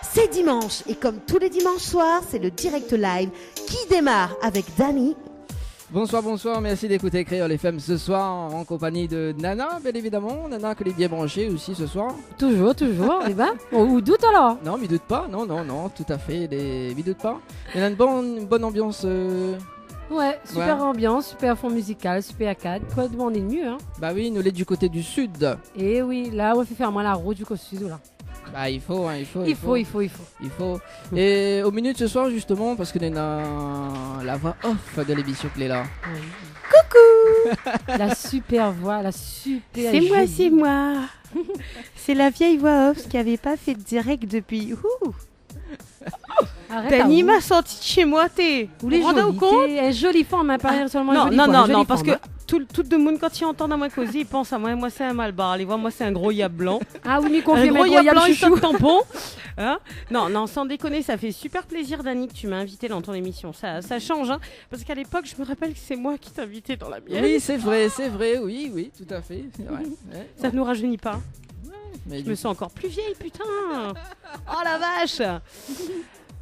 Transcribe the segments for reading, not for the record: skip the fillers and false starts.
C'est dimanche et comme tous les dimanches soirs, c'est le direct live qui démarre avec Dany. Bonsoir, merci d'écouter Créole FM ce soir en compagnie de Nana, bien évidemment. Nana que les bien branchés aussi ce soir. Toujours, les bas. Ou doute alors? Non, mais doute pas, non, tout à fait, mais doute pas. Il y a une bonne ambiance. Ouais, super ambiance, super fond musical, super arcade. Quoi demander de mieux, hein? Bah oui, nous l'est du côté du sud. Et oui, là, on fait faire moins la route du côté sud, là. Bah il faut. Il Et au minute ce soir justement parce que nous avons la voix off de l'émission qui est là. Oui. Coucou. La super voix, la super. C'est moi. C'est la vieille voix off qui avait pas fait de direct depuis. Dany m'a sorti de chez moi, t'es. Vous les jolis, un joli femme, hein, pas seulement non, parce que tout le monde quand il entend dans ma cosy, il pense à moi. Moi c'est un malbar. Allez voir, moi c'est un gros yab blanc. Ah oui, mais un gros yab blanc, il chouchou. sort tampon. Hein, non, sans déconner, ça fait super plaisir, Dany, que tu m'as invité dans ton émission. Ça change, hein, parce qu'à l'époque, je me rappelle que c'est moi qui t'invitais dans la mienne. Oui, c'est vrai, oui, tout à fait. C'est vrai. Ouais. Ça ne nous rajeunit pas. Mais je me sens encore plus vieille, putain. Oh la vache.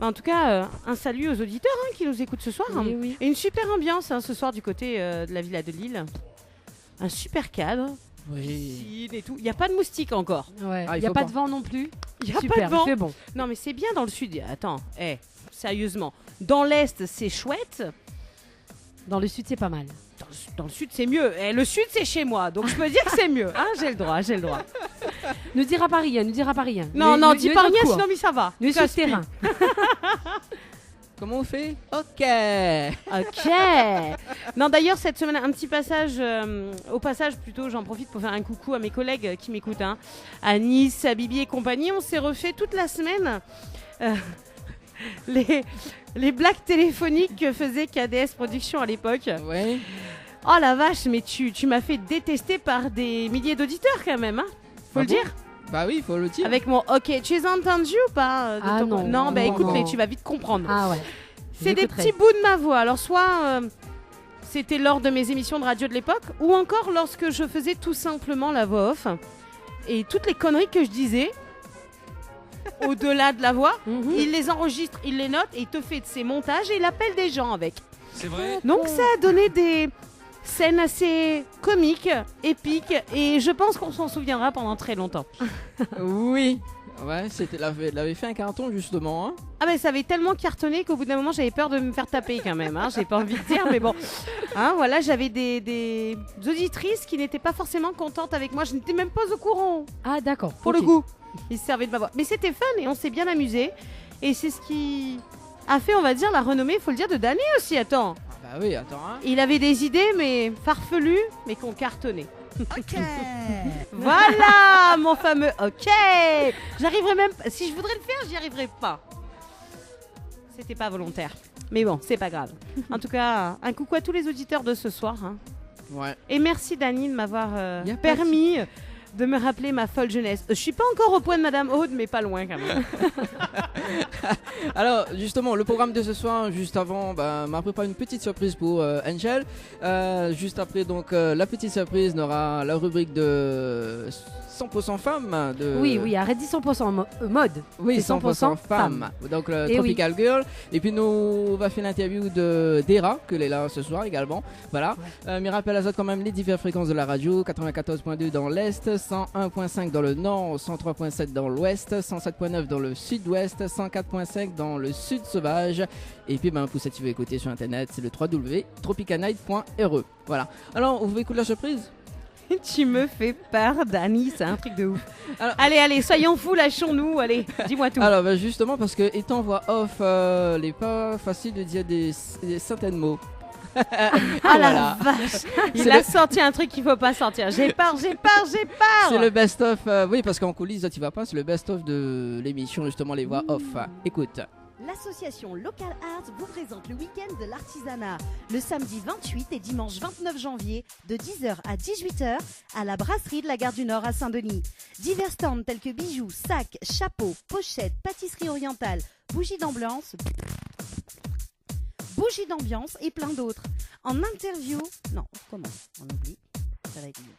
En tout cas, un salut aux auditeurs qui nous écoutent ce soir. Oui. Et une super ambiance ce soir du côté de la villa de Lille. Un super cadre. Oui. Et tout. Il n'y a pas de moustiques encore. Ouais. Il n'y a pas de vent non plus. Il n'y a pas de vent. C'est bon. Non, mais c'est bien dans le sud. Attends, sérieusement. Dans l'est, c'est chouette. Dans le sud, c'est pas mal. Dans le sud, c'est mieux. Et le sud, c'est chez moi. Donc, je peux dire que c'est mieux. Hein, j'ai le droit. Ne dira pas rien. Non, dis pas rien, sinon, mais ça va. Nous sur le terrain. Comment on fait? Ok. Non, d'ailleurs, cette semaine, un petit passage, au passage plutôt, j'en profite pour faire un coucou à mes collègues qui m'écoutent, hein, à Nice, à Bibi et compagnie. On s'est refait toute la semaine les blagues téléphoniques que faisait KDS Productions à l'époque. Ouais. Oh la vache, mais tu m'as fait détester par des milliers d'auditeurs quand même, hein. Faut le dire. Bah oui, faut le dire. Avec mon ok, tu les as entendus ou pas non, écoute-les, tu vas vite comprendre. Ah ouais. C'est des petits bouts de ma voix. Alors soit c'était lors de mes émissions de radio de l'époque, ou encore lorsque je faisais tout simplement la voix off. Et toutes les conneries que je disais, au-delà de la voix, il les enregistre, il les note, et il te fait de ses montages et il appelle des gens avec. C'est vrai. Donc ça a donné des scènes assez comiques, épiques, et je pense qu'on s'en souviendra pendant très longtemps. Oui. Ouais, l'avait fait un carton justement. Hein. Ah mais ça avait tellement cartonné qu'au bout d'un moment j'avais peur de me faire taper quand même. Hein. J'ai pas envie de dire, mais bon. Hein, voilà, j'avais des auditrices qui n'étaient pas forcément contentes avec moi. Je n'étais même pas au courant. Ah d'accord. Pour le goût. Ils se servaient de ma voix. Mais c'était fun et on s'est bien amusé. Et c'est ce qui a fait, on va dire, la renommée, faut le dire, de Dany aussi. Attends. Bah oui, attends. Hein. Il avait des idées, mais farfelues, mais qu'on cartonnait. Ok. Voilà mon fameux ok. J'arriverai même si je voudrais le faire, j'y arriverai pas. C'était pas volontaire. Mais bon, c'est pas grave. En tout cas, un coucou à tous les auditeurs de ce soir. Hein. Ouais. Et merci Dany de m'avoir permis de me rappeler ma folle jeunesse. Je suis pas encore au point de Madame Aude, mais pas loin quand même. Alors justement, le programme de ce soir, juste avant, m'a préparé une petite surprise pour Angel. Juste après, donc la petite surprise, on aura la rubrique de 100% femmes. Oui, arrête dit 100% mode. Oui, 100% femmes. Donc le Tropical Girl. Et puis nous, on va faire l'interview de Dera, que est là ce soir également. Voilà. Mais rappelle à quand même les diverses fréquences de la radio. 94.2 dans l'Est, 101.5 dans le Nord, 103.7 dans l'Ouest, 107.9 dans le Sud-Ouest, 104.5 dans le Sud sauvage. Et puis pour ça, tu veux écouter sur Internet, c'est le www.tropicanight.re. Voilà. Alors, vous voulez écouter la surprise? Tu me fais peur, Dany, c'est un truc de ouf. Alors, allez, soyons fous, lâchons-nous, allez, dis-moi tout. Alors, justement, parce que étant voix off, il n'est pas facile de dire des certains mots. La vache. Il a sorti un truc qu'il faut pas sortir. J'ai peur. C'est le best-of, oui, parce qu'en coulisses, tu vas pas, c'est le best-of de l'émission, justement, les voix off. Écoute. L'association Local Arts vous présente le week-end de l'artisanat le samedi 28 et dimanche 29 janvier de 10h à 18h à la brasserie de la Gare du Nord à Saint-Denis. Divers stands tels que bijoux, sacs, chapeaux, pochettes, pâtisserie orientale, bougies d'ambiance et plein d'autres. En interview... Non, comment? On oublie. Ça va être mieux.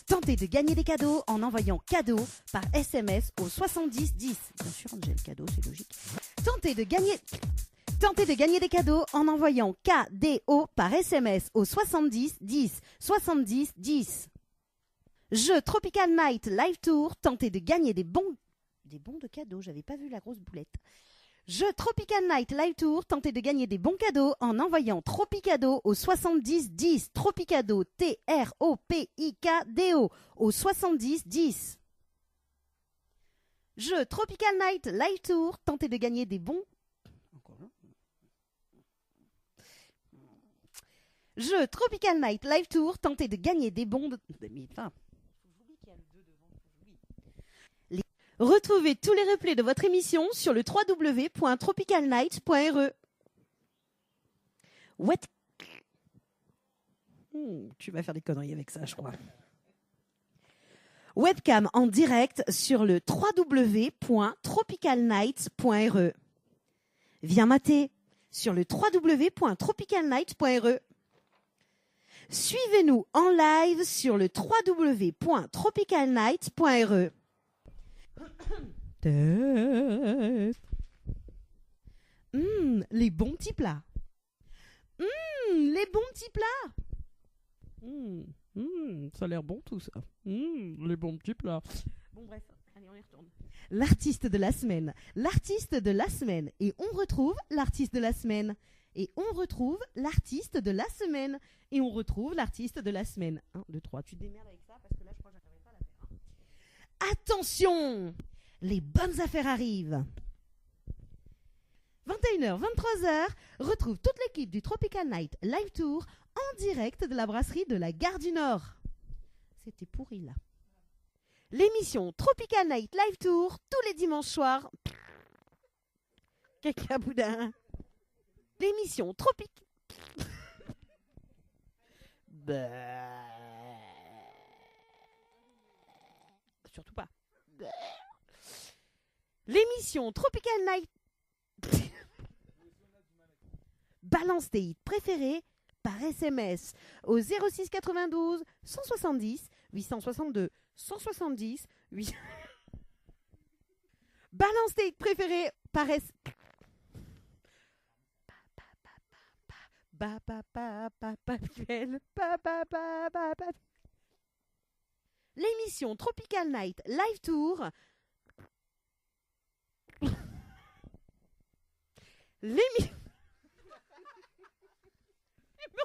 Tentez de gagner des cadeaux en envoyant cadeau par SMS au 70 10. Bien sûr, Angèle, cadeau, c'est logique. Tentez de gagner des cadeaux en envoyant KDO par SMS au 70 10. 70 10. Jeu Tropical Night Live Tour. Tentez de gagner des bons de cadeaux. J'avais pas vu la grosse boulette. Jeu Tropical Night Live Tour. Tentez de gagner des bons cadeaux en envoyant Tropicado au 70 10. Tropicado, TROPIKDO au 70 10. Jeu Tropical Night Live Tour. Tentez de gagner des bons... Jeu Tropical Night Live Tour. Tentez de gagner des bons... Retrouvez tous les replays de votre émission sur le www.tropicalnight.re. Tu vas faire des conneries avec ça, je crois. Webcam en direct sur le www.tropicalnight.re. Viens mater sur le www.tropicalnight.re. Suivez-nous en live sur le www.tropicalnight.re. Les bons petits plats. Les bons petits plats. Ça a l'air bon tout ça. Les bons petits plats. Bon bref, allez on y retourne. L'artiste de la semaine. L'artiste de la semaine. Et on retrouve l'artiste de la semaine. Et on retrouve l'artiste de la semaine. Et on retrouve l'artiste de la semaine. 1, 2, 3. Tu te démerdes avec ça parce que là je crois que j'arriverai pas à la faire. Attention, les bonnes affaires arrivent. 21h, 23h, retrouve toute l'équipe du Tropical Night Live Tour en direct de la brasserie de la Gare du Nord. C'était pourri là. L'émission Tropical Night Live Tour, tous les dimanches soirs. Caca boudin. L'émission Tropical... Surtout pas. L'émission Tropical Night. Balance tes hits préférés par SMS au 06 92 170 862 170 8. Balance tes hits préférés par SMS. L'émission Tropical Night Live Tour. Ne me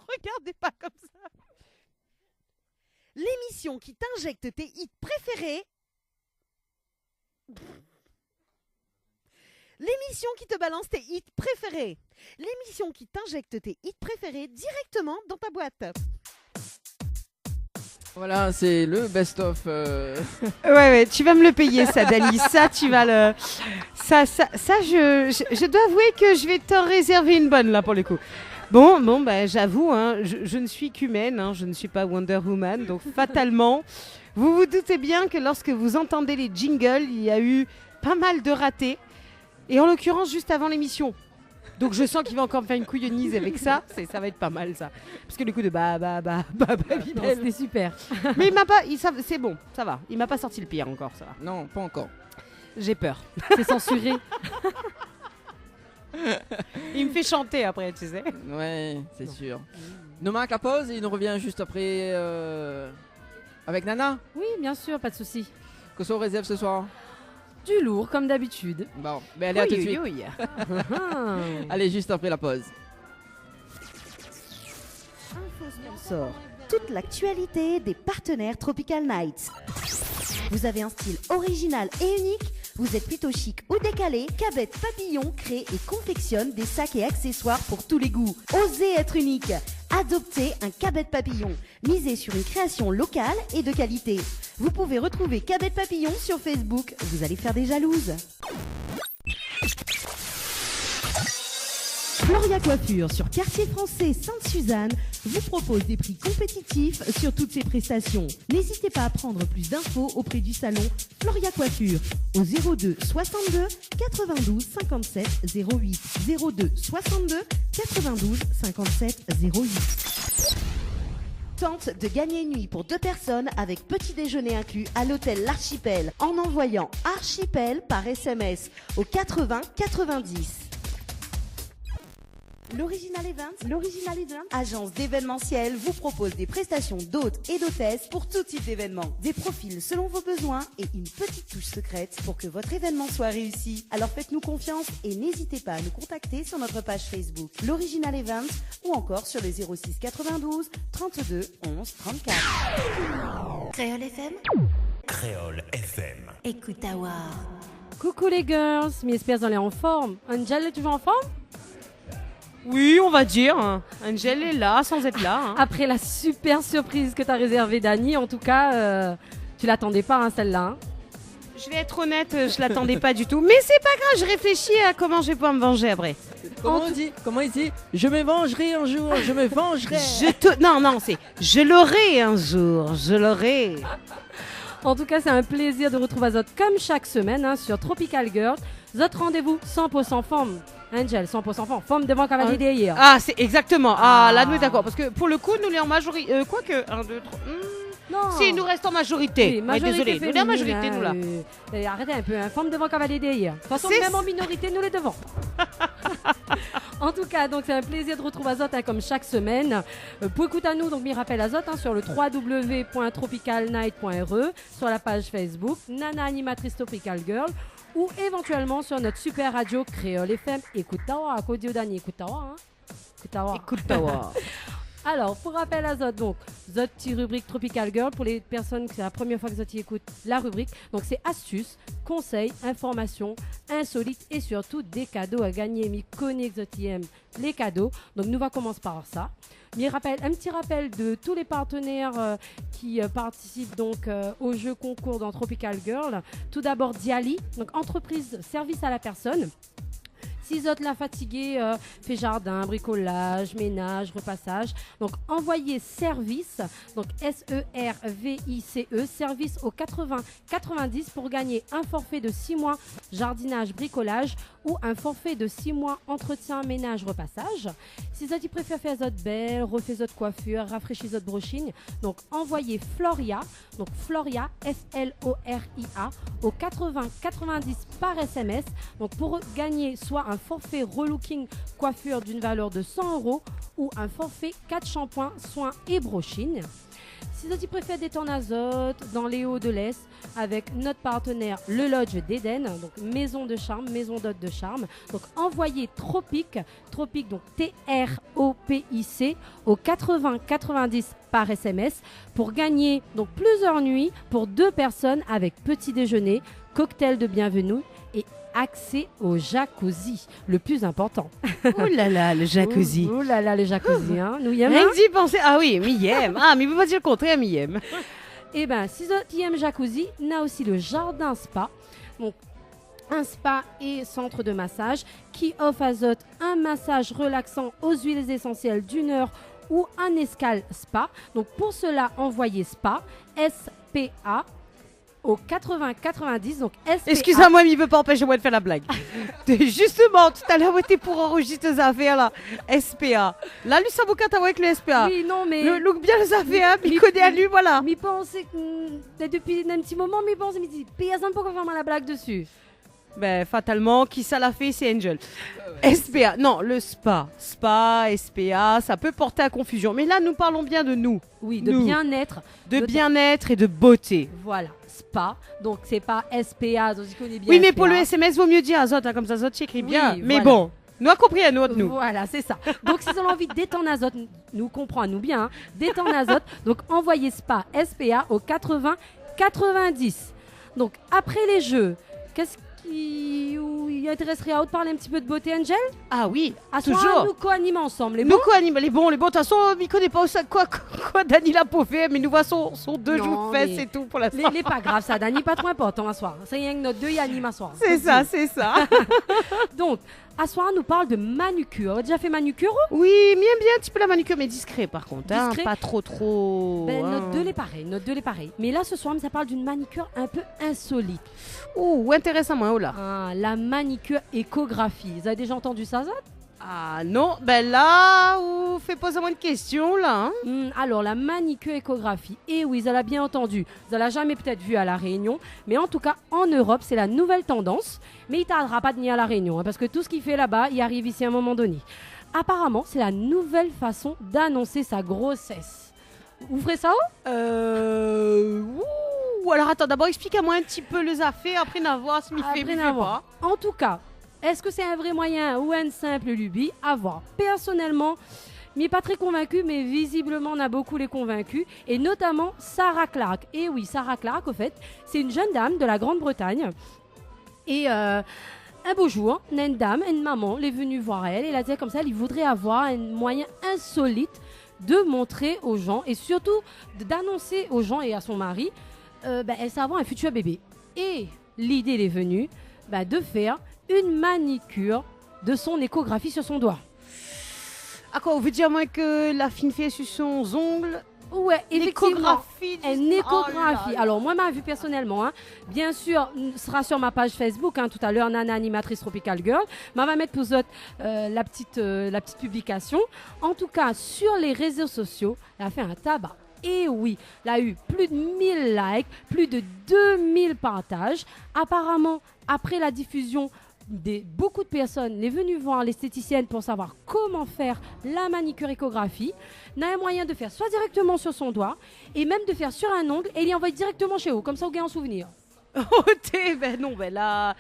regardez pas comme ça. L'émission qui t'injecte tes hits préférés. L'émission qui te balance tes hits préférés. L'émission qui t'injecte tes hits préférés directement dans ta boîte. Voilà, c'est le best-of. Ouais, tu vas me le payer, ça, Dani. Ça, tu vas le. Ça, je dois avouer que je vais t'en réserver une bonne, là, pour le coup. Bon, bah, j'avoue, hein, je ne suis qu'humaine, hein, je ne suis pas Wonder Woman, donc fatalement, vous vous doutez bien que lorsque vous entendez les jingles, il y a eu pas mal de ratés, et en l'occurrence, juste avant l'émission. Donc je sens qu'il va encore me faire une couillonnise avec ça. Ça va être pas mal ça. Parce que le coup de c'était super. Mais il m'a pas, c'est bon, ça va. Il m'a pas sorti le pire encore, ça va. Non, pas encore. J'ai peur. C'est censuré. Il me fait chanter après, tu sais. Ouais, c'est sûr. Nous marque la pause et il nous revient juste après avec Nana. Oui, bien sûr, pas de souci. Que ça on réserve ce soir? Du lourd, comme d'habitude. Bon, ben allez, à tout de suite. Allez, juste après la pause. Info sponsor. Toute l'actualité des partenaires Tropical Nights. Vous avez un style original et unique? Vous êtes plutôt chic ou décalé? Cabette Papillon crée et confectionne des sacs et accessoires pour tous les goûts. Osez être unique. Adoptez un Cabette Papillon. Misez sur une création locale et de qualité. Vous pouvez retrouver Cabette Papillon sur Facebook. Vous allez faire des jalouses. Floria Coiffure sur Quartier Français Sainte-Suzanne vous propose des prix compétitifs sur toutes ses prestations. N'hésitez pas à prendre plus d'infos auprès du salon Floria Coiffure au 02 62 92 57 08 02 62 92 57 08. Tente de gagner une nuit pour 2 personnes avec petit déjeuner inclus à l'hôtel L'Archipel en envoyant Archipel par SMS au 80 90. L'Original Event, agence d'événementiel, vous propose des prestations d'hôtes et d'hôtesses pour tout type d'événement. Des profils selon vos besoins et une petite touche secrète pour que votre événement soit réussi. Alors faites-nous confiance et n'hésitez pas à nous contacter sur notre page Facebook L'Original Event ou encore sur le 06 92 32 11 34. Créole FM. Créole FM. Écoute avoir. Coucou les girls, j'espère qu'on est en forme. Angel est toujours en forme? Oui, on va dire. Angel est là, sans être là. Après la super surprise que t'as réservée, Dani, en tout cas, tu l'attendais pas, celle-là. Je vais être honnête, je l'attendais pas du tout. Mais c'est pas grave, je réfléchis à comment je vais pouvoir me venger après. Comment il dit? Je me vengerai un jour, je me vengerai. Non, c'est je l'aurai un jour, je l'aurai. En tout cas, c'est un plaisir de retrouver Azot comme chaque semaine sur Tropical Girl. Zot rendez-vous 100% forme. Angel, 100% forme devant cavalier d'hier. Ah, c'est exactement. Ah, là, nous sommes d'accord. Parce que pour le coup, nous, les en majorité. Quoique, 1, 2, 3. Non. Si, il nous reste en majorité. Oui, désolé, nous, les en majorité, nous, là. Arrêtez un peu, forme devant cavalier d'hier. De toute façon, même en minorité, nous les devons. En tout cas, donc c'est un plaisir de retrouver Azot comme chaque semaine. Pour écouter à nous, donc m'y rappelle Azot sur le www.tropicalnight.re, sur la page Facebook Nana Animatrice Tropical Girl, ou éventuellement sur notre super radio Créole FM. Écoute Tawa, Kodio Dani, écoute Tawa. Écoute Tawa. Alors, pour rappel à Zot, donc, Zot petit rubrique Tropical Girl, pour les personnes que c'est la première fois que Zot y écoute la rubrique. Donc, c'est astuces, conseils, informations, insolites et surtout des cadeaux à gagner. Mi connaît que Zot y aime les cadeaux. Donc, nous va commencer par ça. Un petit rappel de tous les partenaires qui participent donc au jeu concours dans Tropical Girl. Tout d'abord, Diali, donc entreprise service à la personne. Si Zot l'a fatigué, fait jardin, bricolage, ménage, repassage. Donc envoyez service, donc SERVICE, service au 80-90 pour gagner un forfait de 6 mois jardinage, bricolage ou un forfait de 6 mois entretien, ménage, repassage. Si Zot préfère faire Zot belle, refait Zot coiffure, rafraîchit Zot brochine, donc envoyez Floria, donc Floria, FLORIA, au 80-90 par SMS, donc pour gagner soit un forfait relooking coiffure d'une valeur de 100 € ou un forfait 4 shampoings, soins et brochines. Si vous préférez détendre Azot dans les Hauts de l'Est avec notre partenaire Le Lodge d'Éden, donc maison de charme, maison d'hôte de charme. Donc envoyez Tropic donc TROPIC au 80-90 par SMS pour gagner donc plusieurs nuits pour 2 personnes avec petit déjeuner, cocktail de bienvenue et accès au jacuzzi, le plus important. Ouh là là, le jacuzzi. Ouh là là, le jacuzzi, nous y aimons. Rien que d'y penser. Ah oui, m'y aime. Ah, mais il ne peut pas dire le contraire, m'y aime. Eh bien, si tu aimes jacuzzi, on a aussi le jardin spa. Donc, un spa et centre de massage qui offre à Zot un massage relaxant aux huiles essentielles d'1 heure ou un escale spa. Donc, pour cela, envoyez spa, SPA, au 80-90, donc SPA. Excusez-moi, mais il ne veut pas empêcher moi de faire la blague. Justement, tout à l'heure, tu pour enregistrer les affaires là. SPA. Là, lui, ça vous carte avec le SPA. Oui, non, mais. Le look bien les affaires, il connaît à lui, voilà. Mais pensez que depuis un petit moment, mais pensez, mais dit, personne pourquoi faire mal la blague dessus. Ben, fatalement, qui ça l'a fait, c'est Angel. SPA, non, le spa. Spa, SPA, ça peut porter à confusion. Mais là, nous parlons bien de nous. Oui, de bien-être. De bien-être et de beauté. Voilà, spa. Donc, c'est pas SPA, donc il connaît bien. Oui, mais SPA. pour le SMS, vaut mieux dire Azot, comme ça, Azot écrit bien. Oui, mais voilà. bon, nous a compris à nous, autres, nous. Voilà, c'est ça. Donc, si vous avez envie de détendre Azot, nous comprenons, nous bien, détendre Azot. Donc, envoyez spa, SPA au 80-90. Donc, après les jeux, qu'est-ce qui intéresserait à parler un petit peu de beauté, Angel? Ah oui, à toujours. Soir, nous co-animons ensemble. Les nous bons co-animons, les bons. De toute façon, il ne connaît pas ça, quoi Dani l'a pauvre, mais nous voyons son 2 jours fait, c'est tout pour l'instant. Les pas grave, ça, Dani, pas trop important à soir. C'est rien que notre 2 y anime à soir. C'est ça, c'est ça. Donc, à soir, on nous parle de manucure. On a déjà fait manucure? Oui, bien un petit peu la manucure, mais discret par contre. Discret. Pas trop. Ben, notre 2 les pareil. Mais là, ce soir, ça parle d'une manucure un peu insolite. Ouh, intéressant, moi, oh là. La manicure échographie. Vous avez déjà entendu ça, Ah non, ben là, fais poser-moi une question là. Alors, la manicure échographie. Et oui, vous l'avez bien entendu. Vous l'avez jamais peut-être vu à La Réunion. Mais en tout cas, en Europe, c'est la nouvelle tendance. Mais il ne tardera pas de venir à La Réunion. Parce que tout ce qu'il fait là-bas, il arrive ici à un moment donné. Apparemment, c'est la nouvelle façon d'annoncer sa grossesse. Vous ferez ça Ou alors attends, d'abord explique-moi un petit peu les affaires, après n'avoir ce m'y fait pas. En tout cas, est-ce que c'est un vrai moyen ou une simple lubie? À voir. Personnellement, je pas très convaincu, mais visiblement on a beaucoup les convaincus, et notamment Sarah Clark. Et oui, Sarah Clark, au fait, c'est une jeune dame de la Grande-Bretagne. Et un beau jour, une dame, une maman, elle est venue voir elle, et elle a dit comme ça, elle voudrait avoir un moyen insolite de montrer aux gens, et surtout d'annoncer aux gens et à son mari, elle sait avoir un futur bébé. Et l'idée elle est venue de faire une manicure de son échographie sur son doigt. Ah quoi, on veut dire moi que la fine fait sur son ongle? Ouais, effectivement. Une échographie. Oh, alors moi, ma vue personnellement, bien sûr, sera sur ma page Facebook, tout à l'heure, Nana Animatrice Tropical Girl. Mais on va mettre pour vous autres la petite publication. En tout cas, sur les réseaux sociaux, elle a fait un tabac. Et oui, elle a eu plus de 1000 likes, plus de 2000 partages. Apparemment, après la diffusion, beaucoup de personnes sont venues voir l'esthéticienne pour savoir comment faire la manicure échographie. On a un moyen de faire soit directement sur son doigt et même de faire sur un ongle et l'y envoyer directement chez vous, comme ça vous gagnez en souvenir. Là...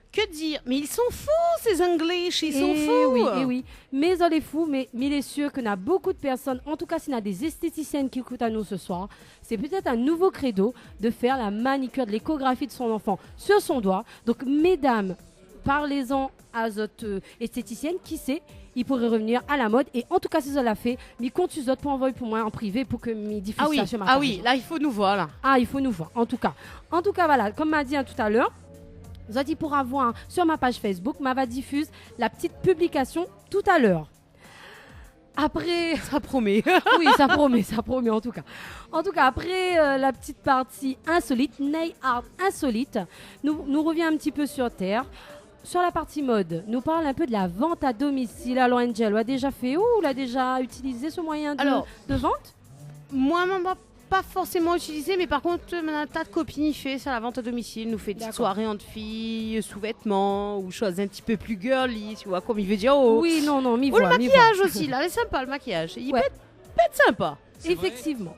Que dire? Mais ils sont fous, ces Anglais, ils sont fous. Oui. Mais on est fous, mais il est sûr qu'il y a beaucoup de personnes, en tout cas s'il y a des esthéticiennes qui écoutent à nous ce soir, c'est peut-être un nouveau credo de faire la manicure de l'échographie de son enfant sur son doigt. Donc mesdames, parlez-en à votre esthéticienne, qui sait, il pourrait revenir à la mode. Et en tout cas, si ça l'a fait, mais compte sur pour envoyer pour moi en privé pour que me diffuse ça sur ma page. Ah oui, là, il faut nous voir. Là. Ah, il faut nous voir, en tout cas. En tout cas, voilà, comme m'a dit tout à l'heure, vous avez dit pour avoir sur ma page Facebook, va diffuse la petite publication tout à l'heure. Après... Ça promet. Oui, ça promet en tout cas. En tout cas, après la petite partie insolite, nail art insolite, nous revient un petit peu sur terre. Sur la partie mode, nous parle un peu de la vente à domicile. Alors Angel, a déjà fait ou l'a déjà utilisé ce moyen de vente? Moi, pas forcément utilisé, mais par contre, un tas de copines y fait ça, la vente à domicile, nous fait des soirées entre filles, sous-vêtements, ou choses un petit peu plus girly, tu vois, comme il veut dire. Oui, non, le maquillage aussi, là, c'est sympa le maquillage. Il peut être sympa. Effectivement.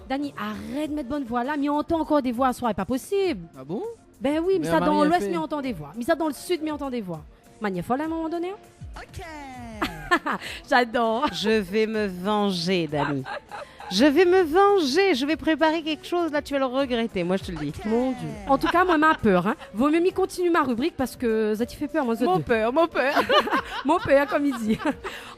Dani, arrête de mettre bonne voix là, mais on entend encore des voix à soir, c'est pas possible. Ah bon? Ben oui, mais ça dans l'ouest, mais on entend des voix. Mais ça dans le sud, mais on entend des voix. Mania folle à un moment donné. Ok. J'adore. Je vais me venger, Dani. Je vais préparer quelque chose, là tu vas le regretter, moi je te le dis. Mon Dieu. En tout cas, moi ma peur. Vaut mieux m'y continuer ma rubrique parce que ça t'y fait peur, moi. Mon peur. Mon peur, comme il dit.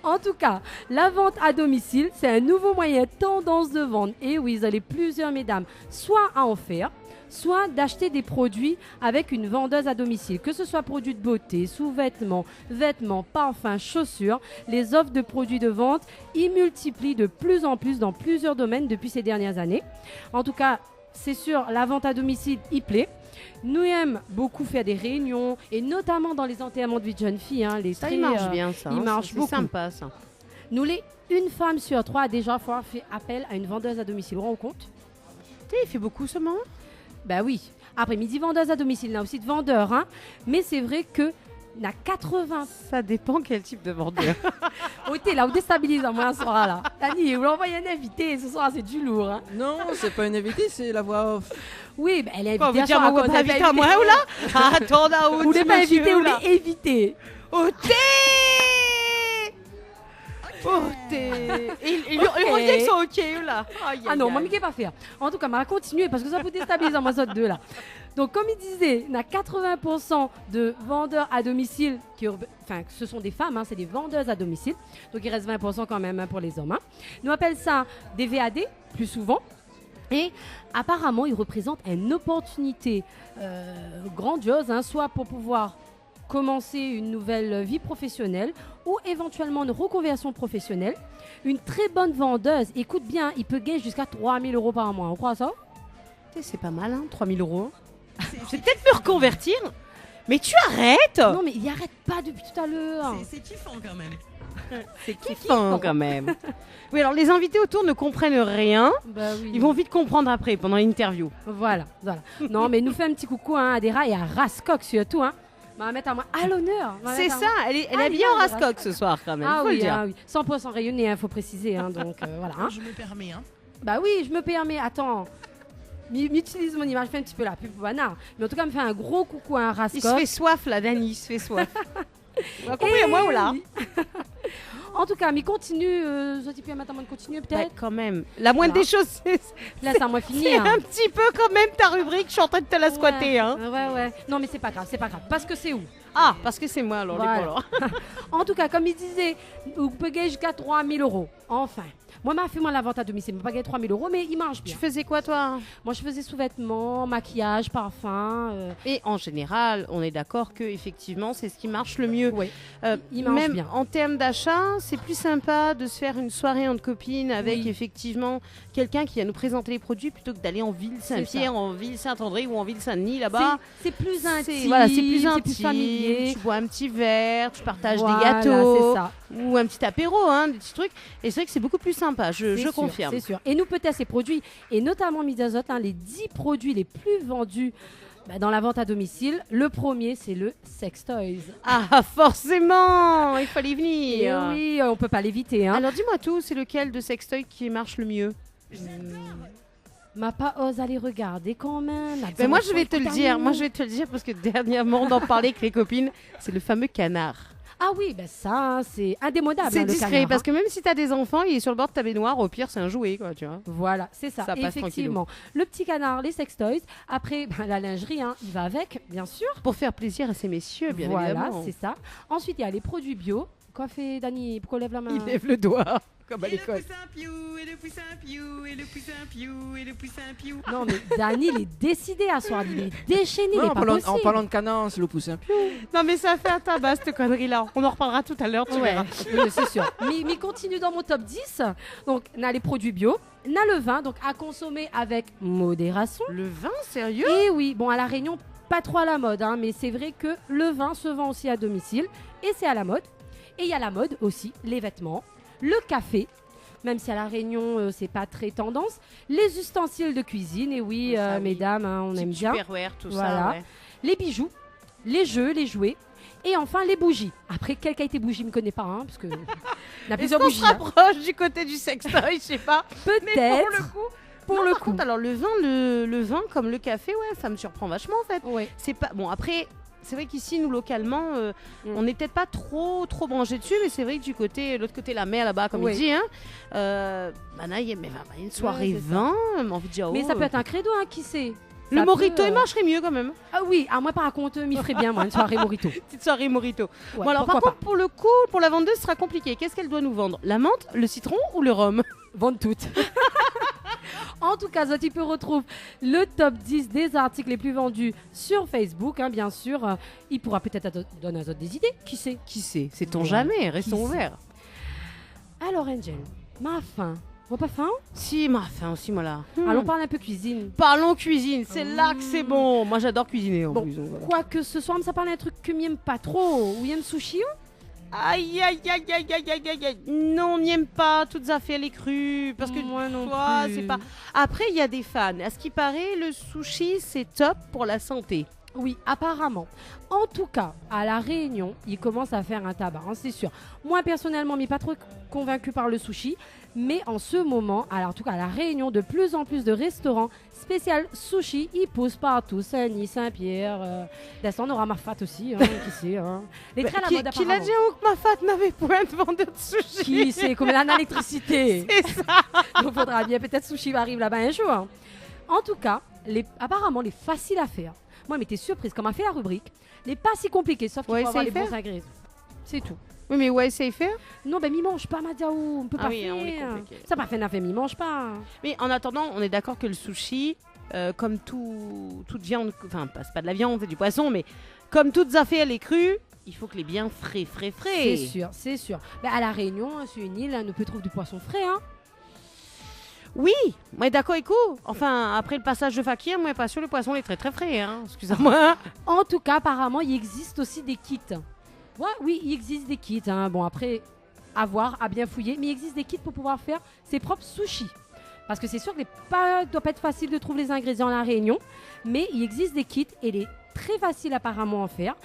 En tout cas, la vente à domicile, c'est un nouveau moyen tendance de vente. Et oui, vous avez plusieurs mesdames, soit à en faire, soit d'acheter des produits avec une vendeuse à domicile, que ce soit produits de beauté, sous-vêtements, vêtements, parfums, chaussures. Les offres de produits de vente y multiplient de plus en plus dans plusieurs domaines depuis ces dernières années. En tout cas, c'est sûr, la vente à domicile y plaît. Nous aimons beaucoup faire des réunions et notamment dans les enterrements de vie de jeunes filles. Ça, il marche bien, ça. Il marche beaucoup. C'est sympa, ça. Une femme sur 3 a déjà fait appel à une vendeuse à domicile. Vous vous rendez compte? Il fait beaucoup ce moment. Ben oui. Après, midi vendeuse à domicile, il y a aussi de vendeurs. Mais c'est vrai que il y a 80. Ça dépend quel type de vendeur. Oh, t'es là, vous déstabilisez moi ce soir là. Dani, vous l'envoyez un invité ce soir, c'est du lourd. Non, c'est pas une invitée, c'est la voix off. Oui, ben elle est invitée. Vous dire, moi, pas invité à moi ou là? Attends, là, vous n'êtes pas invité, vous l'êtes évité. Oh, il revient qu'ils sont ok là. Ah non, moi je ne pas faire. En tout cas, on va continuer parce que ça vous déstabilise moi autres deux là. Donc comme il disait, on a 80% de vendeurs à domicile ce sont des femmes, c'est des vendeuses à domicile. Donc il reste 20% quand même pour les hommes. Nous appelons ça des VAD plus souvent. Et apparemment, ils représentent une opportunité grandiose, soit pour pouvoir commencer une nouvelle vie professionnelle ou éventuellement une reconversion professionnelle. Une très bonne vendeuse, écoute bien, il peut gagner jusqu'à 3 000 € par mois. On croit ça? C'est pas mal, 3 000 €. C'est peut-être me reconvertir. Mais tu arrêtes. Non, mais il arrête pas depuis tout à l'heure. C'est kiffant quand même. C'est kiffant quand même. Oui, alors les invités autour ne comprennent rien. Bah oui. Ils vont vite comprendre après, pendant l'interview. Voilà. Non, mais nous fait un petit coucou à Adera et à Rascock surtout. Hein. On va mettre à l'honneur. C'est ça, elle est habillée en Rascock ce soir quand même. Faut le dire. Oui. 100% rayonné, il faut préciser. Hein, donc voilà. Hein. Je me permets. Hein. Bah oui, je me permets. Attends. M'utilise mon image, je fais un petit peu la pub banard. Mais en tout cas, me fait un gros coucou à un Rascock. Il se fait soif là, Dani, il se fait soif. On va compris, moi ou là. En tout cas, mais continue. Maintenant, continue peut-être. Quand même. La moindre des choses, là, ça m'a fini. C'est un petit peu quand même ta rubrique. Je suis en train de te la squatter. Hein. Ouais. Non, mais c'est pas grave. Parce que c'est où? Ah, parce que c'est moi alors. Voilà. En tout cas, comme il disait, vous pouvez gagner jusqu'à 3 000 €. Enfin. Moi, m'a fait la vente à domicile. Je pas gagné 3 000 €, mais il marche bien. Tu faisais quoi, toi? Moi, je faisais sous-vêtements, maquillage, parfum. Et en général, on est d'accord que effectivement, c'est ce qui marche le mieux. Oui. Il marche même bien. En termes d'achat, c'est plus sympa de se faire une soirée entre copines avec effectivement quelqu'un qui va nous présenter les produits plutôt que d'aller en ville Saint-Pierre, en ville Saint-André ou en ville Saint-Denis là-bas. C'est plus intime. Voilà, c'est plus intime. C'est plus familier. Tu bois un petit verre, tu partages des Voilà, gâteaux. C'est ça. Ou un petit apéro, des petits trucs. Et c'est vrai que c'est beaucoup plus sympa, je confirme. C'est sûr. Et nous, peut-être, ces produits, et notamment Midazote, les 10 produits les plus vendus dans la vente à domicile. Le premier, c'est le Sex Toys. Ah, forcément, il fallait venir. Et oui, on peut pas l'éviter. Hein. Alors, dis-moi tout, c'est lequel de sextoy qui marche le mieux? Ma pas ose aller regarder quand même. Mais moi, je vais te le dire. Moi, je vais te le dire parce que dernièrement, on en parlait avec les copines. C'est le fameux canard. Ah oui, ça, c'est indémodable. C'est le discret canard, parce que même si tu as des enfants, il est sur le bord de ta baignoire. Au pire, c'est un jouet, quoi, tu vois. Voilà, c'est ça. Ça passe effectivement. Le petit canard, les sex toys. Après, la lingerie, il va avec, bien sûr. Pour faire plaisir à ces messieurs, bien évidemment. Voilà, c'est ça. Ensuite, il y a les produits bio. Quoi fait Dani? Pourquoi lève la main? Il lève le doigt, comme à Et le l'école. poussin piou, et le poussin piou, et le poussin piou, et le poussin piou. Non, mais Dani, il est décidé à soir. Il est déchaîné, il est pas en possible. parlant de canard, c'est le poussin. Non, mais ça fait un tabac, cette connerie-là. On en reparlera tout à l'heure, tu verras. C'est sûr. Mais continue dans mon top 10. Donc, on a les produits bio. On a le vin, donc à consommer avec modération. Le vin, sérieux? Et oui, bon, à La Réunion, pas trop à la mode, mais c'est vrai que le vin se vend aussi à domicile. Et c'est à la mode. Et il y a la mode aussi, les vêtements, le café, même si à La Réunion, c'est pas très tendance, les ustensiles de cuisine, et oui, Ça, mesdames, on aime bien. Tupperware, tout Voilà. ça, ouais. Les bijoux, les jeux, les jouets, et enfin les bougies. Après, quelle qualité bougie, je ne connais pas, parce que il y a Est-ce plusieurs qu'on bougies. se rapproche du côté du sextoy, je sais pas. Mais Peut-être. pour le coup, alors le vin comme le café, ouais, ça me surprend vachement en fait. Ouais. C'est pas bon. Après, c'est vrai qu'ici, nous localement, on n'est peut-être pas trop branché dessus, mais c'est vrai que du côté, l'autre côté, la mer là-bas, comme il dit, là, il y a une soirée c'est vin, envie de dire. Mais ça peut être un credo, qui sait. Le Ça mojito, peut, il marcherait mieux quand même. Ah oui, moi par contre, m'y ferait bien, moi, une soirée mojito. Petite soirée mojito. Ouais, Bon, alors par pourquoi contre, pour le coup, pour la vendeuse, ce sera compliqué. Qu'est-ce qu'elle doit nous vendre? La menthe, le citron ou le rhum? Vendre toutes. En tout cas, Zoti peut retrouver le top 10 des articles les plus vendus sur Facebook, bien sûr. Il pourra peut-être donner à Zot des idées, qui sait? Qui sait? Sait-on Ouais. jamais? Restons Qui sait? ouverts. Alors, Angel, ma faim. On pas faim? Si, ma faim aussi, moi là. Allons parler un peu cuisine. Parlons cuisine, c'est là que c'est bon. Moi, j'adore cuisiner en Bon, plus. Donc, voilà. quoique ce soir, ça parle d'un truc que m'aime pas trop. Ou y'aime sushi? Aïe, aïe, aïe, aïe, aïe, aïe, aïe, aïe. Non, on n'aime pas toutes affaires les crues. Parce que Moi non toi, plus. c'est pas. Après, il y a des fans. À ce qui paraît, le sushi, c'est top pour la santé. Oui, apparemment. En tout cas, à La Réunion, il commence à faire un tabac, c'est sûr. Moi, personnellement, je suis pas trop convaincue par le sushi. Mais en ce moment, alors en tout cas à La Réunion, de plus en plus de restaurants spécial sushi, ils poussent partout. Saint-Denis, Saint-Pierre, on aura Marfat aussi, qui sait. Les très à la mode, Qui l'a apparemment. dit que ma fat n'avait point de vendeur de sushi? Qui sait, comme elle a l'électricité. C'est ça. Donc faudra bien, peut-être sushi arrive là-bas un jour. En tout cas, apparemment, les faciles à faire. Moi, mais t'es surprise, comme on a fait la rubrique, les pas si compliqués, sauf qu'il Ouais, faut avoir c'est les bons faire. ingrédients. C'est tout. Oui, mais ouais, c'est faire. Non, ben, m'y mange pas, Madiaou. On peut Ah pas oui, faire. on est compliqué. Ça pas fait d'affaire, m'y mange pas. Mais en attendant, on est d'accord que le sushi, comme toute viande, enfin, c'est pas de la viande, c'est du poisson, mais comme toutes affaires les crues, il faut que les bien frais. C'est sûr. Ben, à La Réunion, sur une île, on peut trouver du poisson frais. Oui, moi d'accord avec vous. Enfin, après le passage de Fakir, moi pas sûr le poisson est très très frais, hein. Excusez-moi. En tout cas, apparemment, il existe aussi des kits. Ouais, oui, il existe des kits. Hein. Bon, après, à voir, à bien fouiller. Mais il existe des kits pour pouvoir faire ses propres sushis. Parce que c'est sûr que ne doit pas être facile de trouver les ingrédients à La Réunion. Mais il existe des kits et il est très facile apparemment à faire.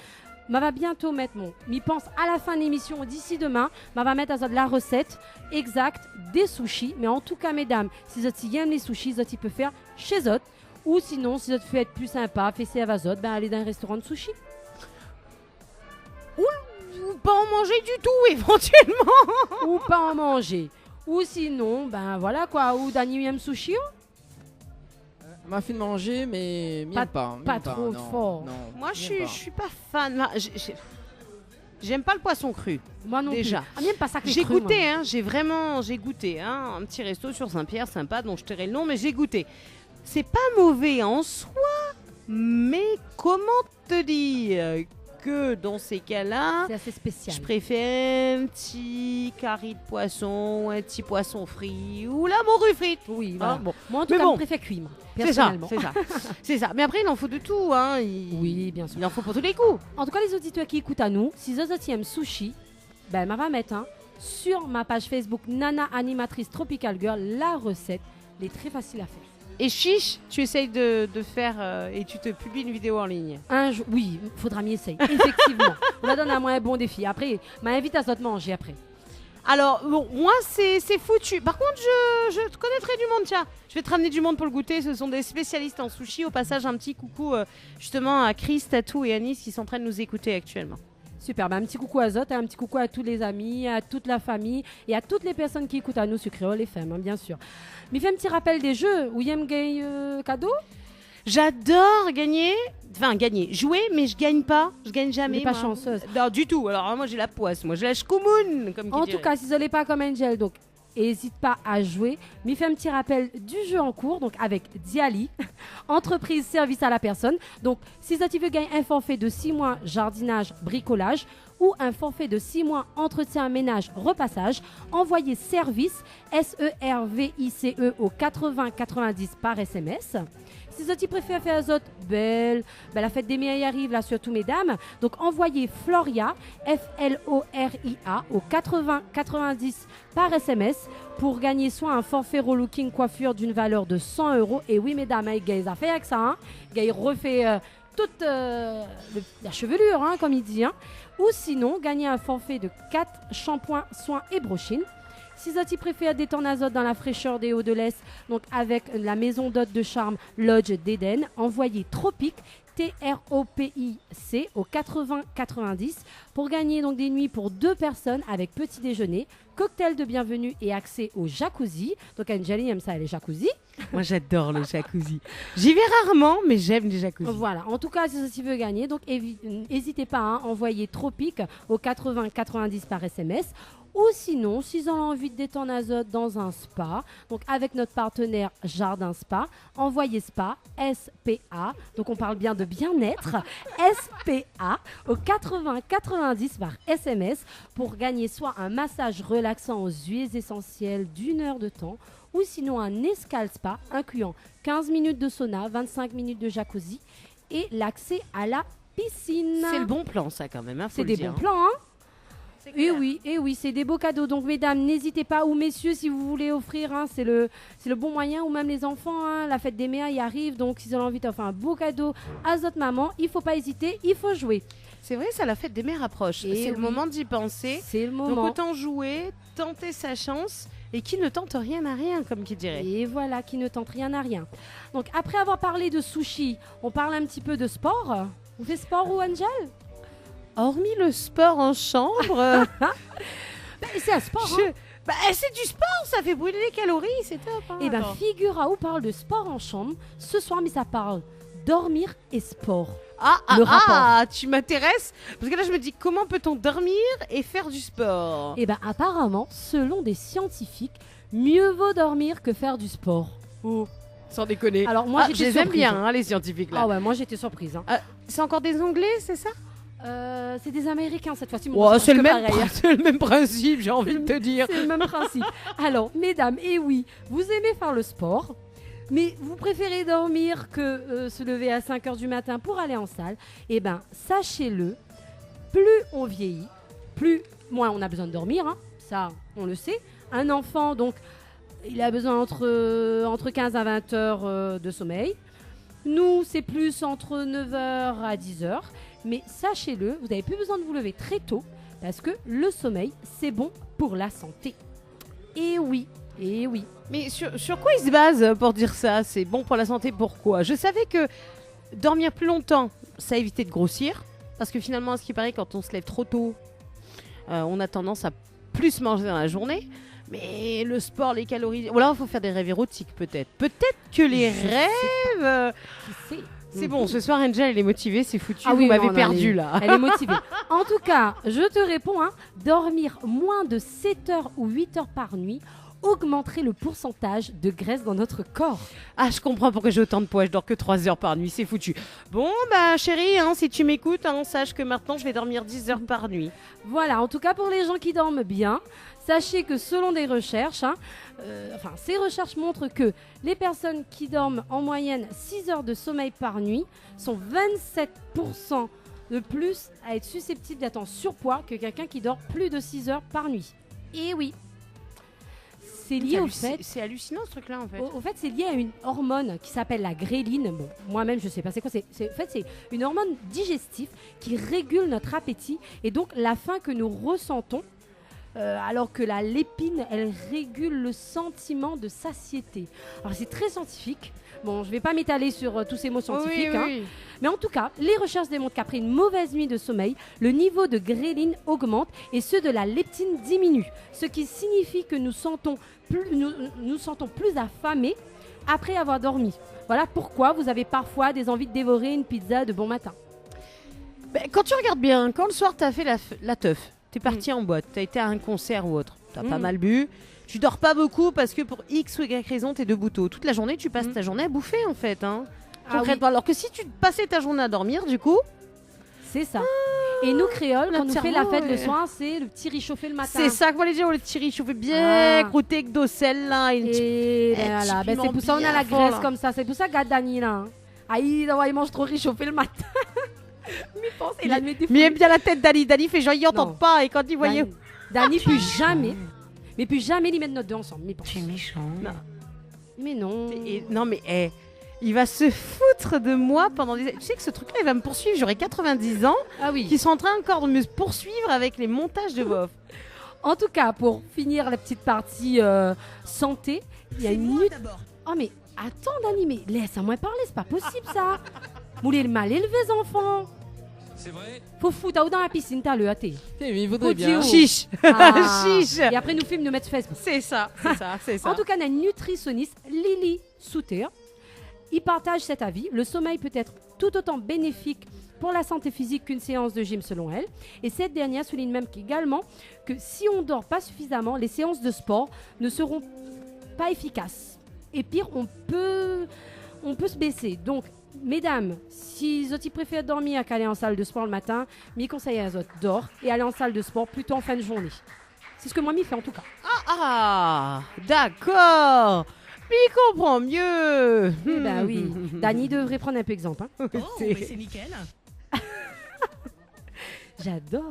Ma va bientôt mettre m'y pense à la fin de l'émission, d'ici demain, va mettre à la recette exacte des sushis. Mais en tout cas, mesdames, si vous aiment les sushis, vous peut faire chez eux. Ou sinon, si vous faites être plus sympa, faites à Vazot, allez dans un restaurant de sushis. Ou pas en manger du tout, éventuellement. Ou pas en manger. Ou sinon, voilà quoi, ou d'un IM sushi. M'a fait de manger, mais pas trop fort. Non, moi, je suis pas fan. J'aime pas le poisson cru. Moi non déjà. Plus. Même pas ça que j'ai cru, goûté, hein, j'ai goûté, hein, un petit resto sur Saint-Pierre, sympa, dont je tairai le nom, mais j'ai goûté. C'est pas mauvais en soi, mais comment te dire que dans ces cas-là, c'est assez spécial. Je préfère un petit curry de poisson, ou un petit poisson frit, ou la morue frite. Oui, voilà. Bon. Moi en tout cas, je préfère cuire. C'est ça. C'est ça. Mais après, il en faut de tout. Hein. Oui, bien sûr. Il en faut pour tous les coups. En tout cas, les auditeurs qui écoutent à nous, si vous aiment sushi, ma va mettre sur ma page Facebook Nana Animatrice Tropical Girl la recette. Elle est très facile à faire. Et chiche, tu essayes de faire et tu te publies une vidéo en ligne. Oui, faudra m'y essayer. Effectivement. On va donner à moi un bon défi. Après, m'invite à se manger après. Alors, bon, moi, c'est foutu. Par contre, je te connaîtrai du monde, tiens. Je vais te ramener du monde pour le goûter. Ce sont des spécialistes en sushi. Au passage, un petit coucou justement à Chris, Tatou et Anis qui sont en train de nous écouter actuellement. Super, un petit coucou à Zot, un petit coucou à tous les amis, à toute la famille et à toutes les personnes qui écoutent à nous sur Créole FM, bien sûr. Mais fais un petit rappel des jeux. William gagne cadeau. J'adore gagner, jouer, mais je gagne pas, je gagne jamais. Pas chanceuse. Non, du tout. Alors moi j'ai la poisse, moi j'ai la chkoumoun, comme en tout cas, si vous n'allez pas comme Angel, donc n'hésite pas à jouer. Mais fais un petit rappel du jeu en cours, donc avec Diali, entreprise service à la personne. Donc si tu veux gagner un forfait de 6 mois jardinage, bricolage ou un forfait de 6 mois entretien, ménage, repassage, envoyez service SERVICE au 80 90 par SMS. Si vous préférez faire les autres, la fête des mères arrive là surtout mesdames. Donc envoyez Floria FLORIA au 80 90 par SMS pour gagner soit un forfait relooking coiffure d'une valeur de 100 €. Et oui mesdames, Gaël a fait avec ça. Gaël refait toute la chevelure, comme il dit. Ou sinon, gagner un forfait de 4 shampoings, soins et brochines. Si vous préférez détendre Azote dans la fraîcheur des Hauts-de-l'Est, donc avec la maison d'hôte de charme Lodge d'Éden, envoyez Tropic TROPIC au 80 90 pour gagner donc des nuits pour 2 personnes avec petit déjeuner, cocktail de bienvenue et accès au jacuzzi. Donc Angeli aime ça, les jacuzzi. Moi j'adore le jacuzzi. J'y vais rarement, mais j'aime les jacuzzi. Voilà, en tout cas, si tu veux gagner, donc n'hésitez pas à envoyer Tropic au 80 90 par SMS. Ou sinon, si vous avez envie de détendre Azote dans un spa, donc avec notre partenaire Jardin Spa, envoyez SPA, SPA, donc on parle bien de bien-être, SPA au 80 90 par SMS pour gagner soit un massage relaxant aux huiles essentielles d'1 heure de temps, ou sinon un escale spa incluant 15 minutes de sauna, 25 minutes de jacuzzi et l'accès à la piscine. C'est le bon plan ça quand même, c'est des bons plans, Et oui, c'est des beaux cadeaux. Donc, mesdames, n'hésitez pas, ou messieurs, si vous voulez offrir, c'est le bon moyen, ou même les enfants, la fête des mères y arrive. Donc, si vous avez envie d'offrir un beau cadeau à votre maman, il ne faut pas hésiter, il faut jouer. C'est vrai, ça, la fête des mères approche. C'est le moment d'y penser. C'est le moment. Donc, autant jouer, tenter sa chance. Et qui ne tente rien à rien, comme qui dirait. Et voilà, qui ne tente rien à rien. Donc, après avoir parlé de sushi, on parle un petit peu de sport. On fait sport ou Angel ? Hormis le sport en chambre. C'est un sport. C'est du sport, ça fait brûler les calories, c'est top. Et figure à où parle de sport en chambre ce soir, mais ça parle dormir et sport. Tu m'intéresses. Parce que là, je me dis, comment peut-on dormir et faire du sport ? Et apparemment, selon des scientifiques, mieux vaut dormir que faire du sport. Oh, sans déconner. Alors moi, je les aime bien, les scientifiques là. Ah ouais, moi j'étais surprise. C'est encore des Anglais, c'est ça ? C'est des Américains cette fois-ci. C'est le même principe, j'ai envie de te dire. C'est le même principe. Alors, mesdames, oui, vous aimez faire le sport, mais vous préférez dormir que se lever à 5h du matin pour aller en salle. Eh bien, sachez-le, plus on vieillit, plus moins on a besoin de dormir. Hein. Ça, on le sait. Un enfant, donc, il a besoin entre 15 à 20 heures de sommeil. Nous, c'est plus entre 9h à 10h. Mais sachez-le, vous n'avez plus besoin de vous lever très tôt parce que le sommeil, c'est bon pour la santé. Et oui. Mais sur quoi ils se basent pour dire ça? C'est bon pour la santé, pourquoi? Je savais que dormir plus longtemps, ça évitait de grossir. Parce que finalement, à ce qui paraît, quand on se lève trop tôt, on a tendance à plus manger dans la journée. Mais le sport, les calories... Ou là, il faut faire des rêves érotiques peut-être. Peut-être que les rêves... Qui sait? C'est bon, ce soir, Angel, elle est motivée, c'est foutu. Ah oui, vous m'avez perdu là. Elle est motivée. En tout cas, je te réponds, dormir moins de 7 heures ou 8 heures par nuit augmenterait le pourcentage de graisse dans notre corps. Ah, je comprends pourquoi j'ai autant de poids, je dors que 3 heures par nuit, c'est foutu. Bon, bah chérie, si tu m'écoutes, sache que maintenant je vais dormir 10 heures par nuit. Voilà, en tout cas pour les gens qui dorment bien, sachez que selon des recherches, ces recherches montrent que les personnes qui dorment en moyenne 6 heures de sommeil par nuit sont 27% de plus à être susceptibles d'être en surpoids que quelqu'un qui dort plus de 6 heures par nuit. Et oui. C'est lié au fait. C'est hallucinant ce truc-là en fait. Au fait, c'est lié à une hormone qui s'appelle la gréline. Bon, moi-même, je sais pas c'est quoi. C'est une hormone digestive qui régule notre appétit et donc la faim que nous ressentons. Alors que la lépine, elle régule le sentiment de satiété. Alors c'est très scientifique. Bon, je vais pas m'étaler sur tous ces mots scientifiques. Oui. Mais en tout cas, les recherches démontrent qu'après une mauvaise nuit de sommeil, le niveau de gréline augmente et ceux de la leptine diminue. Ce qui signifie que nous sentons plus affamés après avoir dormi. Voilà pourquoi vous avez parfois des envies de dévorer une pizza de bon matin. Quand tu regardes bien, quand le soir t'as fait la teuf, t'es parti en boîte, t'as été à un concert ou autre, t'as pas mal bu, tu dors pas beaucoup parce que pour X ou Y raison t'es debout tôt. Toute la journée tu passes ta journée à bouffer en fait. Concrètement. Alors que si tu passais ta journée à dormir du coup... C'est ça. Et nous créoles, quand on fait la fête le soir, c'est le petit réchauffé le matin. C'est ça que moi les dire, le petit réchauffé bien croûté avec d'eau sel là. Et voilà, c'est pour ça on a la graisse comme ça. C'est pour ça que Dani là. Il mange trop réchauffé le matin. Mais aime bien la tête d'Ali. Dani fait genre il entend pas et quand il voyait... Dani plus jamais ils mettent notre deux ensemble. Tu es méchant. Non. Mais non. Il va se foutre de moi pendant des... Tu sais que ce truc-là, il va me poursuivre. J'aurai 90 ans. Ah oui. Qui sont en train encore de me poursuivre avec les montages de Bof. En tout cas, pour finir la petite partie santé, il y a une minute. Oh mais attends, Dani, mais laisse-moi parler, c'est pas possible ça. Vous les mal élevés, enfants. C'est vrai. Faut foutre dans la piscine, t'as le hâté. Mais il voudrait bien. Chiche. Chiche. Et après, nous filme nous mettre Facebook. C'est ça. En tout cas, on a une nutritionniste, Lily Souter. Il partage cet avis. Le sommeil peut être tout autant bénéfique pour la santé physique qu'une séance de gym selon elle. Et cette dernière souligne même également que si on ne dort pas suffisamment, les séances de sport ne seront pas efficaces. Et pire, on peut se baisser. Donc, mesdames, si Zoti préfère dormir qu'aller en salle de sport le matin, m'y conseille à Zot dort et aller en salle de sport plutôt en fin de journée. C'est ce que moi m'y fait en tout cas. Ah, d'accord. Mais il comprend mieux. Eh ben oui. Dani devrait prendre un peu exemple. Oh, mais c'est nickel. J'adore.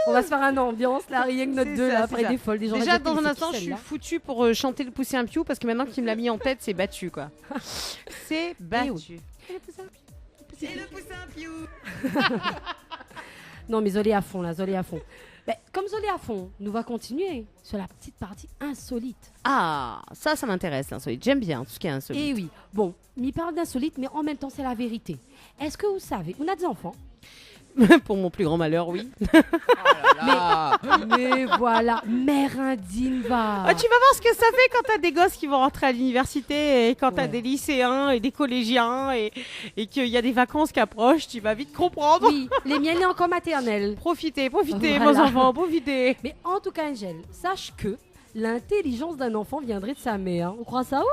On va se faire une ambiance là, rien que notre deux là, après des folles. Des gens déjà dans un instant, je suis foutue pour chanter le pousser un piou parce que maintenant qu'il me l'a mis en tête, c'est battu quoi. C'est battu. C'est le poussin piou. Non mais Zolé à fond là, Zolé à fond. Comme Zolé à fond, nous va continuer sur la petite partie insolite. Ah, ça m'intéresse l'insolite. J'aime bien tout ce qui est insolite. Et oui, bon, m'y parle d'insolite, mais en même temps c'est la vérité. Est-ce que vous savez, on a des enfants. Pour mon plus grand malheur, oui. Mais voilà, mère indigne va. Tu vas voir ce que ça fait quand t'as des gosses qui vont rentrer à l'université et quand t'as des lycéens et des collégiens et qu'il y a des vacances qui approchent, tu vas vite comprendre. Oui, les miennes sont encore maternelles. Profitez, Voilà. vos enfants, profitez. Mais en tout cas, Angèle, sache que l'intelligence d'un enfant viendrait de sa mère. On croit ça où?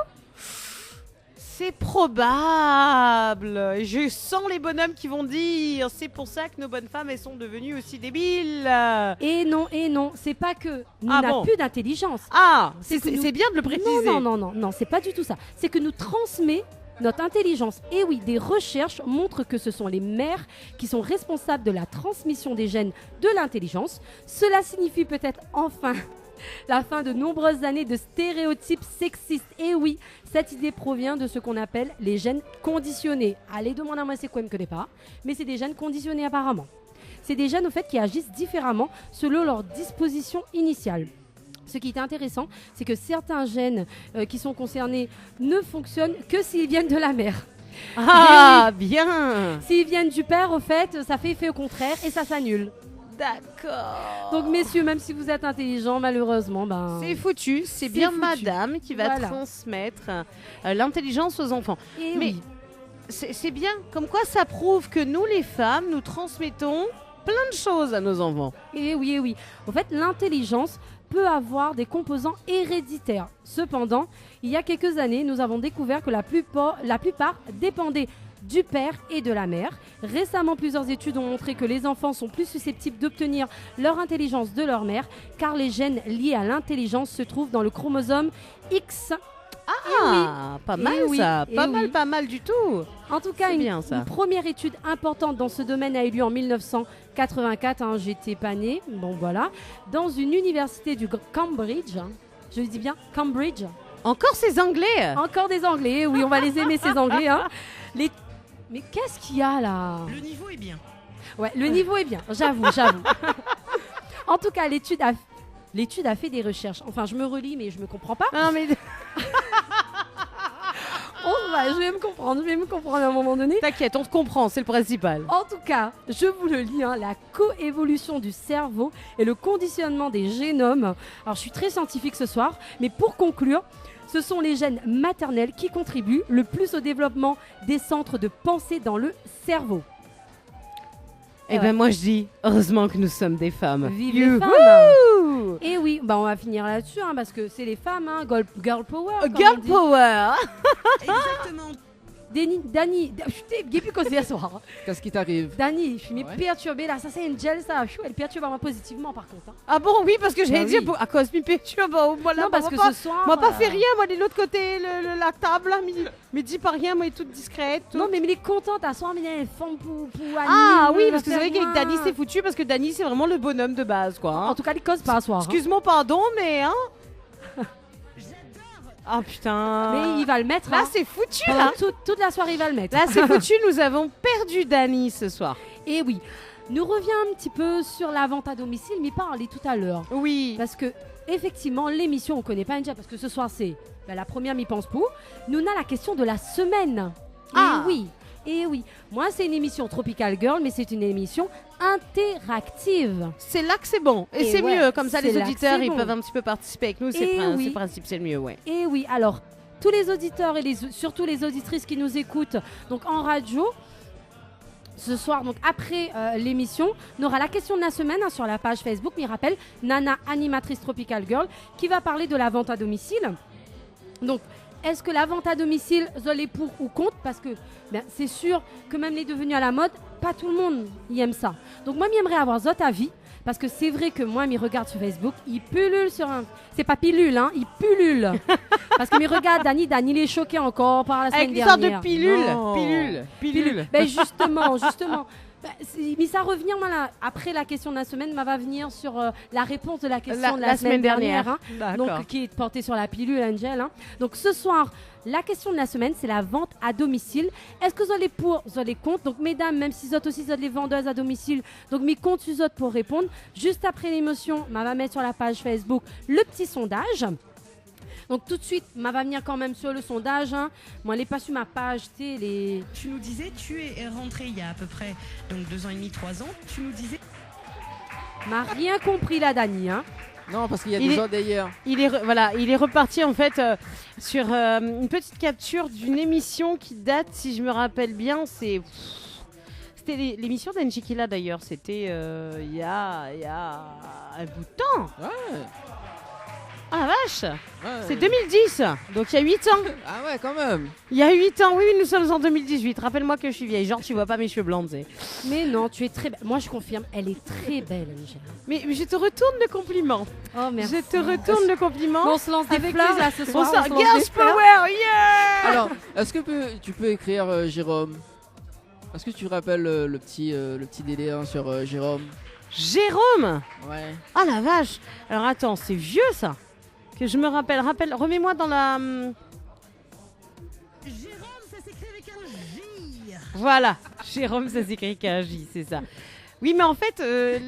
C'est probable. Je sens les bonhommes qui vont dire c'est pour ça que nos bonnes femmes elles sont devenues aussi débiles. Et non, c'est pas que nous Ah n'avons bon. plus d'intelligence. Ah, C'est que nous- c'est bien de le préciser. Non, c'est pas du tout ça. C'est que nous transmet notre intelligence. Et oui, des recherches montrent que ce sont les mères qui sont responsables de la transmission des gènes de l'intelligence. Cela signifie peut-être enfin la fin de nombreuses années de stéréotypes sexistes. Et oui, cette idée provient de ce qu'on appelle les gènes conditionnés. Allez, demande à moi, c'est quoi, je ne connais pas. Mais c'est des gènes conditionnés apparemment. C'est des gènes au fait qui agissent différemment selon leur disposition initiale. Ce qui est intéressant, c'est que certains gènes qui sont concernés ne fonctionnent que s'ils viennent de la mère. Ah, bien. S'ils viennent du père, au fait, ça fait effet au contraire et ça s'annule. D'accord. Donc messieurs, même si vous êtes intelligents, malheureusement, C'est foutu, c'est bien foutu. madame qui va Voilà. transmettre l'intelligence aux enfants. Et Mais oui. c'est bien, comme quoi ça prouve que nous les femmes, nous transmettons plein de choses à nos enfants. Et oui. En fait, l'intelligence peut avoir des composants héréditaires. Cependant, il y a quelques années, nous avons découvert que la plupart dépendaient du père et de la mère. Récemment, plusieurs études ont montré que les enfants sont plus susceptibles d'obtenir leur intelligence de leur mère, car les gènes liés à l'intelligence se trouvent dans le chromosome X. Ah, pas mal oui, ça, et pas oui. mal du tout. En tout cas, C'est une, bien, ça. une première étude importante dans ce domaine a eu lieu en 1984. J'étais pas née, bon voilà, dans une université du Cambridge. Je le dis bien, Cambridge. Encore ces Anglais. Encore des Anglais, oui, on va les aimer ces Anglais. Mais qu'est-ce qu'il y a là? Le niveau est bien. Ouais, le niveau est bien, j'avoue. En tout cas, l'étude a fait des recherches. Enfin, je me relis, mais je me comprends pas. Non mais Je vais me comprendre à un moment donné. t'inquiète, on te comprend, c'est le principal. En tout cas, je vous le lis, la coévolution du cerveau et le conditionnement des génomes. Alors, je suis très scientifique ce soir, mais pour conclure, ce sont les gènes maternels qui contribuent le plus au développement des centres de pensée dans le cerveau. Eh ben moi je dis, heureusement que nous sommes des femmes. Vive les femmes! Youhou. Et oui, on va finir là-dessus, parce que c'est les femmes, girl power. comme Girl on dit. power. Exactement. Dani, putain, il n'y a plus qu'au soir. Qu'est-ce qui t'arrive? Dani, je suis Ouais. perturbée là. Ça, c'est Angel, ça. Elle perturbe moi positivement par contre. Ah bon oui parce que j'allais Bah dire oui. à cause de mes perturbe. Voilà, Non, parce que moi, ce soir. moi pas fait rien, moi de l'autre côté la table, là, mais dis pas rien, moi elle est toute discrète. tout. Non, mais il est content à soir, mais elle est femme pour Ah animer, oui parce que c'est vrai faire qu'avec rien. Dani c'est foutu parce que Dani c'est vraiment le bonhomme de base quoi. hein. En tout cas, il cause pas à soir. Excuse-moi pardon mais hein. Ah putain. Mais il va le mettre. Là c'est foutu Pendant là. toute la soirée, il va le mettre. Là c'est foutu, nous avons perdu Dani ce soir. Et oui, nous revient un petit peu sur la vente à domicile, mais parlé tout à l'heure. Oui. Parce que, effectivement, l'émission, on connaît pas Angel, parce que ce soir, c'est la première m'y pense pour. Nous, on a la question de la semaine. Ah. Et oui. Moi, c'est une émission Tropical Girl, mais c'est une émission interactive. C'est là que c'est bon. Et, Et c'est ouais, mieux, comme ça c'est les là que auditeurs c'est ils bon. peuvent un petit peu participer avec nous, c'est Et oui. le principe, c'est le mieux, ouais. Et oui, alors, tous les auditeurs et surtout les auditrices qui nous écoutent donc en radio, ce soir, donc après l'émission, on aura la question de la semaine sur la page Facebook. Mais rappelle, Nana, animatrice Tropical Girl, qui va parler de la vente à domicile. Donc, est-ce que la vente à domicile, Zol est pour ou contre? Parce que c'est sûr que même les devenus à la mode, pas tout le monde y aime ça. Donc moi, j'aimerais avoir Zot avis. Parce que c'est vrai que moi, mes regarde sur Facebook, il pullule sur un... C'est pas pilule, il pullule. Parce que mes regarde, Dani, il est choqué encore par la semaine Avec l'histoire de dernière. pilule. Ben justement. Mais ça revient, voilà, après la question de la semaine, va venir sur la réponse de la question de la semaine dernière. D'accord. Donc, qui est portée sur la pilule, Angel. Donc, ce soir, la question de la semaine, c'est la vente à domicile. Est-ce que vous allez pour, vous allez contre? Donc, mesdames, même si vous êtes aussi les vendeuses à domicile, donc, mes comptes vous autres pour répondre. Juste après l'émotion, va mettre sur la page Facebook le petit sondage. Donc tout de suite, va venir quand même sur le sondage. Moi, elle n'est pas sur ma page, les... Tu nous disais, tu es rentré il y a à peu près donc 2 ans et demi, 3 ans. Tu nous disais. M'a rien compris là, Dani. Non, parce qu'il y a Il des est- gens d'ailleurs. Il est reparti en fait sur une petite capture d'une émission qui date, si je me rappelle bien, c'était l'émission d'Anjikila d'ailleurs, c'était il y a un bout de temps. Ouais. Ah la vache, Ouais. c'est 2010, donc il y a 8 ans. Ah ouais, quand même. Il y a 8 ans, oui, nous sommes en 2018. Rappelle-moi que je suis vieille, genre tu vois pas mes cheveux blancs, tu sais. Mais non, tu es très belle. Moi, je confirme, elle est très belle, Angèle. Mais je te retourne le compliment. Oh, merci. Je te retourne le compliment. Bon, on se lance des Avec fleurs, plaisir. là, ce soir. On sort on se lance Girls des fleurs. Power, yeah. Alors, est-ce que tu peux écrire Jérôme? Est-ce que tu rappelles le petit délire sur Jérôme? Jérôme. Ouais. Ah la vache. Alors attends, c'est vieux ça. Que je me rappelle. Remets-moi dans la... Jérôme, ça s'écrit avec un J. Voilà. Jérôme, ça s'écrit avec un J, c'est ça. Oui, mais en fait,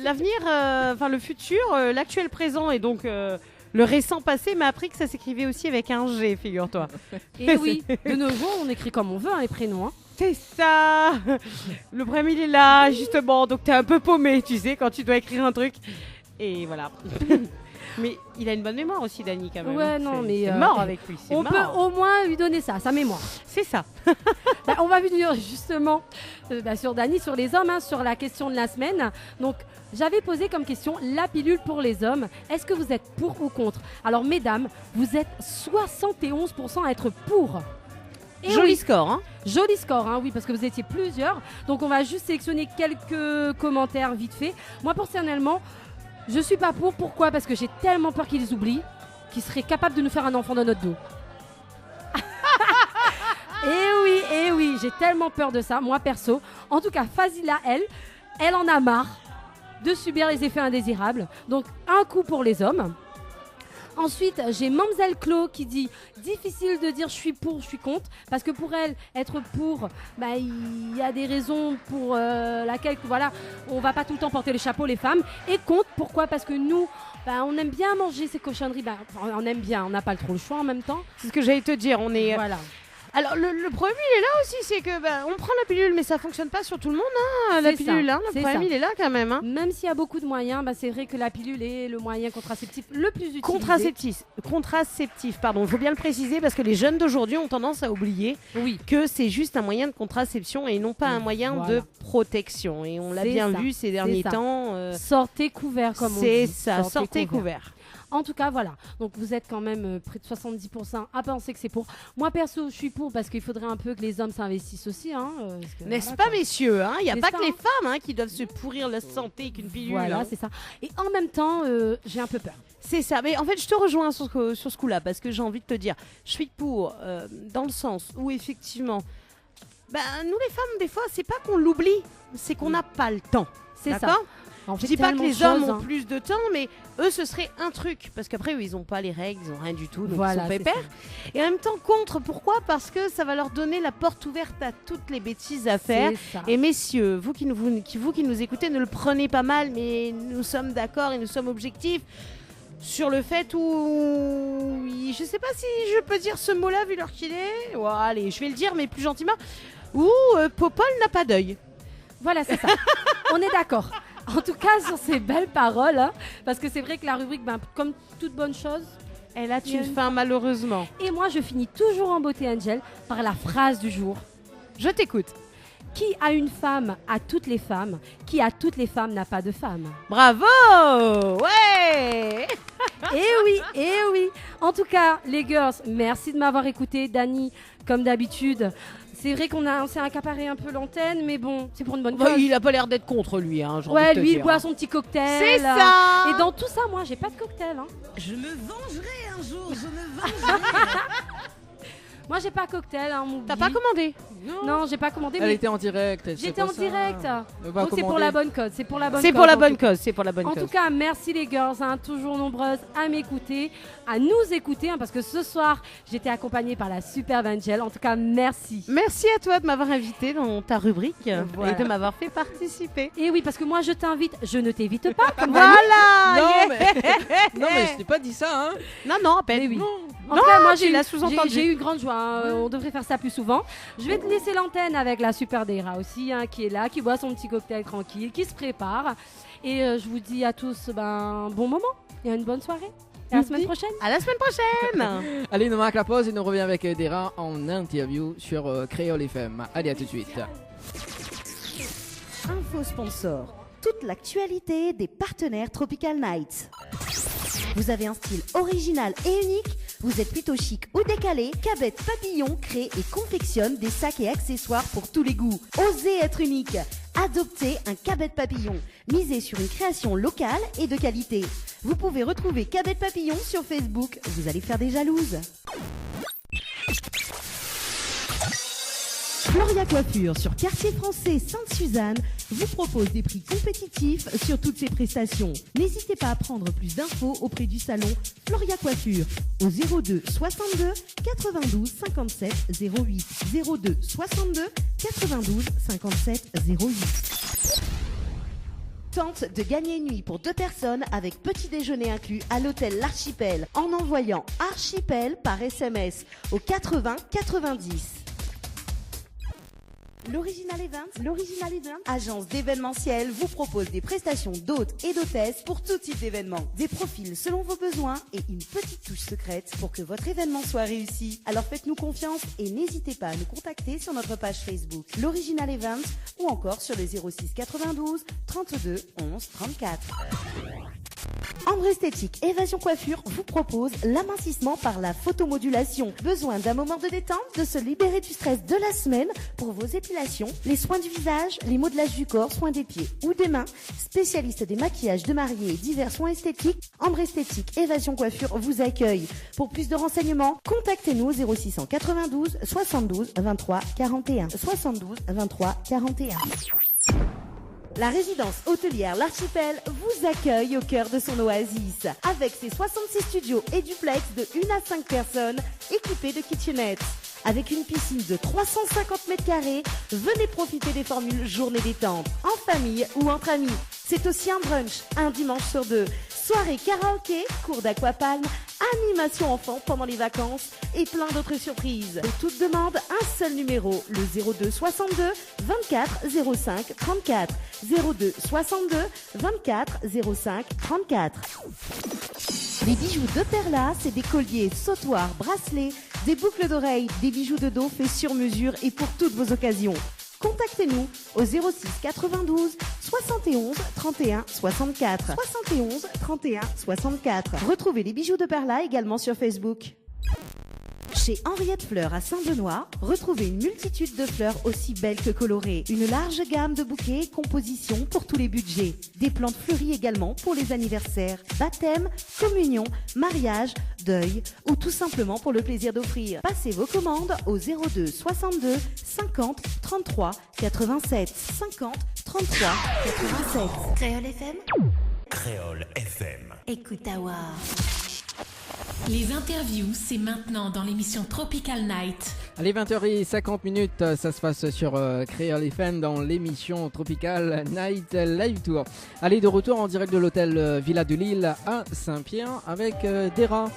l'avenir, enfin le futur, l'actuel présent et donc le récent passé m'a appris que ça s'écrivait aussi avec un G, figure-toi. Et oui, de nos jours, on écrit comme on veut les prénoms. Hein. C'est ça. Le problème, il est là, justement. Donc, t'es un peu paumé, tu sais, quand tu dois écrire un truc. Et voilà. Mais il a une bonne mémoire aussi, Dany, quand même. Ouais, non, mais c'est mort avec lui. C'est On mort. peut au moins lui donner ça, sa mémoire. C'est ça. On va venir justement sur Dany, sur les hommes, hein, sur la question de la semaine. Donc, j'avais posé comme question la pilule pour les hommes. Est-ce que vous êtes pour ou contre? Alors, mesdames, vous êtes 71% à être pour. Et Joli oui, score, hein. joli score, hein, oui, parce que vous étiez plusieurs. Donc, on va juste sélectionner quelques commentaires vite fait. Moi, personnellement, je suis pas pour. Pourquoi? Parce que j'ai tellement peur qu'ils oublient qu'ils seraient capables de nous faire un enfant dans notre dos. Et oui, j'ai tellement peur de ça, moi perso. En tout cas, Fazila, elle en a marre de subir les effets indésirables. Donc, un coup pour les hommes. Ensuite, j'ai Mamzelle Clo qui dit difficile de dire je suis pour, je suis contre, parce que pour elle, être pour, bah, il y a des raisons pour laquelle voilà, on va pas tout le temps porter les chapeaux les femmes. Et contre, pourquoi? Parce que nous, bah, on aime bien manger ces cochonneries. Bah, on aime bien, on n'a pas trop le choix en même temps. C'est ce que j'allais te dire. On est. Voilà. Alors, le problème, il est là aussi, c'est que on prend la pilule, mais ça fonctionne pas sur tout le monde, hein, la C'est pilule. ça, Hein, le c'est problème, ça. il est là quand même. Hein. Même s'il y a beaucoup de moyens, bah, c'est vrai que la pilule est le moyen contraceptif le plus utilisé. Contraceptif, pardon. Il faut bien le préciser parce que les jeunes d'aujourd'hui ont tendance à oublier Oui. que c'est juste un moyen de contraception et non pas un moyen Voilà. de protection. Et on l'a C'est bien ça, vu ces derniers ça. temps. Sortez couvert, comme on dit. C'est ça, sortez couvert. couvert. En tout cas, voilà. Donc, vous êtes quand même près de 70% à penser que c'est pour. Moi, perso, je suis pour parce qu'il faudrait un peu que les hommes s'investissent aussi. Hein, parce que, N'est-ce voilà, pas, quoi. messieurs? Il n'y a C'est pas ça, que les hein. femmes qui doivent se pourrir la santé qu'une pilule. Voilà, hein. c'est ça. Et en même temps, j'ai un peu peur. C'est ça, mais en fait je te rejoins sur ce coup-là parce que j'ai envie de te dire, je suis pour dans le sens où effectivement, nous les femmes des fois c'est pas qu'on l'oublie, c'est qu'on n'a pas le temps. C'est ça. D'accord. On Je fait dis pas que tellement de les hommes choses, ont hein. plus de temps, mais eux ce serait un truc parce qu'après eux, ils ont pas les règles, ils ont rien du tout, donc Voilà, ils sont c'est pépères. Et en même temps contre, pourquoi? Parce que ça va leur donner la porte ouverte à toutes les bêtises à faire. C'est ça. Et messieurs, vous qui nous écoutez, ne le prenez pas mal, mais nous sommes d'accord et nous sommes objectifs sur le fait où... Je sais pas si je peux dire ce mot-là vu l'heure qu'il est. Ouais, allez, je vais le dire, mais plus gentiment. Où Popol n'a pas d'œil. Voilà, c'est ça. On est d'accord. En tout cas, sur ces belles paroles, hein, parce que c'est vrai que la rubrique, comme toute bonne chose, Elle a Il y a une une fin, malheureusement. et moi, je finis toujours en beauté, Angel, par la phrase du jour. Je t'écoute. Qui a une femme a toutes les femmes, qui a toutes les femmes n'a pas de femme. Bravo. Ouais. Eh oui. En tout cas, les girls, merci de m'avoir écouté. Dany, comme d'habitude. C'est vrai on s'est accaparé un peu l'antenne, mais bon, c'est pour une bonne cause. Il a pas l'air d'être contre lui, hein, j'ai envie Ouais, de te lui, il dire. boit son petit cocktail. C'est ça. Et dans tout ça, moi, j'ai pas de cocktail. Hein. Je me vengerai un jour, je me vengerai. Moi, j'ai pas cocktail. Hein, T'as pas commandé? Non, j'ai pas commandé. Elle Mais était en direct. j'étais en direct. Elle va Donc c'est pour commander. la bonne cause. C'est pour la bonne C'est cause. pour la en bonne tout cas. cause, c'est pour la bonne En cause. tout cas, merci les girls, hein, toujours nombreuses à m'écouter, à nous écouter, hein, parce que ce soir, j'étais accompagnée par la superbe Angel. En tout cas, merci. Merci à toi de m'avoir invité dans ta rubrique Voilà. et de m'avoir fait participer. Et oui, parce que moi, je t'invite, je ne t'évite pas. Comme Voilà. Non, yeah. mais je t'ai pas dit ça, hein. Non, à peine. Mais oui. En Non, tout cas, moi, tu l'as sous-entendu. j'ai eu une grande joie. Hein. On devrait faire ça plus souvent. Je vais te laisser l'antenne avec la super Deira aussi, hein, qui est là, qui boit son petit cocktail tranquille, qui se prépare. Et je vous dis à tous, bon moment et une bonne soirée. Et à la semaine prochaine. À la semaine prochaine. Allez, nous marque la pause et nous revient avec Dera en interview sur Créole FM. Allez, à tout de suite. Info sponsor. Toute l'actualité des partenaires Tropical Nights. Vous avez un style original et unique? Vous êtes plutôt chic ou décalé? Cabette Papillon crée et confectionne des sacs et accessoires pour tous les goûts. Osez être unique. Adoptez un Cabette Papillon. Misez sur une création locale et de qualité. Vous pouvez retrouver Cabette Papillon sur Facebook. Vous allez faire des jalouses. Floria Coiffure sur Quartier Français Sainte-Suzanne vous propose des prix compétitifs sur toutes ses prestations. N'hésitez pas à prendre plus d'infos auprès du salon Floria Coiffure au 02 62 92 57 08 02 62 92 57 08. Tente de gagner une nuit pour 2 personnes avec petit déjeuner inclus à l'hôtel L'Archipel en envoyant Archipel par SMS au 80 90. L'Original Event, agence d'événementiel, vous propose des prestations d'hôtes et d'hôtesses pour tout type d'événement. Des profils selon vos besoins et une petite touche secrète pour que votre événement soit réussi. Alors faites-nous confiance et n'hésitez pas à nous contacter sur notre page Facebook L'Original Event ou encore sur le 06 92 32 11 34. Ambre Esthétique Évasion Coiffure vous propose l'amincissement par la photomodulation. Besoin d'un moment de détente, de se libérer du stress de la semaine pour vos épilations, les soins du visage, les modelages du corps, soins des pieds ou des mains. Spécialiste des maquillages de mariés et divers soins esthétiques, Ambre Esthétique Évasion Coiffure vous accueille. Pour plus de renseignements, contactez-nous au 0692 72 23 41. 72 23 41. La résidence hôtelière L'Archipel vous accueille au cœur de son oasis. Avec ses 66 studios et duplex de 1 à 5 personnes équipés de kitchenettes. Avec une piscine de 350 mètres carrés, venez profiter des formules journée détente, en famille ou entre amis. C'est aussi un brunch, un dimanche sur 2. Soirée karaoké, cours d'aquapalme, animation enfant pendant les vacances et plein d'autres surprises. Pour toute demande, un seul numéro, le 02 62 24 05 34. 02 62 24 05 34. Les bijoux de Perla, c'est des colliers, sautoirs, bracelets, des boucles d'oreilles, des bijoux de dos faits sur mesure et pour toutes vos occasions. Contactez-nous au 06 92 71 31 64. 71 31 64. Retrouvez les bijoux de Perla également sur Facebook. Chez Henriette Fleurs à Saint-Benoît, retrouvez une multitude de fleurs aussi belles que colorées. Une large gamme de bouquets et compositions pour tous les budgets. Des plantes fleuries également pour les anniversaires, baptêmes, communions, mariages, deuil ou tout simplement pour le plaisir d'offrir. Passez vos commandes au 02 62 50 33 87. 50 33 87. Créole FM. Créole FM. Écoute Awa. Les interviews, c'est maintenant dans l'émission Tropical Night. Allez, 20h50, ça se passe sur Créole FM dans l'émission Tropical Night Live Tour. Allez, de retour en direct de l'hôtel Villa de Lille à Saint-Pierre avec Dera.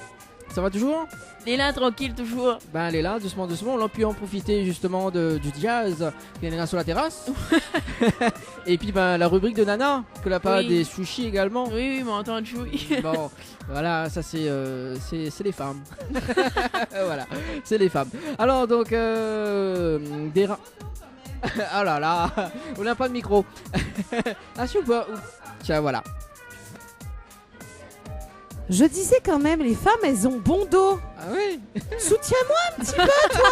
Ça va toujours? Elle est là, tranquille, toujours. Ben, elle est là, doucement, doucement. On a pu en profiter justement du jazz qui est là sur la terrasse. Et puis, ben, la rubrique de Nana, que la part des sushis également. Oui, mais entend chouï. Bon, voilà, ça c'est les femmes. Voilà, c'est les femmes. Alors, donc, Dera. Oh là là, on n'a pas de micro. Ah, si ou pas? Tiens, voilà. Je disais quand même, les femmes, elles ont bon dos. Ah oui. Soutiens-moi un petit peu, toi.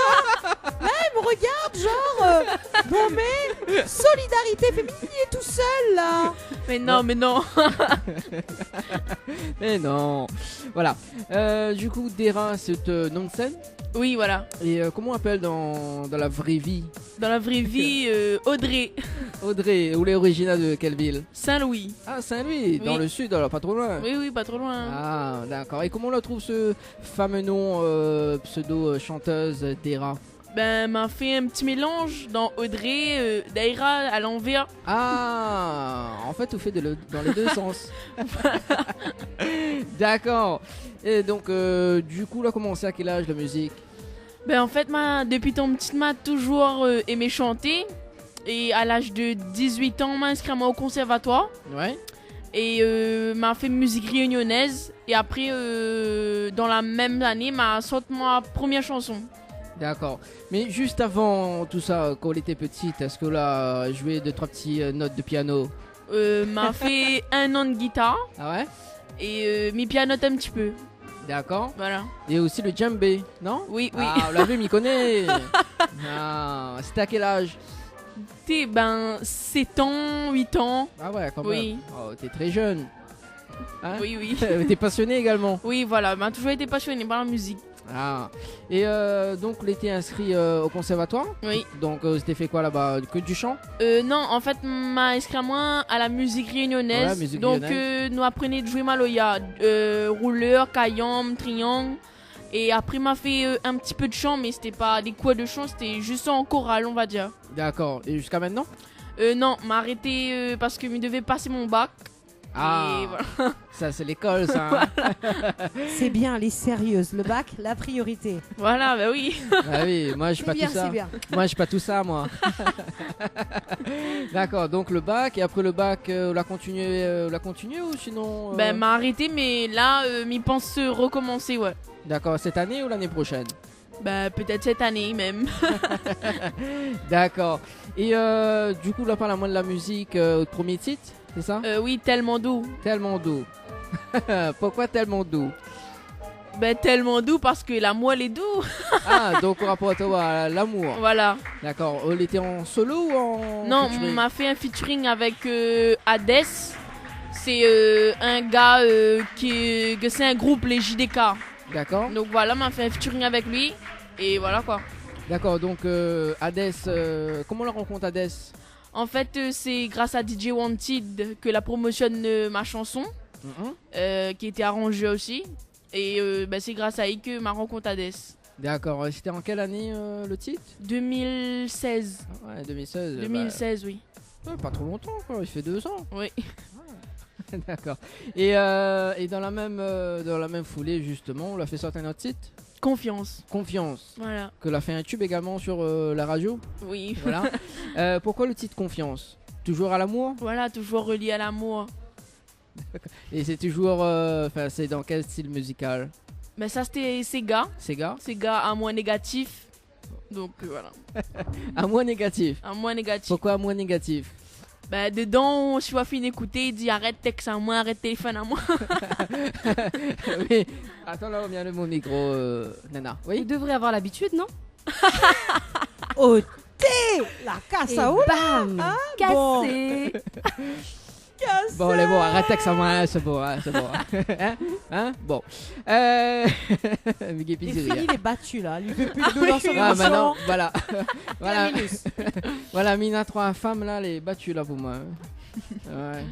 Là, elle me regarde, genre, bon, mais solidarité féminine, il est tout seul, là. Mais non, mais non. Mais non. Voilà. Du coup, Dera, c'est nom de scène? Oui, voilà. Et comment on appelle dans la vraie vie? Dans la vraie vie, Audrey. Audrey, où est originaire de quelle ville? Saint-Louis. Ah, Saint-Louis, dans le sud, alors pas trop loin. Oui, pas trop loin. Ah, d'accord. Et comment on la trouve ce fameux nom pseudo-chanteuse Dera? Ben, m'a fait un petit mélange dans Audrey, Daïra à l'envers. Ah, en fait, vous faites dans les deux sens. D'accord. Et donc, du coup, là, commencé à quel âge la musique? Ben, en fait, depuis ton petit, m'a toujours aimé chanter. Et à l'âge de 18 ans, m'a inscrit au conservatoire. Ouais. Et m'a fait musique réunionnaise. Et après, dans la même année, m'a sorti ma première chanson. D'accord. Mais juste avant tout ça, quand elle était petite, est-ce que là, jouer 2-3 petites notes de piano? M'a fait 1 an de guitare. Ah ouais? et mi pianote un petit peu. D'accord. Voilà. Et aussi le djembé, non? Oui. Ah, on l'a vu, m'y connaît. Ah, c'était à quel âge? 7 ans, 8 ans. Ah ouais, quand Oui. même. Oh, t'es très jeune. Hein? Oui. T'es passionné également. Oui, voilà. Ben, toujours été passionné par la musique. Ah. Et donc, l'été inscrit au conservatoire. Oui. Donc, c'était fait quoi là-bas? Que du chant? Non, en fait, m'a inscrit à moi à la musique réunionnaise. Ouais, musique donc, réunionnaise. nous apprenons de jouer maloya, rouleur, caillambe, triangle. Et après, m'a fait un petit peu de chant, mais c'était pas des cours de chant, c'était juste en chorale, on va dire. D'accord. Et jusqu'à maintenant? Non, m'a arrêté parce que je devais passer mon bac. Ah, Et voilà. ça c'est l'école, ça. Hein. C'est bien, elle est sérieuse. Le bac, la priorité. Voilà, bah oui. Ah oui, moi je suis pas bien, tout ça. c'est bien. Moi je suis pas tout ça, moi. D'accord, donc le bac, et après le bac, on l'a continué ou sinon Ben, m'a arrêté, mais là, m'y pense recommencer, ouais. D'accord, cette année ou l'année prochaine? Ben, peut-être cette année même. D'accord. Et du coup, là, parle-moi de la musique, premier titre, c'est ça? Oui, tellement doux. Tellement doux. Pourquoi tellement doux? Ben, tellement doux parce que la moelle est doux. Ah, donc au rapport à l'amour. Voilà. D'accord. Elle était en solo ou en Non, on featuring? m'a fait un featuring avec Hades. C'est un gars que c'est un groupe, les JDK. D'accord. Donc voilà, m'a fait un featuring avec lui. Et voilà quoi. D'accord, donc Hades, comment on la rencontre Hades? En fait, c'est grâce à DJ Wanted que la promotionne ma chanson, qui était arrangée aussi. Et c'est grâce à elle que ma rencontre Hades. D'accord, c'était en quelle année le titre? 2016. Ah ouais, 2016. 2016, oui. Ouais, pas trop longtemps, quoi. Il fait 2 ans. Oui. D'accord. Et dans la même foulée, justement, on l'a fait sortir un autre titre. Confiance. Confiance. Voilà. Que l'a fait un tube également sur la radio. Oui. Voilà. Pourquoi le titre Confiance? Toujours à l'amour? Voilà, toujours relié à l'amour. Et c'est toujours, c'est dans quel style musical? Mais ça, c'était Sega. Sega? Sega à moins négatif. Donc voilà. À moins négatif. À moins négatif. Pourquoi à moins négatif? Bah, dedans, je suis pas fini d'écouter, il dit arrête texte à moi, arrête téléphone à moi. Oui. Attends, là, on vient de mon micro, Nana. Vous Oui. devrez avoir l'habitude, non? Au thé, la casse Et à oula. bam, bon. cassé. Bon, les bon, arrête avec ça, moi, c'est bon, hein, c'est bon. Hein? Bon. Miguel Il est Pizzeria. fini, il est battu là. Il veut plus de nous dans son Ah, émission. maintenant, voilà. voilà. Terminus. Voilà, Mina, 3 femmes, là, les battues, là, pour moi. Ouais.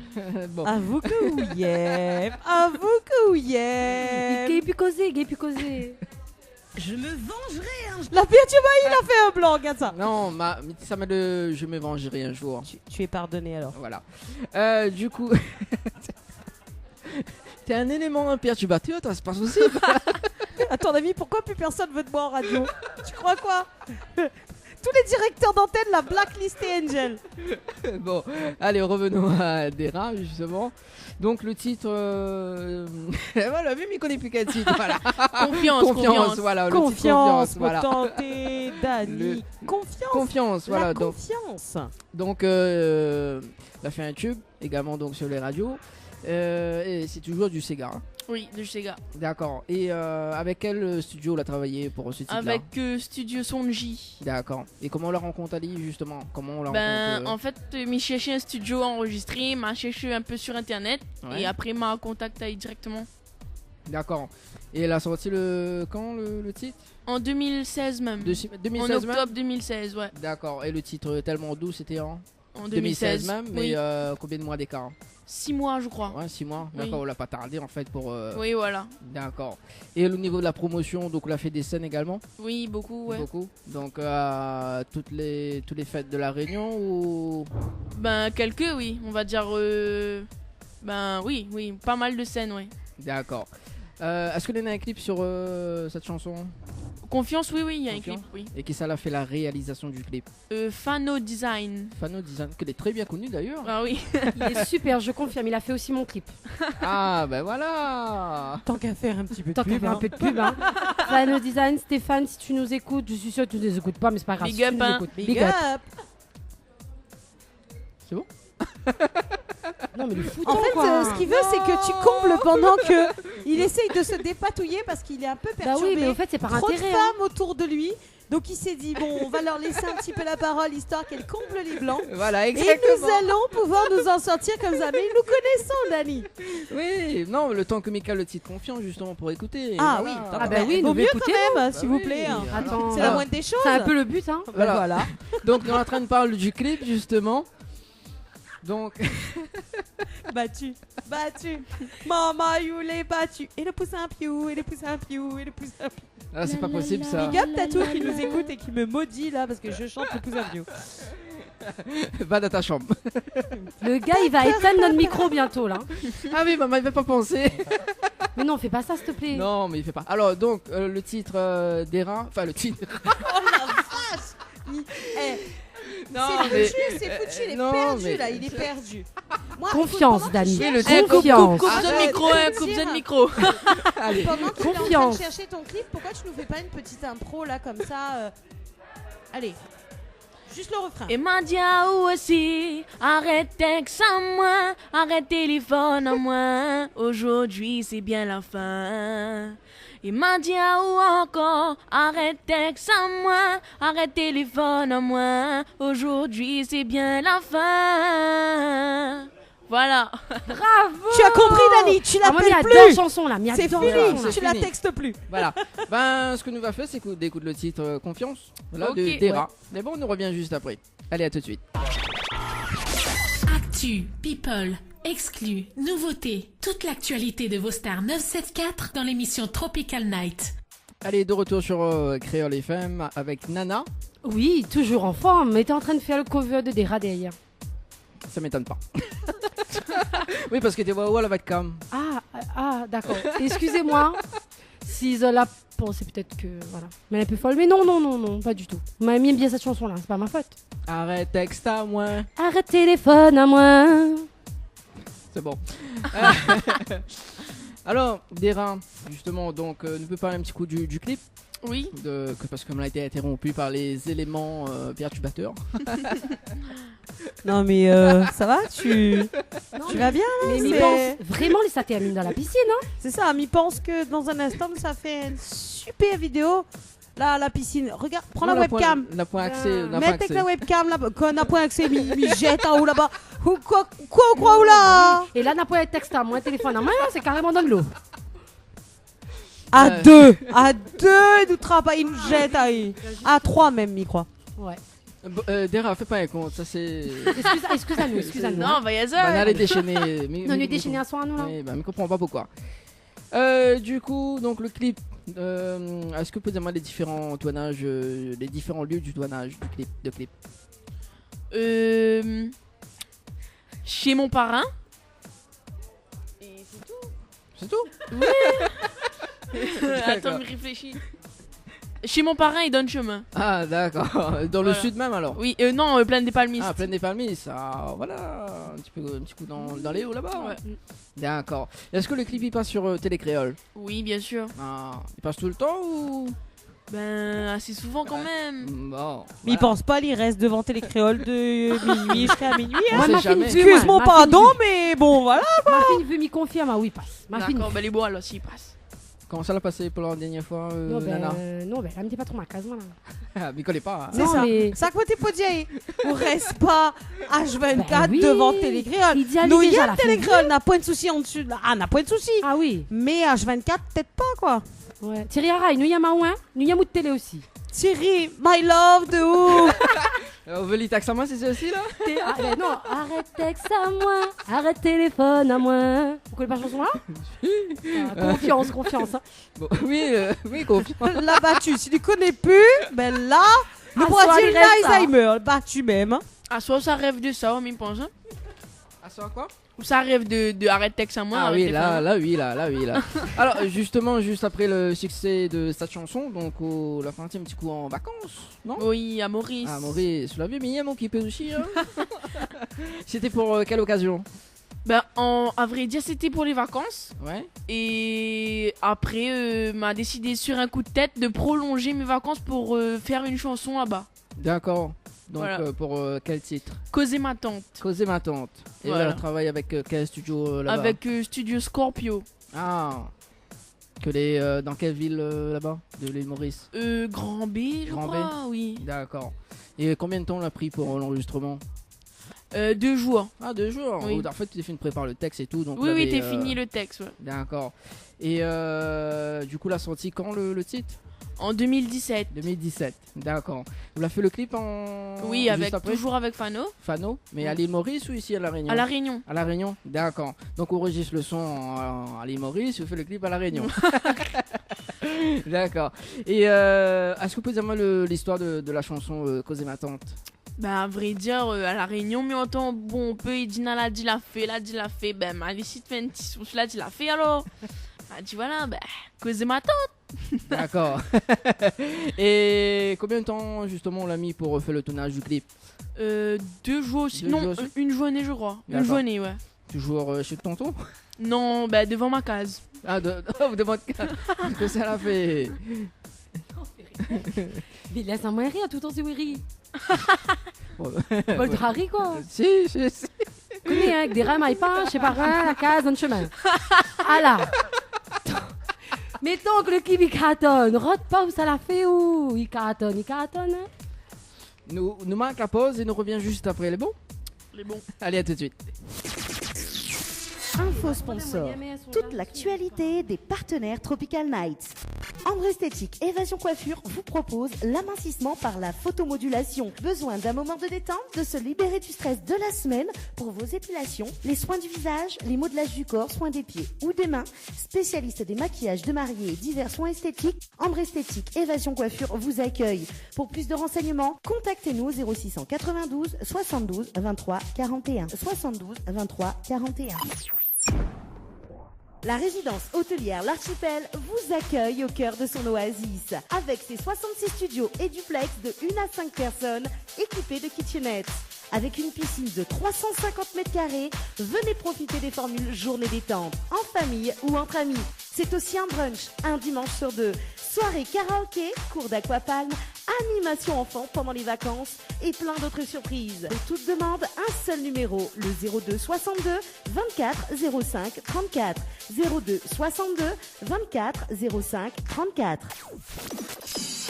Bon. Avoue que oui. Avoue que oui. Gay pu causer. Je me vengerai un jour. La pire, tu vois, il a fait un blanc, regarde ça. Non, ça m'a de. Je me vengerai un jour. Tu es pardonné alors. Voilà. Du coup. T'es un élément perturbateur, toi, c'est pas possible. À ton avis, pourquoi plus personne veut de moi en radio? Tu crois quoi? Tous les directeurs d'antenne la blacklisté Angel. Bon, allez, revenons à Dera, justement. Donc, le titre. Voilà, même il connaît plus qu'un titre. Voilà. Confiance. Voilà. Confiance, Le titre, pour tenter, Dani. Confiance. Confiance, La voilà. confiance. Donc, il a fait un tube également donc, sur les radios. Et c'est toujours du Sega. Hein. Oui, de Sega. D'accord. Et avec quel studio on a travaillé pour ce titre-là? Avec Studio Sonji. D'accord. Et comment on la rencontre, Ali, justement? Comment on la rencontre En fait, m'a cherché un studio enregistré, m'a cherché un peu sur internet. Ouais. Et après, m'a contacté directement. D'accord. Et elle a sorti quand le titre? En 2016 même. 2016 en même? octobre 2016, ouais. D'accord. Et le titre Tellement doux, c'était en 2016 même, oui. mais combien de mois d'écart? 6 mois, je crois. Ouais, 6 mois. Oui. D'accord, on l'a pas tardé en fait pour. Oui, voilà. D'accord. Et au niveau de la promotion, donc on a fait des scènes également? Oui, beaucoup, ouais. Beaucoup. Donc toutes les fêtes de la Réunion ou? Ben, quelques, oui. On va dire. Ben, oui, pas mal de scènes, oui. D'accord. Est-ce que Léna a un clip sur cette chanson? Confiance, oui, il y a un Confiance. clip, oui. Et qui ça l'a fait la réalisation du clip? Fano Design. Fano Design, qu'elle est très bien connue d'ailleurs. Ah oui. Il est super, je confirme. Il a fait aussi mon clip. Ah ben voilà. Tant qu'à faire un petit peu de Tant qu'à pub. faire un peu de pub, hein. Fano Design, Stéphane, si tu nous écoutes, je suis sûr que tu nous écoutes pas, mais c'est pas grave. Big si tu up, nous hein. écoutes. Big up. C'est bon? Non, mais le fouton, En fait, quoi. ce qu'il veut, c'est que tu combles pendant que il essaye de se dépatouiller parce qu'il est un peu Bah perturbé. oui, mais au fait, c'est par Trop intérêt. de femmes autour de lui. Donc il s'est dit, bon, on va leur laisser un petit peu la parole, histoire qu'elles comblent les blancs. Voilà, Et nous exactement. allons pouvoir nous en sortir comme ça. Mais nous connaissons, Dani. Oui, non, le temps que Mika le titre confiance justement pour écouter. Ah Voilà. oui, Ah bah oui, vaut nous mieux écouter. quand même, s'il vous plaît. oui. hein. Attends, C'est la moindre des choses. c'est un peu le but, hein. Voilà. Voilà. Donc on est en train de parler du clip justement. Donc Battu. Maman, you l'es battu. Et le poussin piou, et le poussin piou, et le poussin piou. ah, c'est pas possible ça. Big up Tatou qui nous écoute et qui me maudit là parce que je chante le poussin piou. Va dans ta chambre. Le gars, il va éteindre notre micro bientôt, là. Ah oui, maman, il va pas penser. Mais non, fais pas ça, s'il te plaît. Non, mais il fait pas. Alors donc le titre d'Era, enfin le titre. Non, C'est foutu, il est non, perdu mais- là, il est perdu. Moi, Confiance, écoute, Dani. Oui, le Confiance. Coupe de micro, Arrête de coupe dire. de micro. Allez. Pendant que tu es en train de Confiance. chercher ton clip, pourquoi tu nous fais pas une petite impro là comme ça Allez, juste le refrain. Et m'a dit à où aussi, arrête texte à moi, arrête téléphone à moi, aujourd'hui c'est bien la fin. Et m'a dit à où encore, arrête texte à moi, arrête téléphone à moi, aujourd'hui c'est bien la fin. Voilà. Bravo. Tu as compris, Dani, tu Ah, moi, il y a l'appelles deux plus. chansons, là. Mais il y a C'est deux fini, chansons, là. c'est tu la fini. textes plus. Voilà. Ben ce que nous va faire c'est d'écouter le titre Confiance. Voilà, Ok. de d'Era. Mais bon, on nous revient juste après. Allez, à tout de suite. Actu, people, exclus, nouveautés, toute l'actualité de vos stars 974 dans l'émission Tropical Night. Allez, de retour sur Créole FM avec Nana. Oui, toujours en forme. Mais t'es en train de faire le cover de Dera derrière. Ça m'étonne pas. Oui, parce que t'es où à la webcam. D'accord. Excusez-moi. Si Zola pensait peut-être que. Voilà. Mais elle est un peu folle. Mais non, pas du tout. Vous m'avez mis bien cette chanson-là. C'est pas ma faute. Arrête, texte à moi. Arrête téléphone à moi. C'est bon. Alors, Dera, justement, donc, nous peut parler un petit coup du clip. Oui. Parce que on a été interrompu par les éléments perturbateurs. Non mais ça va, tu vas bien là Mais c'est- mi pense vraiment, ça termine dans la piscine, hein. C'est ça, mi pense que dans un instant ça fait une super vidéo. Là à la piscine, regarde, prends la webcam. La point accès. Mets avec la webcam là, qu'on a point accès, mi jette en haut là-bas. Ou quoi ou là Et là, n'a pas de texte à moi, téléphone à moi, là, c'est carrément dans l'eau. À deux, il nous travaille, il nous jette à trois même, mi crois. Ouais. Dera, fais pas un compte, ça c'est. Excuse-nous. Non, va y Bah, on allait déchaîner. Non, nous déchaîner à soi, nous. Oui, bah, mais comprends pas pourquoi. Du coup, donc le clip. Est-ce que vous pouvez dire moi les différents tournages, les différents lieux du tournage du clip? Chez mon parrain. C'est tout. Attends, je réfléchis. Chez mon parrain, il donne chemin. Ah d'accord. Dans le Voilà. sud même alors. Oui, non, Plaine des Palmistes. Ah, Plaine des Palmistes, voilà, un petit coup dans les hauts là-bas. Ouais. D'accord. Est-ce que le clip il passe sur Télécréole? Oui, bien sûr. Ah, il passe tout le temps ou? Ben, assez souvent quand même. Bon. Mais il pense pas, il reste devant Télécréole de minuit jusqu'à minuit. hein. On sait jamais. Excuse-moi, pardon, mais bon voilà. Ma fille veut m'y confier, oui, passe. Ma fille. D'accord, ben les bois là, s'il passe. Comment ça l'a passé pour la dernière fois, Nana? Non, elle me dit pas trop ma case, moi. Ah, mais connais pas. C'est Non, ça. mais- Ça que t'es pas dit. On reste pas H24 Ben oui. devant Télécréole. Il dit aller Nous, déjà y à a la Télécréole, n'a pas de souci en dessus. Ah, n'a pas de souci. Ah oui. Mais H24, peut-être pas, quoi. Ouais. Thierry Araï, nous y a Maouin, nous y a de télé aussi. Thierry, my love de où? On veut les taxes à moi, c'est ça aussi là? Non, arrête texte à moi, arrête téléphone à moi. Vous connaissez pas la chanson là? Confiance. Hein. Bon, oui, confiance. La battue. Si tu connais plus, ben là, le Ah, soit Brésil, il reste ça. Alzheimer. Battu même. Ah, soit ça rêve de ça, on m'y pense. Hein. Ah, ça quoi? Ou ça rêve de arrête texte à moi. Ah arrête oui, là, téléphone. là. Alors, justement, juste après le succès de cette chanson, donc, on a fait un petit coup en vacances, non? Oui, à Maurice. Ah, Maurice, tu l'as vu, mais il y a mon qui peut aussi, hein? C'était pour quelle occasion? Ben, à vrai dire, c'était pour les vacances. Ouais. Et après, m'a décidé sur un coup de tête de prolonger mes vacances pour faire une chanson là-bas. D'accord. Donc Voilà. pour quel titre? Causer ma tante. Causer ma tante. Et Voilà. elle travaille avec quel studio là-bas? Avec Studio Scorpio. Ah. Dans quelle ville là-bas? De l'île Maurice? Grand B, je Grand B. crois, oui. D'accord. Et combien de temps l'a pris pour l'enregistrement? 2 jours. Ah, 2 jours. Oui. En fait, tu t'es préparer le texte et tout. Donc Oui, t'avais, t'es fini le texte. Ouais. D'accord. Et du coup, l'a sorti quand le titre? En 2017. 2017. D'accord. Vous l'avez fait le clip en. Oui, juste avec après toujours avec Fano. Fano, mais à l'île Maurice ou ici à La Réunion? À La Réunion. À La Réunion, d'accord. Donc on enregistre le son à l'île Maurice, vous faites le clip à La Réunion. D'accord. Et est-ce que vous pouvez dire moi l'histoire de la chanson Causer ma tante? Bah, à vrai dire, à La Réunion, mais en temps, bon, on peut, il dit, là, dit la fait, ben, ma ici, tu fais un petit souche, là, dit la fait, alors. Bah, dit, voilà, ben, causer ma tante. D'accord. Et combien de temps, justement, on l'a mis pour faire le tournage du clip? 2 jours aussi. 2 Non, jours aussi. une journée, je crois. Une D'accord. journée, ouais. Toujours chez tonton? Non, bah, devant ma case. Ah, devant que ça l'a fait. Mais laisse un moins rire tout le temps, c'est Wiri. Bon, Pas le drari, quoi. Si. Connais, hein, avec des rames, pas, je sais pas, rien, la case, dans le chemin. Ah là. Mettons que le clip il cartonne. Rote pas où ça l'a fait ou il cartonne, hein. Nous marque la pause et nous revient juste après, les bons? Les bons. Allez, à tout de suite. Info sponsor. Toute l'actualité des partenaires Tropical Nights. André Esthétique Évasion Coiffure vous propose l'amincissement par la photomodulation. Besoin d'un moment de détente, de se libérer du stress de la semaine pour vos épilations, les soins du visage, les modelages du corps, soins des pieds ou des mains. Spécialiste des maquillages de mariés et divers soins esthétiques, André Esthétique Évasion Coiffure vous accueille. Pour plus de renseignements, contactez-nous au 0692 72 23 41. 72 23 41. La résidence hôtelière L'Archipel vous accueille au cœur de son oasis. Avec ses 66 studios et duplex de 1 à 5 personnes équipés de kitchenettes. Avec une piscine de 350 mètres carrés, venez profiter des formules journée détente, en famille ou entre amis. C'est aussi un brunch, un dimanche sur 2. Soirée karaoké, cours d'aquapalme, animation enfant pendant les vacances et plein d'autres surprises. Pour toute demande, un seul numéro, le 02 62 24 05 34. 02 62 24 05 34.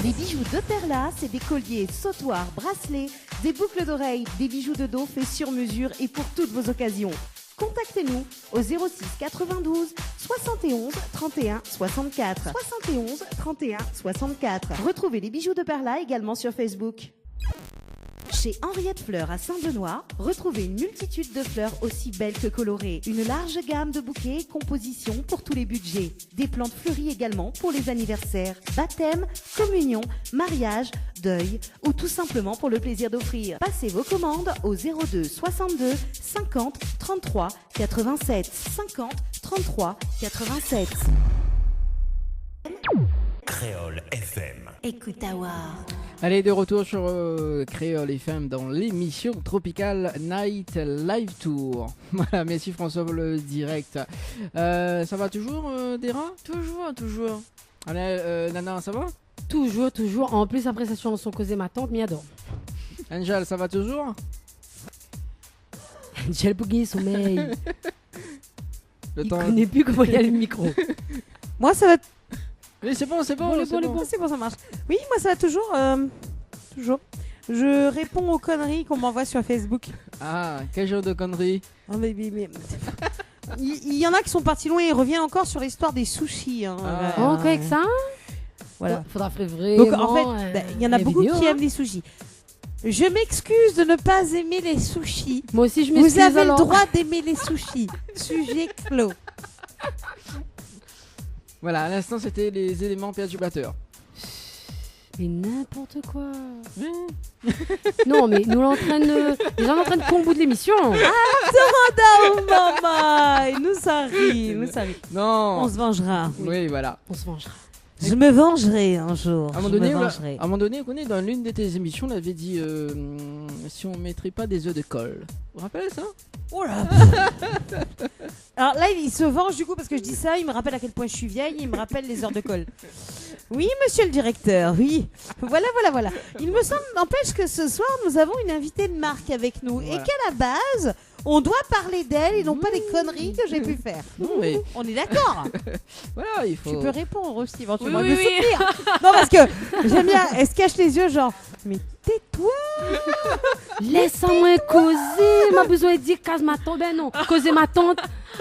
Les bijoux de Perla, c'est des colliers, sautoirs, bracelets, des boucles d'oreilles, des bijoux de dos faits sur mesure et pour toutes vos occasions. Contactez-nous au 06 92 71 31 64. 71 31 64. Retrouvez les bijoux de Perla également sur Facebook. Chez Henriette Fleurs à Saint-Benoît, retrouvez une multitude de fleurs aussi belles que colorées. Une large gamme de bouquets et compositions pour tous les budgets. Des plantes fleuries également pour les anniversaires, baptêmes, communions, mariages, deuil ou tout simplement pour le plaisir d'offrir. Passez vos commandes au 02 62 50 33 87. 50 33 87. Créole FM. Écoute Awar. Allez, de retour sur Créole FM dans l'émission Tropical Night Live Tour. Voilà, merci François pour le direct. Ça va toujours, Dera? Toujours. Allez, Nana, ça va? Toujours. En plus, après cette chanson causée ma tante, m'y adore. Angel, ça va toujours? Angel Bouguet, sommeil. Il temps... connaît plus comment il y a le micro. Moi, ça va. Oui, c'est bon, C'est bon, ça marche. Oui, moi, ça va toujours. Je réponds aux conneries qu'on m'envoie sur Facebook. Ah, quel genre de conneries? Oh, mais... Il y en a qui sont partis loin et reviennent encore sur l'histoire des sushis. Hein. Encore avec ça? Voilà. Faudra faire vraiment. Donc, en fait, il y en a beaucoup qui aiment les sushis. Je m'excuse de ne pas aimer les sushis. Moi aussi, je m'excuse. Vous avez alors. le droit d'aimer les sushis. Sujet clos. Voilà, à l'instant, c'était les éléments perturbateurs. Mais n'importe quoi. Non, mais nous l'entraîne. Les gens l'entraînent qu'au bout de l'émission. Attends, maman. Nous arrive. Non. On se vengera. Oui, voilà. On se vengera. Je me vengerai un jour. À un moment donné, on connaît dans l'une de tes émissions, on avait dit si on mettrait pas des œufs de colle. Vous vous rappelez ça? Oh là. Alors là, il se venge du coup parce que je dis ça. Il me rappelle à quel point je suis vieille. Il me rappelle les heures de colle. Oui, monsieur le directeur, oui. Voilà. Il me semble, n'empêche que ce soir, nous avons une invitée de marque avec nous. Voilà. Et qu'à la base, on doit parler d'elle et non pas des conneries que j'ai pu faire. Non, mais On est d'accord. voilà, il faut. Tu peux répondre aussi, éventuellement. Oui, me oui, soutenir. Non, parce que j'aime bien, elle se cache les yeux, genre, mais tais-toi. Laisse-moi causer. M'a besoin de dire case ma tante. Ben non, causer ma tante.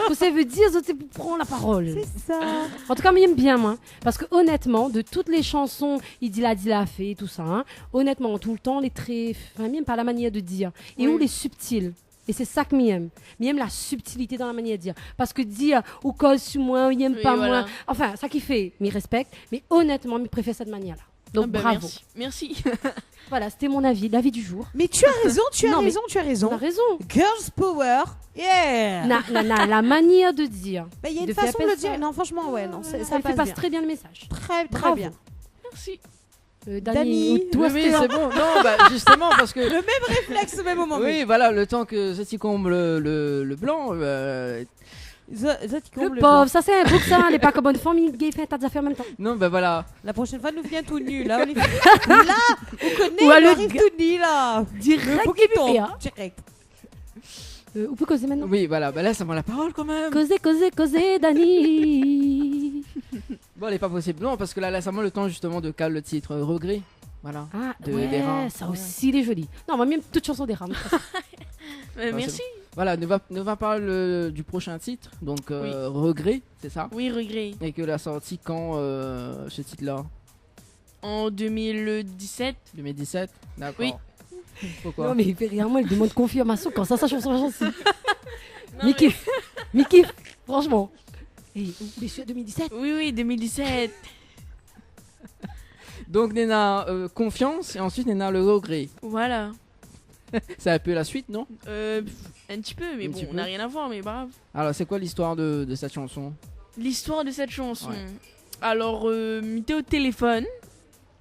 Que ça veut dire, c'est pour prendre la parole. C'est ça. En tout cas, moi, j'aime bien, moi. Parce que honnêtement, de toutes les chansons, il dit la fait, tout ça, hein, honnêtement, tout le temps, les traits, enfin, même pas la manière de dire. Et Oui. où les subtils. Et c'est ça que m'aime. M'aime la subtilité dans la manière de dire. Parce que dire, ou cause sur moi, ou il aime Oui, pas voilà. moi. Enfin, ça qui fait, m'y respecte. Mais honnêtement, m'y préfère cette manière-là. Donc, Ah bah, bravo. Merci. Voilà, c'était mon avis, l'avis du jour. Mais tu as raison, tu as Non, mais- raison. On a raison. Girls Power, yeah. La manière de dire. Mais il y a une de faire façon de le passer- dire. Non, franchement, ouais, non, ça Ça passe passe bien. très bien le message. Très Bravo. bien. Merci. Dani. Dani, toi, Oui, c'est bon. Non, bah, justement, parce que. Le même réflexe au même moment. Oui, voilà, le temps que Zeti comble le blanc. Le pauvre, ça c'est un bouc, ça. Elle est pas comme bonne famille, gay, fait tas d'affaires en même temps. Non, bah voilà. La prochaine fois, nous vient tout nu. Là, on est... là, on connaît, Ou il alors, arrive tout nu, là. Direct, Faut qui qu'il fait, tombe, hein. direct. Ou peut causer maintenant. Oui, voilà, bah là, ça m'a la parole quand même. Causer, Dani. Bon, elle est pas possible. Non, parce que là, laisse-moi le temps justement de caler le titre Regret. Voilà. Ah, De- ouais, des rats. ça aussi, il est joli. Non, moi, même toute chanson des rats. Merci. Voilà, ne va parler du prochain titre, donc Regret, c'est ça. Oui, regret. Et que l'a sorti quand ce titre-là En 2017. 2017. D'accord. Oui. Pourquoi Non, mais il fait rien, moi, il demande confirmation quand ça chanson la chanson. Non, Mais kiff, franchement. Et les suites 2017. Oui, 2017. Donc Nena, confiance et ensuite Nena le regret. Voilà. C'est un peu la suite, non? Un petit peu, mais Un bon, petit on peu. n'a rien à voir, mais brave. Alors c'est quoi l'histoire de cette chanson? L'histoire de cette chanson. Ouais. Alors, il était au téléphone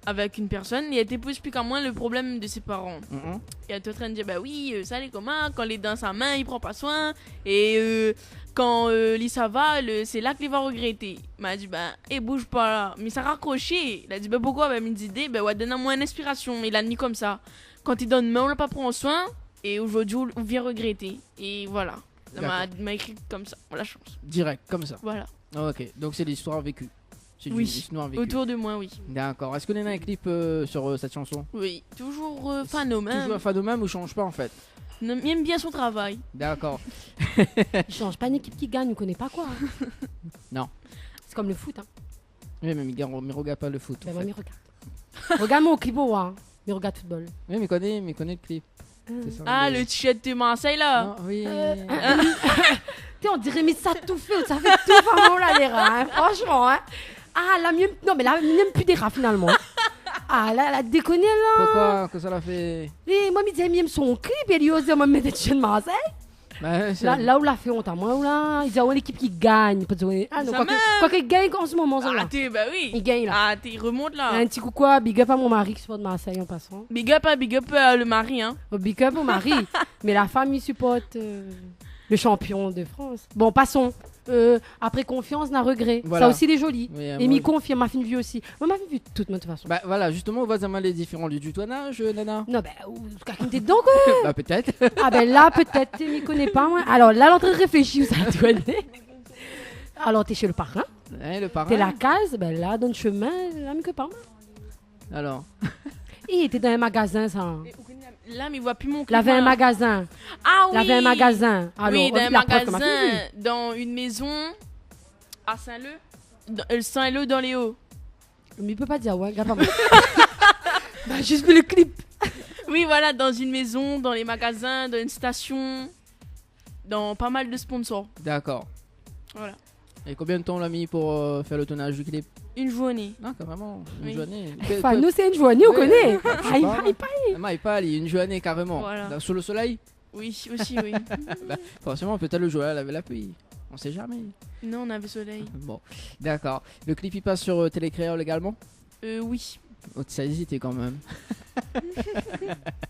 avec une personne et elle te explique à moi le problème de ses parents. Mhm. Et elle était en train de dire, bah oui, ça allait comment, quand il est dans sa main, il prend pas soin. Et quand lui ça va, c'est là qu'il va regretter. Il m'a dit, bah, bouge pas là. Mais ça a raccroché. Il a dit, bah pourquoi? Bah, il m'a dit, bah ouais, donne-moi une inspiration. Il a mis comme ça. Quand il donne main, on l'a pas prend soin. Et aujourd'hui, on vient regretter. Et voilà. Ça m'a écrit comme ça, la chance. Direct, comme ça. Voilà. Ah, ok, donc c'est l'histoire vécue. C'est Oui. l'histoire vécue. Autour de moi, oui. D'accord. Est-ce que Nena a un clip sur cette chanson? Oui. Toujours fan au même. Toujours un fan de même ou change pas en fait? Il aime bien son travail. D'accord. Il change pas une équipe qui gagne, on connaît pas quoi. hein. Non. C'est comme le foot. Hein. Oui, mais regarde pas le foot. Ben, en moi, fait. mais regarde. Regarde mon clip, hein. Mais regarde football. Oui, mais connais le clip. C'est ça, Ah, le t-shirt de Marseille là. Non, oui. Tu sais, on dirait, mais ça tout fait, ça fait tout vraiment là, les rats, hein, franchement. Hein. Ah, la mieux. Non, mais la mieux même plus des rats finalement. Ah, là, la déconné là. Pourquoi que ça l'a fait? Et moi, je me disais, même son clip, et lui, osait me mettre des t-shirts de Marseille. Bah, c'est- Là où l'a fait honte à moi, là, il disait, ouais, l'équipe qui gagne. Ah, non, Ça quoi qu'il gagne en ce moment, ça, là. Bah oui. Il gagne là. Ah, il remonte là. Un petit coucou à Big Up à mon mari qui supporte Marseille en passant. Big up le mari, hein. Oh, Big Up au mari. Mais la famille supporte le champion de France. Bon, passons. Après confiance, n'a regret. Voilà. Ça aussi, il est joli. Oui, Et moi, m'y confirme, ma fille vue aussi. Moi, ma fille vue toute, de toute façon. Bah voilà, justement, on va examiner les différents lieux du tournage, Nana. Non, ben, quelqu'un t'es dedans, quoi. Bah peut-être. Ah, ben là, peut-être, tu m'y connais pas, moi. Alors là, elle est en train de réfléchir, ça, tu connais. Alors, t'es chez le parrain. Hein, le parrain. T'es la case, ben là, dans le chemin, là, mais que pas, moi. Alors. Et t'es dans un magasin, ça. Là, mais il voit plus mon clip. Là, avait un là. magasin. Ah oui. Là, avait un magasin. Alors, Oui, dans on un dit la preuve que ma fille magasin, vue. dans une maison à Saint-Leu. Saint-Leu dans les Hauts. Mais il peut pas dire, ouais, regarde pas moi. Bah, juste vu le clip. Oui, voilà, dans une maison, dans les magasins, dans une station, dans pas mal de sponsors. D'accord. Voilà. Et combien de temps on l'a mis pour faire le tournage du clip? Une journée. Ah, quand même, une Oui. journée. Enfin, nous, c'est une journée, on Ouais, connaît. je sais Aïe, pas. aïe, aïe. Ah, il parle, une journée carrément. Voilà. Sous le soleil? Oui, aussi, oui. Bah, forcément, peut-être le jour là, elle avait la pluie. On sait jamais. Non, on avait soleil. Bon, d'accord. Le clip il passe sur Télécréole également? Oui. Oh, ça hésité quand même.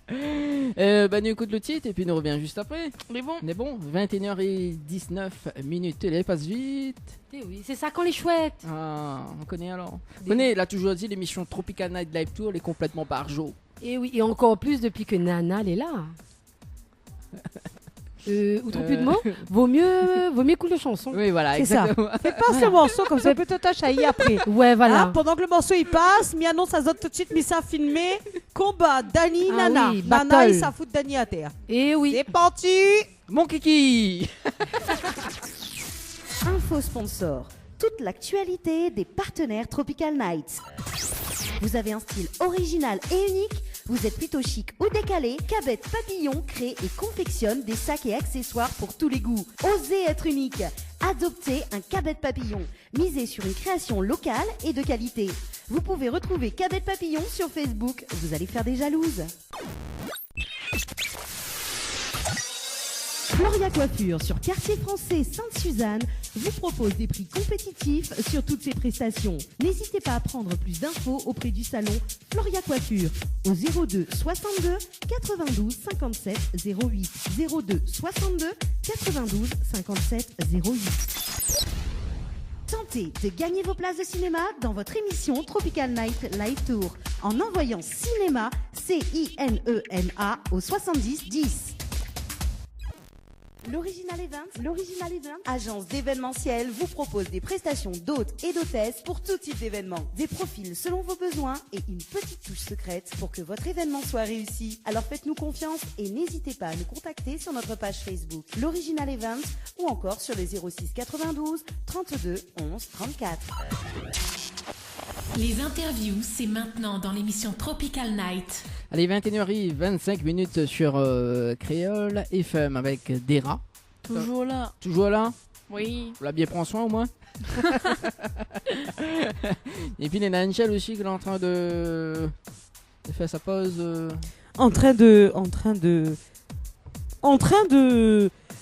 Nous écoute le titre et puis nous revient juste après. On est bon. On est bon. 21h19 minutes. Elle passe vite. Eh oui, c'est ça qu'on les chouette. Ah, on connaît alors. On connaît, elle a toujours dit l'émission Tropical Night Live Tour, elle est complètement par jour. Et oui, et encore plus depuis que Nana elle est là. Outre plus de mots, vaut mieux écouter la chanson. Oui, voilà, C'est ça. exactement. Fais pas ce morceau comme ça, peut-être t'achailler après. Ouais, voilà. Ah, pendant que le morceau il passe, mi annonce à Zot tout de suite, mi ça filmé. Combat, Dani, Ah Nana. oui, Nana, battle. il s'en fout de Dani à terre. Et oui. C'est parti. Mon kiki. Info sponsor. Toute l'actualité des partenaires Tropical Nights. Vous avez un style original et unique? Vous êtes plutôt chic ou décalé? Cabet Papillon crée et confectionne des sacs et accessoires pour tous les goûts. Osez être unique. Adoptez un Cabet Papillon. Misez sur une création locale et de qualité. Vous pouvez retrouver Cabet Papillon sur Facebook. Vous allez faire des jalouses. Floria Coiffure sur Quartier Français Sainte-Suzanne vous propose des prix compétitifs sur toutes ses prestations. N'hésitez pas à prendre plus d'infos auprès du salon Floria Coiffure au 02 62 92 57 08 02 62 92 57 08. Tentez de gagner vos places de cinéma dans votre émission Tropical Night Live Tour en envoyant cinéma CINEMA au 70 10. L'Original Event, agence d'événementiel, vous propose des prestations d'hôtes et d'hôtesses pour tout type d'événement. Des profils selon vos besoins et une petite touche secrète pour que votre événement soit réussi. Alors faites-nous confiance et n'hésitez pas à nous contacter sur notre page Facebook, l'Original Event, ou encore sur le 06 92 32 11 34. Les interviews, c'est maintenant dans l'émission Tropical Night. Allez, 21h25 minutes sur Créole FM avec Dera. Toujours là. Toujours là? Oui. Vous l'avez bien prendre soin au moins. Et puis il y a Angel aussi qui est en train de faire sa pause. En train de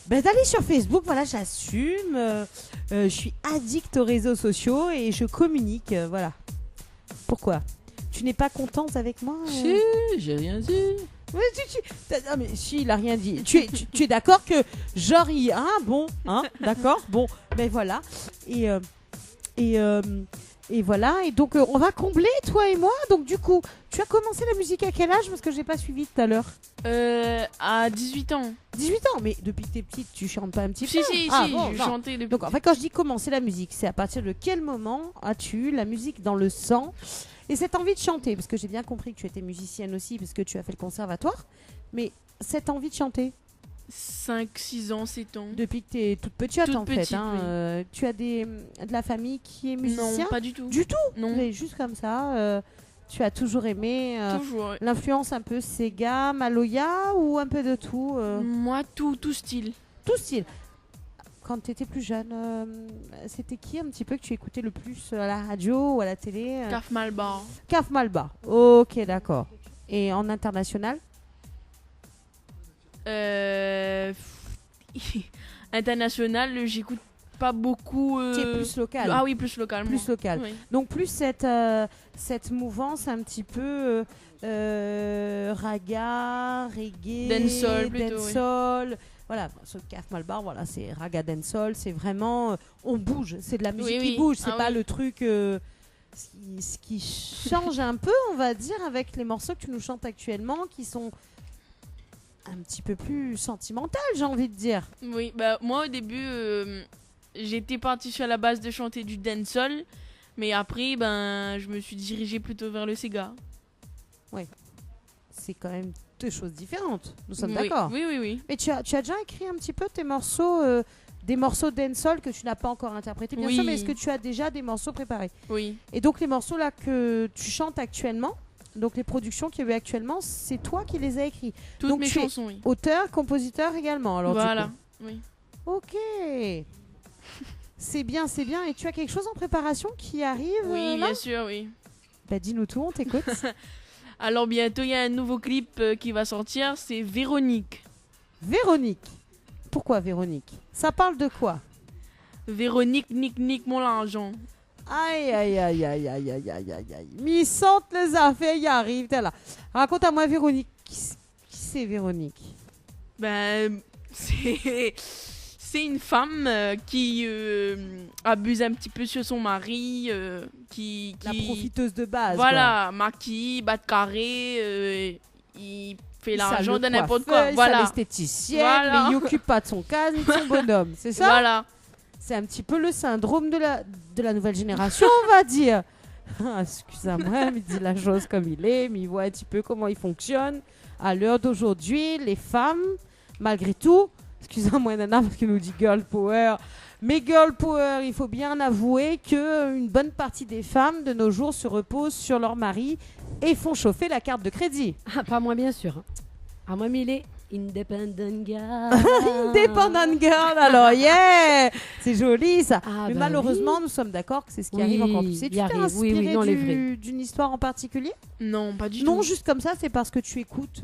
d'aller sur Facebook, voilà, j'assume. Je suis addict aux réseaux sociaux et je communique, voilà. Pourquoi? Tu n'es pas contente avec moi? Si, j'ai rien dit. Mais non, mais si, il a rien dit. Tu es d'accord que genre il bon, d'accord, bon, ben voilà. Et voilà, et donc on va combler toi et moi. Donc du coup, tu as commencé la musique à quel âge? Parce que j'ai pas suivi tout à l'heure. À 18 ans. 18 ans, mais depuis que t'es petite, tu chantes pas un petit peu? Si, Bon, je non. chantais depuis. Donc en fait, quand je dis commencer la musique, c'est à partir de quel moment as-tu eu la musique dans le sang et cette envie de chanter? Parce que j'ai bien compris que tu étais musicienne aussi, parce que tu as fait le conservatoire, mais cette envie de chanter 5, 6 ans, 7 ans. depuis que tu es toute petite Toute en fait. petite, Tu as de la famille qui est musicien? Non, pas du tout. Du tout? Non, Mais juste comme ça, tu as toujours aimé toujours. l'influence un peu Sega, Maloya ou un peu de tout? Moi, tout style. Tout style. Quand tu étais plus jeune, c'était qui un petit peu que tu écoutais le plus à la radio ou à la télé? Caf Malbar. Caf Malba. Ok, d'accord. Et en international? International, j'écoute pas beaucoup. Qui est plus local. Ah oui, plus local. Plus local. Oui. Donc plus cette mouvance un petit peu raga, reggae, Dancehall plutôt, dancehall. Voilà, ce Caf Malbar, voilà, c'est raga dancehall, c'est vraiment on bouge, c'est de la musique qui bouge, c'est pas le truc ce qui change un peu, on va dire, avec les morceaux que tu nous chantes actuellement, qui sont un petit peu plus sentimentales, j'ai envie de dire. Oui, bah moi au début, j'étais partie sur la base de chanter du dancehall, mais après, ben, je me suis dirigée plutôt vers le Sega. C'est quand même deux choses différentes, nous sommes Oui, d'accord. Oui. Mais tu as déjà écrit un petit peu tes morceaux, des morceaux dancehall que tu n'as pas encore interprétés, bien Oui. sûr, mais est-ce que tu as déjà des morceaux préparés? Oui. Et donc les morceaux là que tu chantes actuellement, donc les productions qu'il y a eu actuellement, c'est toi qui les as écrits. Toutes Donc mes tu es chansons, oui. Auteur, compositeur également. Alors, Voilà. du Oui. coup. Ok. C'est bien, c'est bien. Et tu as quelque chose en préparation qui arrive Oui, là? bien sûr, oui. Bah, dis-nous tout, on t'écoute. Alors bientôt, il y a un nouveau clip qui va sortir, c'est Véronique. Véronique. Pourquoi Véronique? Ça parle de quoi? Véronique, nique mon l'argent. Aïe, aïe, aïe, aïe, aïe, aïe, aïe, aïe, aïe. Mi sente les affaires, y arrive, t'es là. Raconte-moi, Véronique. Qui c'est, Véronique? Ben, c'est une femme qui abuse un petit peu sur son mari, qui La profiteuse de base. voilà, maquille, bat de carré, il fait l'argent de n'importe quoi. Voilà. Voilà. L'esthéticienne, Voilà. mais il occupe pas de son cas ni de son bonhomme. C'est ça? Voilà. C'est un petit peu le syndrome de la nouvelle génération, on va dire. Excusez-moi, mais il dit la chose comme il est, mais il voit un petit peu comment il fonctionne. À l'heure d'aujourd'hui, les femmes, malgré tout, excusez-moi Nana parce qu'il nous dit girl power, mais girl power, il faut bien avouer qu'une bonne partie des femmes de nos jours se reposent sur leur mari et font chauffer la carte de crédit. Ah, pas moi, bien sûr. Ah, moi, mais il est independent girl. Independent girl, alors yeah, c'est joli ça. Ah, mais bah malheureusement, oui. nous sommes d'accord que c'est ce qui Oui, arrive encore plus. Tu il t'es arrive. inspiré Oui, non, les vrais. d'une histoire en particulier? Non, pas du Non, tout. juste comme ça, c'est parce que tu écoutes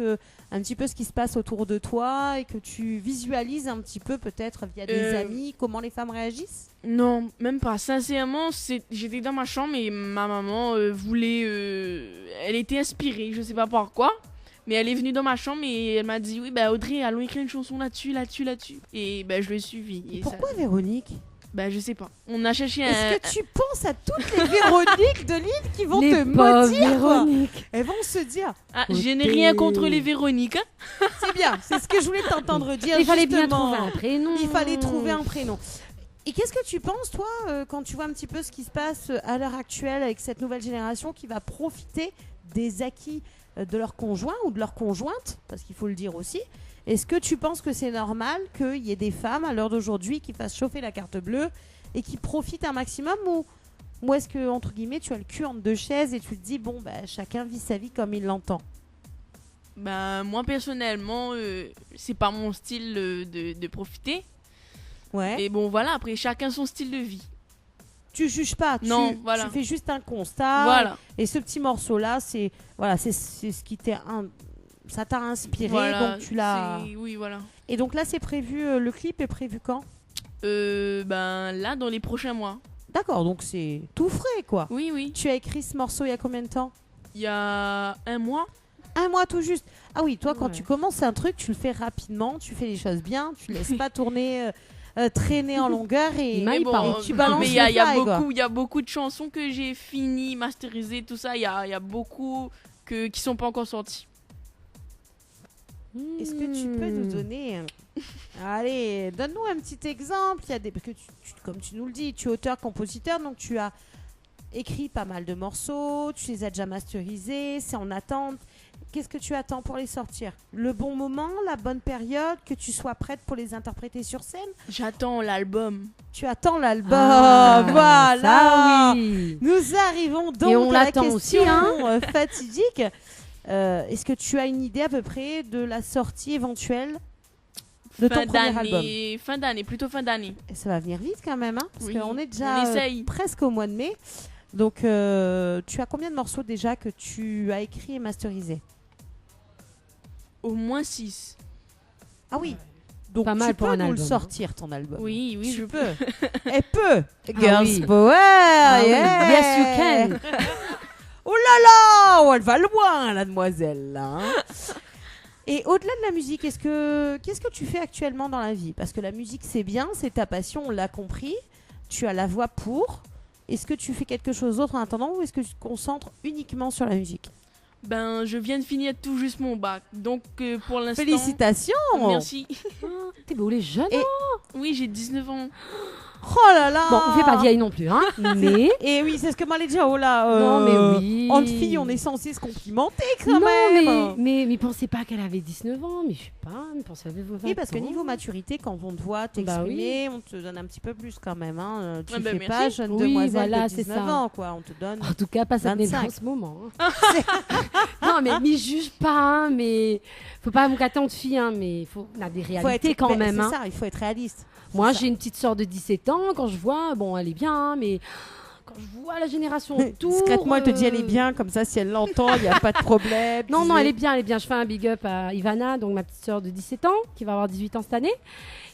un petit peu ce qui se passe autour de toi et que tu visualises un petit peu peut-être via des amis comment les femmes réagissent? Non, même pas. Sincèrement, j'étais dans ma chambre et ma maman voulait... elle était inspirée, je sais pas pourquoi. Mais elle est venue dans ma chambre et elle m'a dit, oui, bah Audrey, allons écrire une chanson là-dessus. Et bah, je l'ai suivi. Et Pourquoi ça... Véronique? Bah, je sais pas. On a cherché un... Est-ce que tu penses à toutes les Véroniques de l'île qui vont Les te pauvres maudire quoi? Véronique. Elles vont se dire, Ah, je n'ai rien contre les Véroniques. Hein. c'est bien, c'est ce que je voulais t'entendre dire. Il fallait bien justement. trouver un prénom. Il fallait trouver un prénom. Et qu'est-ce que tu penses, toi, quand tu vois un petit peu ce qui se passe à l'heure actuelle avec cette nouvelle génération qui va profiter des acquis de leur conjoint ou de leur conjointe, parce qu'il faut le dire aussi. Est-ce que tu penses que c'est normal qu'il y ait des femmes à l'heure d'aujourd'hui qui fassent chauffer la carte bleue et qui profitent un maximum, ou est-ce que, entre guillemets, tu as le cul entre deux chaises et tu te dis, bon, bah, chacun vit sa vie comme il l'entend? Bah, moi, personnellement, c'est pas mon style de profiter. Ouais. Et bon, voilà, après, chacun son style de vie. Tu juges pas, Non, voilà. tu fais juste un constat. Voilà. Et ce petit morceau-là, c'est ce qui ça t'a inspiré, Voilà, donc tu l'as. Oui, voilà. Et donc là, c'est prévu. Le clip est prévu quand? Ben là, dans les prochains mois. D'accord, donc c'est tout frais, quoi. Oui, oui. Tu as écrit ce morceau il y a combien de temps? Il y a un mois. Un mois tout juste. Ah oui, toi, quand Ouais. tu commences un truc, tu le fais rapidement, tu fais les choses bien, tu laisses pas tourner, traîner en longueur et Il m'a- Mais parle. tu balances mais le il y a fly, quoi. beaucoup, il y a beaucoup de chansons que j'ai fini, masterisées, tout ça. Il y a beaucoup qui sont pas encore sorties. Est-ce que tu peux nous donner... Allez, donne-nous un petit exemple. Il y a parce que comme tu nous le dis, tu es auteur-compositeur, donc tu as écrit pas mal de morceaux, tu les as déjà masterisés, c'est en attente. Qu'est-ce que tu attends pour les sortir? Le bon moment, la bonne période, que tu sois prête pour les interpréter sur scène? J'attends l'album. Tu attends l'album, Ah, voilà. ça, oui. Nous arrivons donc Et on à la l'attend question aussi, hein. fatidique. Est-ce que tu as une idée à peu près de la sortie éventuelle de ton premier album? Fin d'année, plutôt fin d'année. Et ça va venir vite quand même, hein, parce Oui, qu'on est on déjà essaye. presque au mois de mai. Donc, tu as combien de morceaux déjà que tu as écrits et masterisés? Au moins 6. Ah oui. Donc Pas mal tu pour peux un nous le album. sortir ton album. Oui, oui, Tu je peux. Elle peut. Girls oui. Power. Ah oui. yeah. Yes, you can. Oh là là, oh, elle va loin, la demoiselle. Là, hein. Et au-delà de la musique, qu'est-ce que tu fais actuellement dans la vie? Parce que la musique, c'est bien, c'est ta passion, on l'a compris. Tu as la voix pour. Est-ce que tu fais quelque chose d'autre en attendant ou est-ce que tu te concentres uniquement sur la musique? Ben, je viens de finir tout juste mon bac. Donc, pour l'instant... Félicitations. Merci. T'es beau, les jeunes. Et- Oui, j'ai 19 ans. Oh là là. Bon, on fait pas vieille non plus, hein. Mais. Et oui, c'est ce que m'allait dire. Oh là. Non, mais oui. Entre filles, on est censé se complimenter quand Non, même. mais pensez pas qu'elle avait 19 ans, mais je sais pas, mais pensez à vos 20 Oui, parce que ans. niveau maturité, quand on te voit t'exprimer, on te donne un petit peu plus quand même. Hein. Tu Ah bah fais merci. pas jeune Oui, demoiselle voilà, de c'est 19 ça. ans, quoi. On te donne. En tout cas, pas ça 25. en ce moment. hein. Non, mais m'y juge pas, hein, mais faut pas me gâter entre filles, hein, mais on a des réalités quand ben, même. C'est hein. ça, il faut être réaliste. Moi, ça. j'ai une petite sœur de 17 ans, quand je vois, bon, elle est bien, hein, mais quand je vois la génération autour... Discrètement, elle te dit elle est bien, comme ça, si elle l'entend, il n'y a pas de problème. Non, elle est bien. Je fais un big up à Ivana, donc ma petite sœur de 17 ans, qui va avoir 18 ans cette année,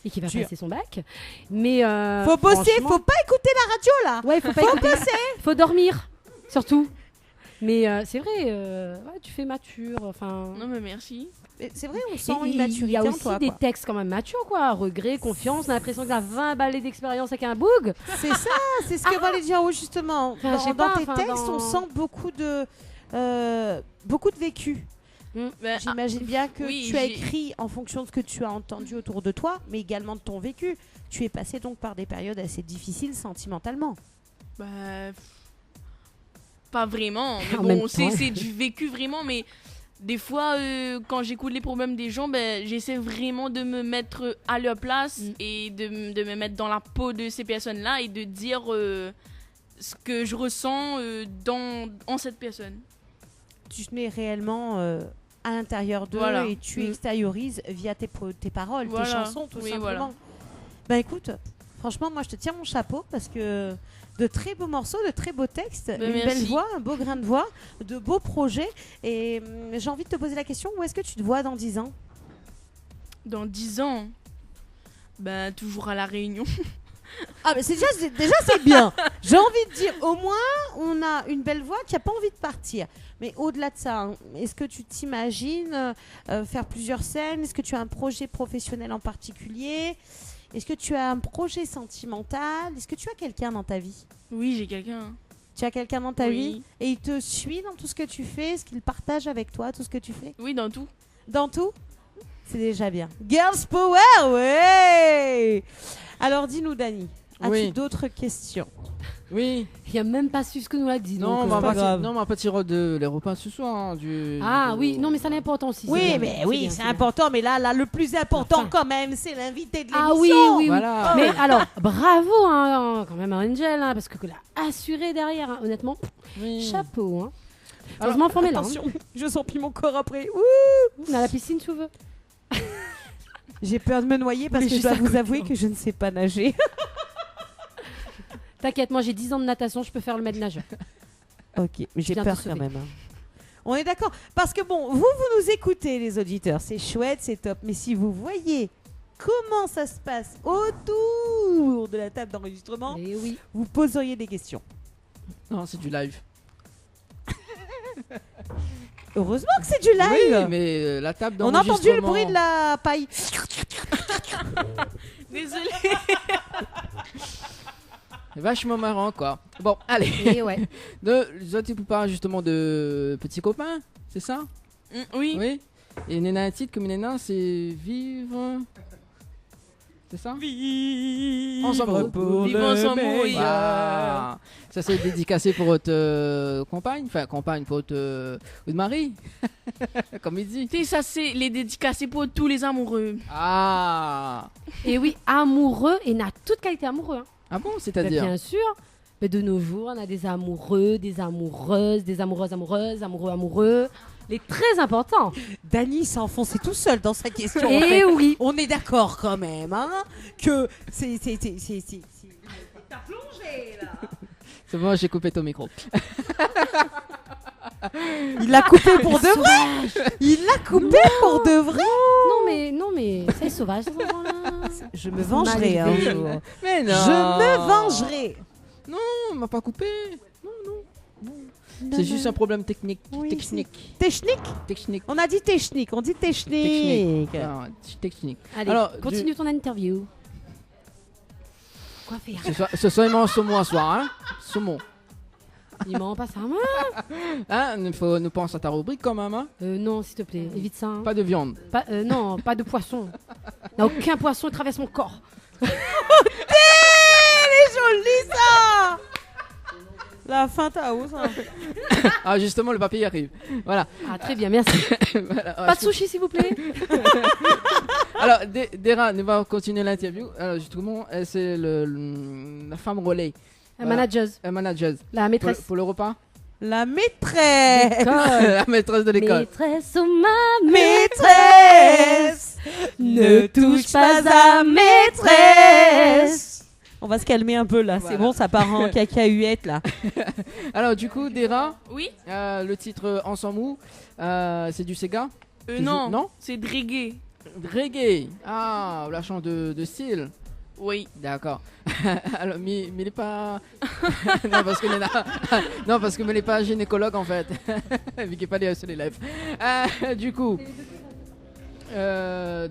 et qui va passer son bac. Mais faut bosser, faut pas écouter la radio, là. Ouais, faut bosser. Faut dormir, surtout. Mais c'est vrai, tu fais mature, enfin... Non, mais merci. Mais c'est vrai, on sent une maturité. Il y a aussi toi, des textes quand même matures, quoi. Regret, confiance, on a l'impression que t'as 20 balais d'expérience avec un boug. C'est ça, c'est ce que va les dire, justement. Enfin, dans tes textes, on sent beaucoup de vécu. J'imagine bien que tu as écrit en fonction de ce que tu as entendu autour de toi, mais également de ton vécu. Tu es passé donc par des périodes assez difficiles sentimentalement. Pas vraiment. Mais bon, c'est du vécu vraiment, mais... Des fois, quand j'écoute les problèmes des gens, j'essaie vraiment de me mettre à leur place et de me mettre dans la peau de ces personnes-là et de dire ce que je ressens en cette personne. Tu te mets réellement à l'intérieur d'eux et tu extériorises via tes paroles, tes chansons, tout simplement. Voilà. Écoute, franchement, moi, je te tiens mon chapeau parce que... De très beaux morceaux, de très beaux textes, une belle voix, un beau grain de voix, de beaux projets. Et j'ai envie de te poser la question, où est-ce que tu te vois dans 10 ans ? Dans 10 ans ? Toujours à La Réunion. Ah, mais déjà c'est bien. J'ai envie de dire, au moins, on a une belle voix qui n'a pas envie de partir. Mais au-delà de ça, est-ce que tu t'imagines faire plusieurs scènes ? Est-ce que tu as un projet professionnel en particulier ? Est-ce que tu as un projet sentimental ? Est-ce que tu as quelqu'un dans ta vie ? Oui, j'ai quelqu'un. Tu as quelqu'un dans ta vie ? Et il te suit dans tout ce que tu fais ? Est-ce qu'il partage avec toi tout ce que tu fais ? Oui, dans tout. Dans tout ? C'est déjà bien. Girls Power, ouais ! Alors dis-nous, Dani, as-tu d'autres questions ? Oui. Il a même pas su ce que nous a dit. Non, on va pas tirer de les repas ce soir. Oui, non, mais ça c'est important aussi. Oui, c'est important. Mais là, le plus important quand même, c'est l'invité de l'émission. Ah oui. Voilà. Mais alors, bravo quand même à Angel, parce que l'a assuré derrière, honnêtement. Chapeau. Alors, je m'en formais là. Attention, je sens plus mon corps après. On a la piscine, tu veux. J'ai peur de me noyer parce que je dois vous avouer que je ne sais pas nager. T'inquiète, moi j'ai 10 ans de natation, je peux faire le maître nageur. Ok, mais j'ai peur quand même. On est d'accord. Parce que bon, vous nous écoutez les auditeurs, c'est chouette, c'est top. Mais si vous voyez comment ça se passe autour de la table d'enregistrement, vous poseriez des questions. Non, c'est du live. Heureusement que c'est du live. Oui, mais la table d'enregistrement... On a entendu le bruit de la paille. Désolée. Vachement marrant, quoi. Bon, allez. Et ouais. Tu parles justement de petits copains, c'est ça ? Oui. Et Néna, un titre comme Néna, c'est vivre. C'est ça ? Vivre ensemble pour vivre ensemble. Ah. Ça, c'est dédicacé pour votre compagne, pour votre mari, comme il dit. Tu sais, ça, c'est les dédicacés pour tous les amoureux. Ah. Et oui, amoureux, et n'a toute qualité amoureux. Ah bon, c'est-à-dire ? Bien sûr. Mais de nos jours, on a des amoureux, des amoureuses, des amoureuses, amoureux. Les très importants. Dani s'est enfoncé tout seul dans sa question. Et oui. On est d'accord quand même, que c'est... T'as plongé, là. C'est bon, j'ai coupé ton micro. Il l'a coupé pour de vrai. Il l'a coupé pour de vrai. Non mais c'est sauvage. Je me vengerai un jour. Mais non. Je me vengerai. Non, on m'a pas coupé. Non. C'est juste un problème technique. Technique. On a dit technique. On dit technique. Non, technique. Allez, alors, continue ton interview. Quoi faire Ce soir, il mange saumon à soir, saumon. Il mange pas ça, nous pense à ta rubrique quand même, non, s'il te plaît, évite ça. Pas de viande. Non, pas de poisson. Aucun poisson traverse mon corps. Elle est jolie, ça. La fin, t'as où, ça? Ah, justement, le papier arrive. Voilà. Ah, très bien, merci. Voilà. Pas de sushi, s'il vous plaît. Alors, Dera, nous allons continuer l'interview. Alors, justement, c'est la femme relais. La manageuse. La maîtresse. Pour le repas. La maîtresse. La maîtresse de l'école. Maîtresse ou ma maîtresse. Ne touche pas à maîtresse. On va se calmer un peu là. Voilà. C'est bon, ça part en cacahuète là. Alors du coup, Dera, Oui. le titre En s'en mou, c'est du Sega. Non. Non, C'est de reggae. reggae. Ah, la chant de style. Oui. D'accord. Alors, mais il n'est pas. non, parce que non, parce que il n'est pas gynécologue en fait, vu qu'il n'est pas les seul élève. Du coup,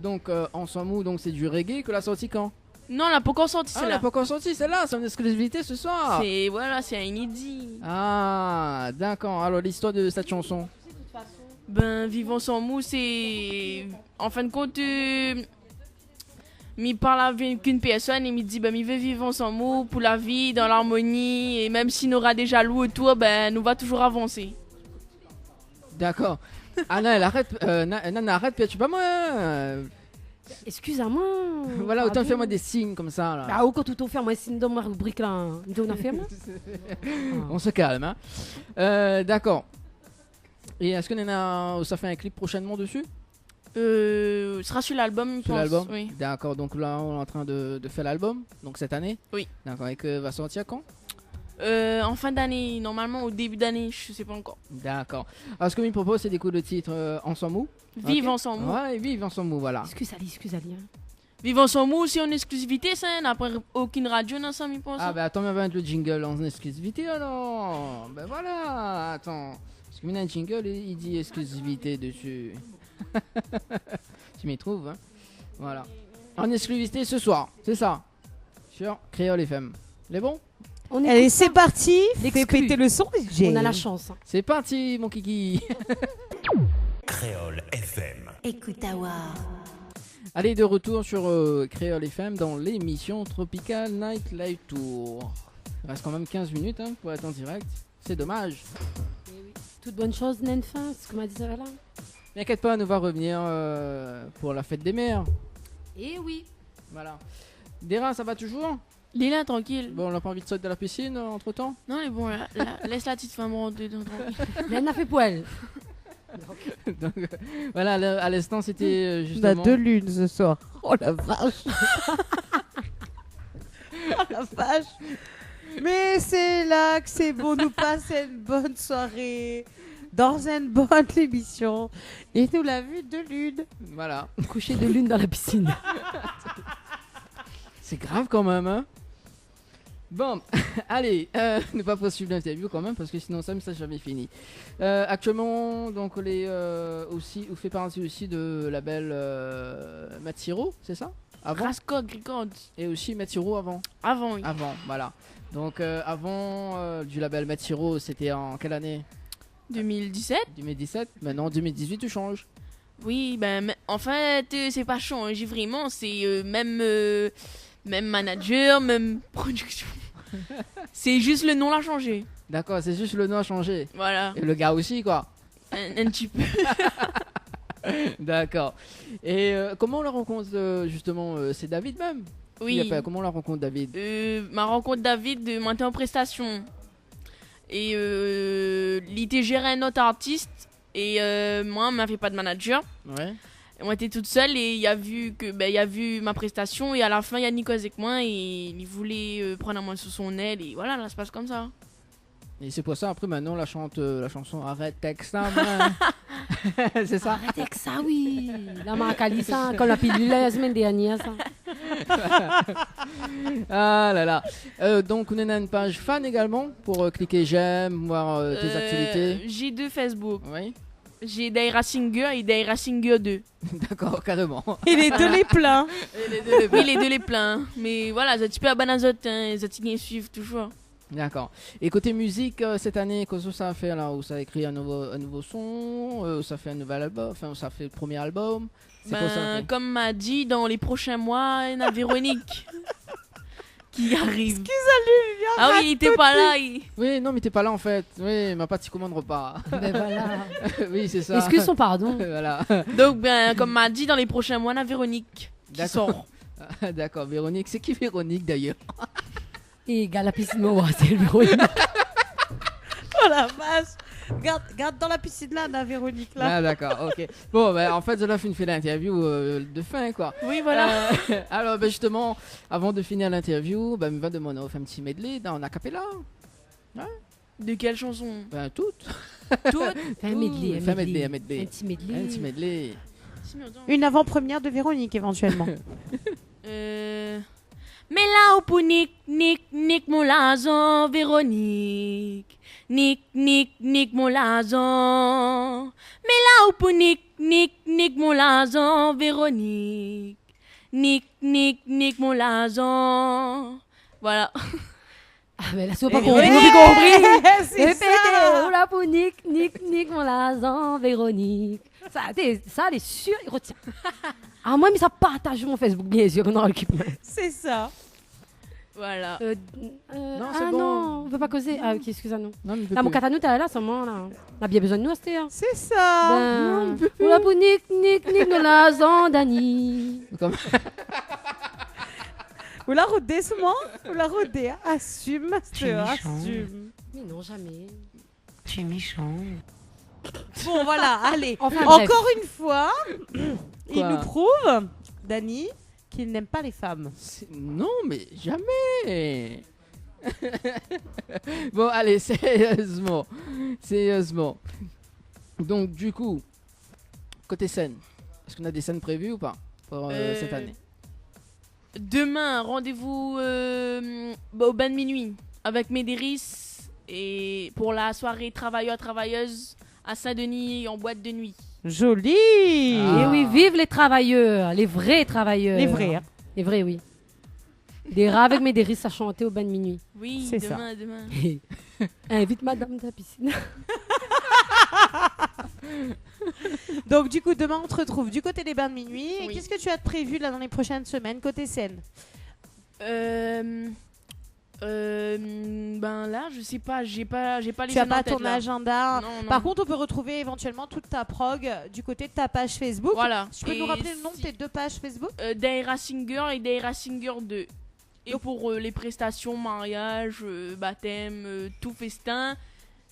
donc En s'en mou, donc c'est du reggae que l'a sorti quand? Non, elle n'a pas encore sorti Ah, elle n'a celle-là. pas encore sorti, celle-là, c'est une exclusivité ce soir. C'est voilà, c'est un inédit. Ah, d'accord. Alors l'histoire de cette chanson. Ben, Vivons sans mou, c'est. En fin de compte, m'y parle avec une personne et m'y dit, ben, m'y veut vivre sans mou pour la vie, dans l'harmonie, et même si nous aura des jaloux autour, ben, nous va toujours avancer. D'accord. Ah non, elle arrête. Non, arrête, puis tu pas moi. Excuse-moi. Voilà, autant fais-moi des signes comme ça là. Ah, ou quand tout fait, moi, c'est dans ma rubrique là. On a fait, moi. On se calme, hein. D'accord. Et est-ce que ça fait un clip prochainement dessus? Ce sera sur l'album, je Sur pense. l'album? Oui. D'accord, donc là on est en train de faire l'album, donc cette année? Oui. D'accord, et que va sortir quand? En fin d'année, normalement au début d'année, je sais pas encore. D'accord. Alors ce que je me propose, c'est d'écouter le titre En s'en mou. Vive Ok. ensemble. Ouais, vive En s'en mou, voilà. Excuse Ali. Hein. Vive ensemble, c'est en exclusivité, ça. Après, aucune radio dans ça, m'y pense. Ah bah attends, mais on va mettre le jingle en exclusivité alors. Ben voilà, attends. Parce que maintenant un jingle, il dit exclusivité dessus. Tu m'y trouves, hein. Voilà. En exclusivité ce soir, c'est ça. Sur Créole FM. Les bons? On Allez, écoute c'est ça. parti. Fais L'exclu. péter le son, DJ. On a la chance. Hein. C'est parti, mon kiki. Créole FM. Écoute Awa. Allez, de retour sur Créole FM dans l'émission Tropical Night Live Tour. Il reste quand même 15 minutes hein, pour être en direct. C'est dommage. Toute bonne chose, n'a une fin, c'est ce qu'on m'a dit ça là. N'inquiète pas, nous va revenir pour la fête des mères. Eh oui. Voilà. Dera, ça va toujours? Lila, tranquille. Bon, on n'a pas envie de sauter de la piscine entre temps? Non, mais bon, là, laisse la petite femme rentrer dedans, tranquille. Elle a fait poil. Donc, voilà, à l'instant, c'était On a justement. 2 lunes ce soir. Oh la vache. Oh la vache. Mais c'est là que c'est bon, nous passer une bonne soirée dans une bonne émission. Et nous l'a vu 2 lunes. Voilà. Coucher de lune dans la piscine. C'est grave quand même, hein? Bon, allez, ne pas poursuivre l'interview quand même parce que sinon ça ne sera jamais fini. Actuellement, donc aussi, on fait partie aussi de label Matiro, c'est ça? Avant? Rascog Records. Et aussi Matiro avant. Avant, oui. Avant, voilà. Donc avant du label Matiro, c'était en quelle année? 2017. 2017. Maintenant 2018, tu changes. Oui, ben, en fait, c'est pas changé vraiment. C'est même manager, même production. C'est juste le nom l'a changé. D'accord, c'est juste le nom a changé. Voilà. Et le gars aussi, quoi. Un petit peu. D'accord. Et comment on la rencontre justement c'est David même? Oui. Comment on la rencontre David? Ma rencontre David de monter en prestation. Et il était géré un autre artiste. Et moi, on m'avait pas de manager. Ouais. Et moi, j'étais toute seule et il a vu ma prestation. Et à la fin, il y a Nico avec moi et il voulait prendre moi sous son aile. Et voilà, là, ça se passe comme ça. Et c'est pour ça, après, maintenant, la chanson Arrête Texas, man. C'est ça? Arrête avec ça, oui. La Maracali, ça, comme la pilule la semaine dernière, ça. Ah là là. Donc, on a une page fan également pour cliquer j'aime, voir tes actualités. J'ai 2 Facebook. Oui. J'ai Daira Singer et Daira Singer 2. D'accord, carrément. Et les 2 les pleins. Oui, les 2 les pleins. Mais voilà, ça tu peux abonner aux autres, hein, ça tu suivre toujours. D'accord. Et côté musique, cette année, qu'est-ce que ça a fait là? Où ça a écrit un nouveau son, ça fait un nouvel album, enfin, ça fait le premier album. C'est quoi ça? Comme m'a dit, dans les prochains mois, il y a Véronique qui arrive. Excusez-lui, Ah oui, il était pas là. Oui, non, mais t'es pas là en fait. Oui, ma pâte, commande repas. Ben voilà. Oui, c'est ça. Excuse son pardon. Voilà. Donc, comme m'a dit, dans les prochains mois, il y a Véronique qui D'accord. sort. D'accord, Véronique. C'est qui Véronique d'ailleurs? Et gars, la piscine, moi, c'est le bureau. Oh la vache. Garde dans la piscine là, Véronique. Là. Ah, d'accord, ok. Bon, en fait, Zola fait l'interview de fin, quoi. Oui, voilà. Alors, justement, avant de finir l'interview, me va demander on fait un petit medley en acapella. De quelle chanson? Toutes. Toutes. Un medley. Un petit medley. Un petit medley. Un petit medley. Une avant-première de Véronique éventuellement. Mais là, pour Nick, mon lazon, Véronique. Nick, mon lazon. Mais là, pour Nick, mon lazon, Véronique. Nick, mon lazon. Voilà. Ah, mais là, c'est pas Oui, compris. c'est Répétez. ça. Oula, pour Nick, mon lazan, Véronique. Ça, elle est sûre, il retient. Ah, moi, mais ça partage mon Facebook, bien sûr, on en récupère. C'est ça. Voilà. Non, c'est ah bon. non, on veut pas causer. Ah, ok, excusez-nous. Non, mais Là, mon catanou, t'es là, seulement, là. On a bien besoin de nous, c'était. C'est ça. Oula, pour Nick, mon lazan, Dani. Ou la rodée, ou la rodée. Assume, master, assume. Mais non, jamais. Tu es méchant. Bon, voilà, allez. Enfin, bref. Encore une fois, il Quoi nous prouve, Dani, qu'il n'aime pas les femmes. Non, mais jamais. Bon, allez, sérieusement. Donc, du coup, côté scène, est-ce qu'on a des scènes prévues ou pas pour cette année? Demain, rendez-vous au bain de minuit avec Médéris et pour la soirée travailleurs-travailleuses à Saint-Denis en boîte de nuit. Joli. Et oui, vive les travailleurs, les vrais travailleurs. Les vrais, hein. Les vrais, oui. Des rats avec des risques à chanter au bain de minuit. Oui, C'est demain. Invite madame de la piscine. Donc, du coup, demain, on te retrouve du côté des bains de minuit. Et Oui. qu'est-ce que tu as de prévu là dans les prochaines semaines, côté scène? Ben là, je sais pas, j'ai pas les Tu n'as jeunes en pas tête, ton là. agenda. Non. Par contre, on peut retrouver éventuellement toute ta prog du côté de ta page Facebook. Voilà. Tu peux Et nous rappeler le nom de si- tes deux pages Facebook? Daira Singer et Daira Singer 2. Et Donc- pour les prestations, mariage, baptême, tout festin,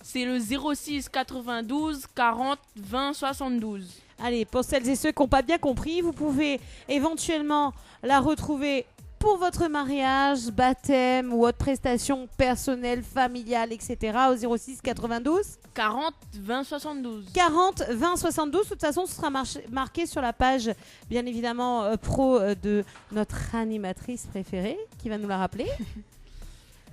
c'est le 06 92 40 20 72. Allez, pour celles et ceux qui n'ont pas bien compris, vous pouvez éventuellement la retrouver pour votre mariage, baptême ou autre prestation personnelle, familiale, etc. au 06 92 40 20 72. 40 20 72. De toute façon, ce sera marqué sur la page, bien évidemment, pro de notre animatrice préférée, qui va nous la rappeler.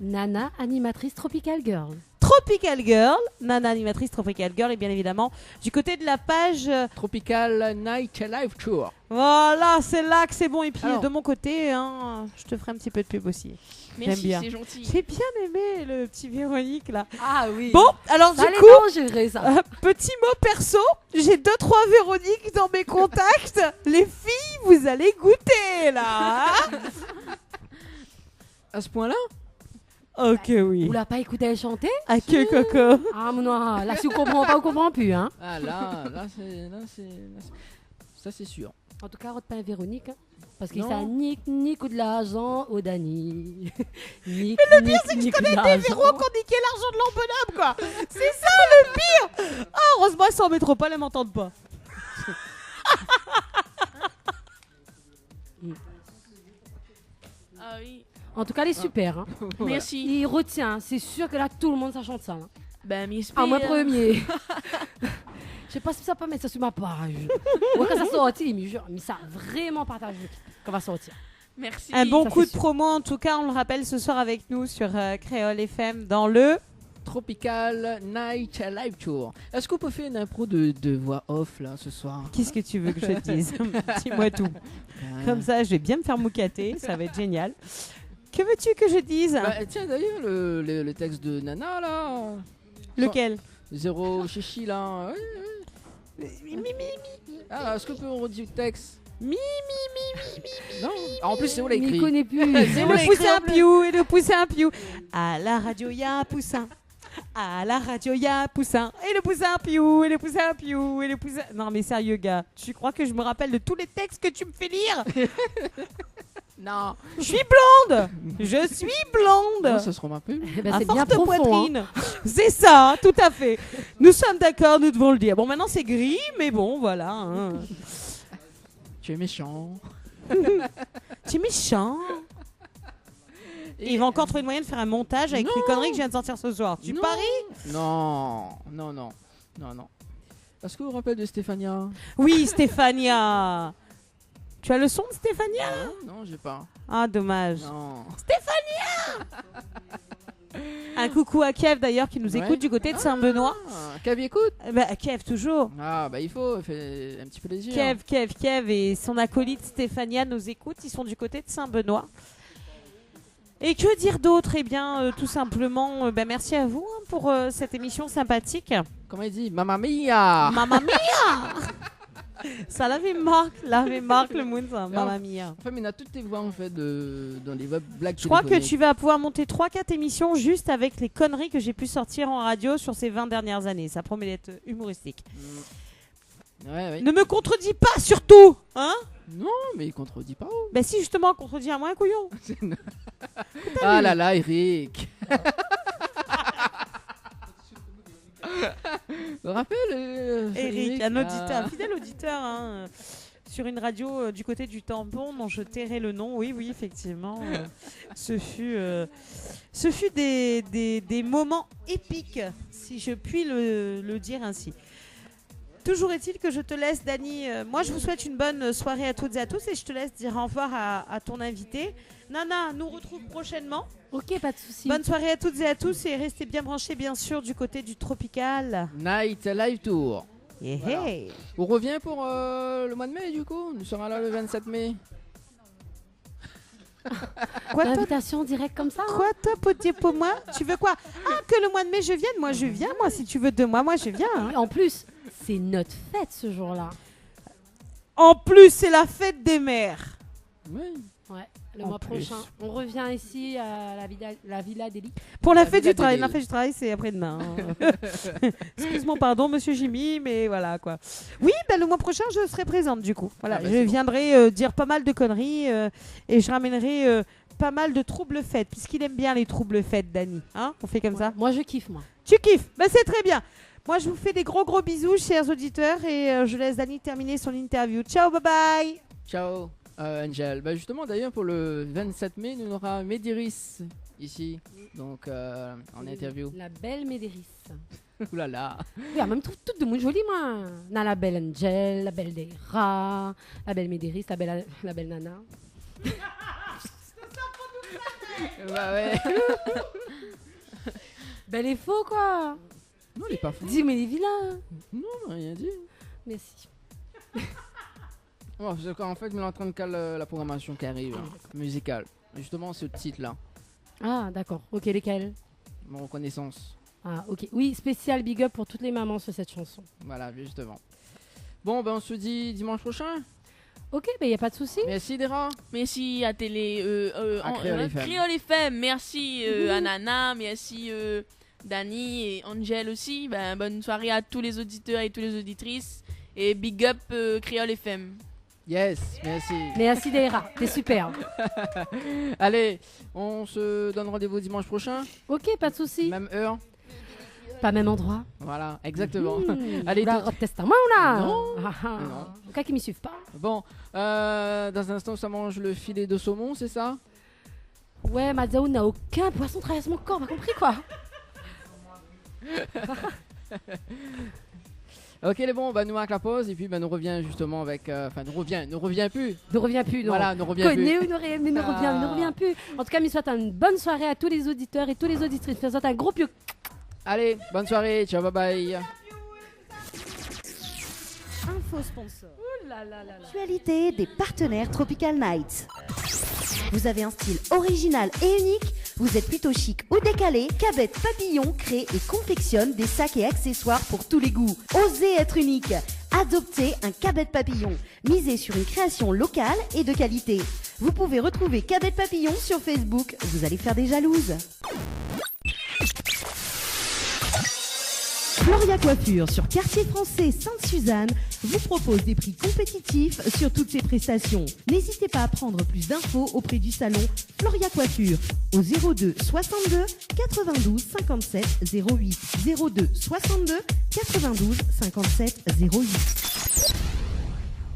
Nana, animatrice Tropical Girl. Tropical Girl, Nana animatrice Tropical Girl, et bien évidemment, du côté de la page... Tropical Night Live Tour. Voilà, c'est là que c'est bon. Et puis Alors. de mon côté, hein, je te ferai un petit peu de pub aussi. Merci, bien. c'est gentil. J'ai bien aimé le petit Véronique là. Ah oui. Bon, alors ça du les coup, dangereux, ça. petit mot perso, j'ai 2-3 Véroniques dans mes contacts. Les filles, vous allez goûter là. Hein. À ce point-là? Ok, oui. Vous l'avez pas écouté elle chanter? À que coco. Ah, mon non, là, si vous comprenez pas, vous comprenez plus, hein. Ah ça c'est sûr. En tout cas, retenez Véronique, hein, parce qu'il Non. ça nique ou de l'argent au Dani. Nique, Mais le pire, c'est que je connais des l'argent. Véros qui ont niqué l'argent de leur bonhomme, quoi. C'est ça le pire. Ah, heureusement, elles s'en mettront pas, elles m'entendent pas. Ah oui. En tout cas, elle est super. Hein. Merci. Il retient, c'est sûr que là, tout le monde, ça chante ça. Hein. Ben, mais Ah, moi, premier. Je sais pas si ça peut mettre ça sur ma page. Ouais, quand ça sortit, mais ça a vraiment partagé quand va sortir. Merci. Un bon Ça, coup c'est de sûr. promo, en tout cas, on le rappelle ce soir avec nous sur Créole FM dans le... Tropical Night Live Tour. Est-ce qu'on peut faire une impro de voix off là ce soir? Qu'est-ce que tu veux que je te dise? Dis-moi tout. Comme ça, je vais bien me faire moucater, ça va être génial. Que veux-tu que je dise? Tiens d'ailleurs le texte de Nana là. Lequel? Zéro chichi là. Ouais. Ah, est-ce qu'on peut redire le texte? Non. Ah, en plus c'est où l'a Il écrit? connaît plus. Et le poussin piou, et le poussin piou. À la radio, il y a un poussin. À la radio, il y a un poussin. Et le poussin piou, et le poussin piou, et le poussin... Non mais sérieux gars, tu crois que je me rappelle de tous les textes que tu me fais lire? Non. Je suis blonde. Je suis blonde. Non, ça se remarque plus. Eh ben, À c'est forte bien profond. poitrine. C'est ça, tout à fait. Nous sommes d'accord, nous devons le dire. Bon, maintenant c'est gris, mais bon, voilà. Hein. Tu es méchant. Tu es méchant. Et il va encore trouver le moyen de faire un montage avec les conneries que je viens de sortir ce soir. Tu paries? Non. Est-ce que vous vous rappelez de Stéphania? Oui, Stéphania. Tu as le son de Stéphania? Non, j'ai pas. Ah, dommage. Non. Un coucou à Kev d'ailleurs qui nous écoute du côté de Saint-Benoît. Kev écoute. Kev toujours. Ah bah il faut, fait un petit peu plaisir. Kev et son acolyte Stéphania nous écoutent. Ils sont du côté de Saint-Benoît. Et que dire d'autre? Eh bien, tout simplement, merci à vous pour cette émission sympathique. Comment il dit? Mamma mia. Mamma mia. Ça l'avait marqué le moon, ça. Mamma mia. Enfin, mais il a toutes tes voix en fait dans les blagues. Je crois que tu vas pouvoir monter 3-4 émissions juste avec les conneries que j'ai pu sortir en radio sur ces 20 dernières années. Ça promet d'être humoristique. Ouais. Ne me contredis pas surtout, hein? Non, mais il contredit pas. Bah si, justement, contredis à moi un couillon. Ah là là, Eric. Je me rappelle Eric, un auditeur, un fidèle auditeur, hein, sur une radio du côté du tampon dont je tairai le nom. Oui, effectivement. Ce fut des moments épiques, si je puis le dire ainsi. Toujours est-il que je te laisse, Dani. Moi, je vous souhaite une bonne soirée à toutes et à tous et je te laisse dire au revoir à ton invité. Nana nous retrouve prochainement. Ok, pas de soucis. Bonne soirée à toutes et à tous et restez bien branchés, bien sûr, du côté du Tropical Night Live Tour. Voilà. On revient pour le mois de mai, du coup. Nous serons là le 27 mai. Quoi, L'invitation directe comme ça? Quoi, toi, potier pour moi? Tu veux quoi? Ah, que le mois de mai, je vienne? Moi, je viens. Moi, si tu veux 2 mois, moi, je viens. Hein. En plus, c'est notre fête ce jour-là. En plus, c'est la fête des mères. Oui. Ouais, le mois prochain. On revient ici à la Villa d'Eli. Pour la fête du travail. La fête du travail, c'est après-demain. Excuse-moi, pardon, monsieur Jimmy, mais voilà, quoi. Oui, le mois prochain, je serai présente, du coup. Voilà, je viendrai dire pas mal de conneries et je ramènerai pas mal de troubles fêtes, puisqu'il aime bien les troubles fêtes, Dani. Hein? On fait comme ça? Moi, je kiffe, moi. Tu kiffes? C'est très bien. Moi, je vous fais des gros bisous, chers auditeurs, et je laisse Dani terminer son interview. Ciao, bye bye. Ciao, Angel. Justement, d'ailleurs, pour le 27 mai, nous aura Médiris ici, donc en interview. La belle Médiris. Ouh là là. Oui, en même temps, toute de monde jolie, moi. On la belle Angel, la belle Dera, la belle Médiris, la belle Nana. Bah ouais. Elle est faux, quoi. Non, il est pas fou. Dis-moi les vilains. Non, rien dit. Merci. En fait, il est en train de caler la programmation qui arrive, musicale. Justement, ce titre-là. Ah, d'accord. Ok, lesquels? Mon reconnaissance. Ah, ok. Oui, spécial big up pour toutes les mamans sur cette chanson. Voilà, justement. Bon, on se dit dimanche prochain. Ok, il n'y a pas de souci. Merci, Dera. Merci à Créole FM. Créole FM. Merci à Nana. Merci Dani et Angel aussi. Bonne soirée à tous les auditeurs et toutes les auditrices. Et big up Créole FM. Yes, merci. Merci Dera, t'es super. Allez, on se donne rendez-vous dimanche prochain. Ok, pas de souci. Même heure. Pas même endroit. Voilà, exactement. Allez, testament là. Non. Non. En cas qui m'y suivent pas. Bon, dans un instant, ça mange le filet de saumon, c'est ça? Ouais, Mazao n'a aucun poisson traverse mon corps, t'as compris quoi? Ok, les bons, nous marque la pause et puis nous revient justement avec. Enfin, ne revient plus. Ne revient plus, non. Voilà, ne revient plus. Ne revient plus. En tout cas, je souhaite une bonne soirée à tous les auditeurs et toutes les auditrices. Je souhaite un gros pieu. Allez, bonne soirée, ciao, bye bye. Info sponsor. Actualité des partenaires Tropical Nights. Vous avez un style original et unique? Vous êtes plutôt chic ou décalé? Cabette Papillon crée et confectionne des sacs et accessoires pour tous les goûts. Osez être unique. Adoptez un Cabette Papillon. Misez sur une création locale et de qualité. Vous pouvez retrouver Cabette Papillon sur Facebook. Vous allez faire des jalouses. Floria Coiffure sur Quartier Français Sainte-Suzanne vous propose des prix compétitifs sur toutes ses prestations. N'hésitez pas à prendre plus d'infos auprès du salon Floria Coiffure au 02 62 92 57 08 02 62 92 57 08.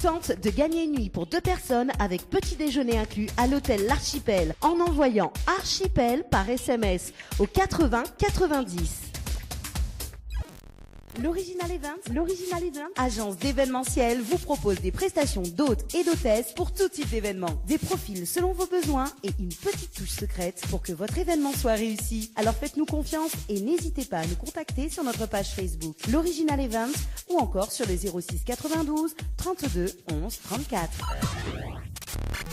Tente de gagner une nuit pour 2 personnes avec petit déjeuner inclus à l'hôtel L'Archipel en envoyant Archipel par SMS au 80 90. L'Original Event, agence d'événementiel, vous propose des prestations d'hôtes et d'hôtesses pour tout type d'événement. Des profils selon vos besoins et une petite touche secrète pour que votre événement soit réussi. Alors faites-nous confiance et n'hésitez pas à nous contacter sur notre page Facebook L'Original Event ou encore sur le 06 92 32 11 34.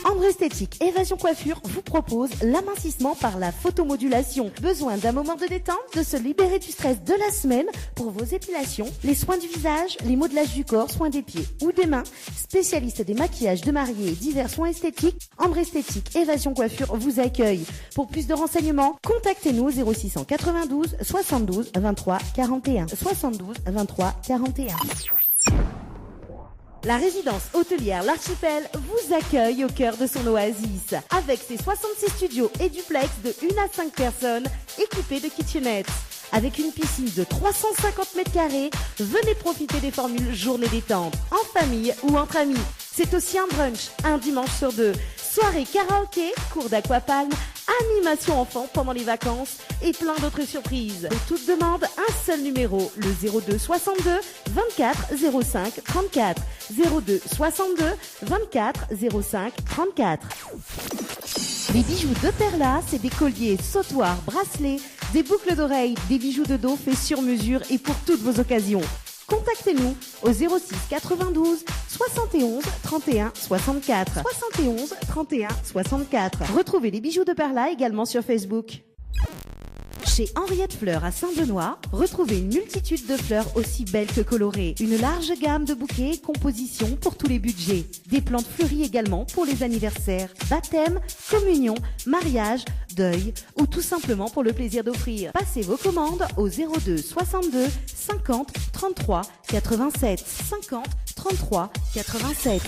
Ambre Esthétique Évasion Coiffure vous propose l'amincissement par la photomodulation. Besoin d'un moment de détente, de se libérer du stress de la semaine pour vos épilations, les soins du visage, les modelages du corps, soins des pieds ou des mains. Spécialiste des maquillages de mariés et divers soins esthétiques, Ambre Esthétique Évasion Coiffure vous accueille. Pour plus de renseignements, contactez-nous au 0692 72 23 41. 72 23 41. La résidence hôtelière L'Archipel vous accueille au cœur de son oasis. Avec ses 66 studios et duplex de 1 à 5 personnes équipés de kitchenettes. Avec une piscine de 350 mètres carrés, venez profiter des formules journée détente, en famille ou entre amis. C'est aussi un brunch, un dimanche sur 2. Soirée karaoké, cours d'aquapalme, animation enfant pendant les vacances et plein d'autres surprises. Pour toute demande, un seul numéro, le 02 62 24 05 34. 02 62 24 05 34. Les bijoux de Perla, c'est des colliers, sautoirs, bracelets, des boucles d'oreilles, des bijoux de dos faits sur mesure et pour toutes vos occasions. Contactez-nous au 06 92 71 31 64. 71 31 64. Retrouvez les bijoux de Perla également sur Facebook. Chez Henriette Fleurs à Saint-Benoît, retrouvez une multitude de fleurs aussi belles que colorées. Une large gamme de bouquets et compositions pour tous les budgets. Des plantes fleuries également pour les anniversaires, baptêmes, communions, mariages, deuil ou tout simplement pour le plaisir d'offrir. Passez vos commandes au 02 62 50 33 87. 50 33 87.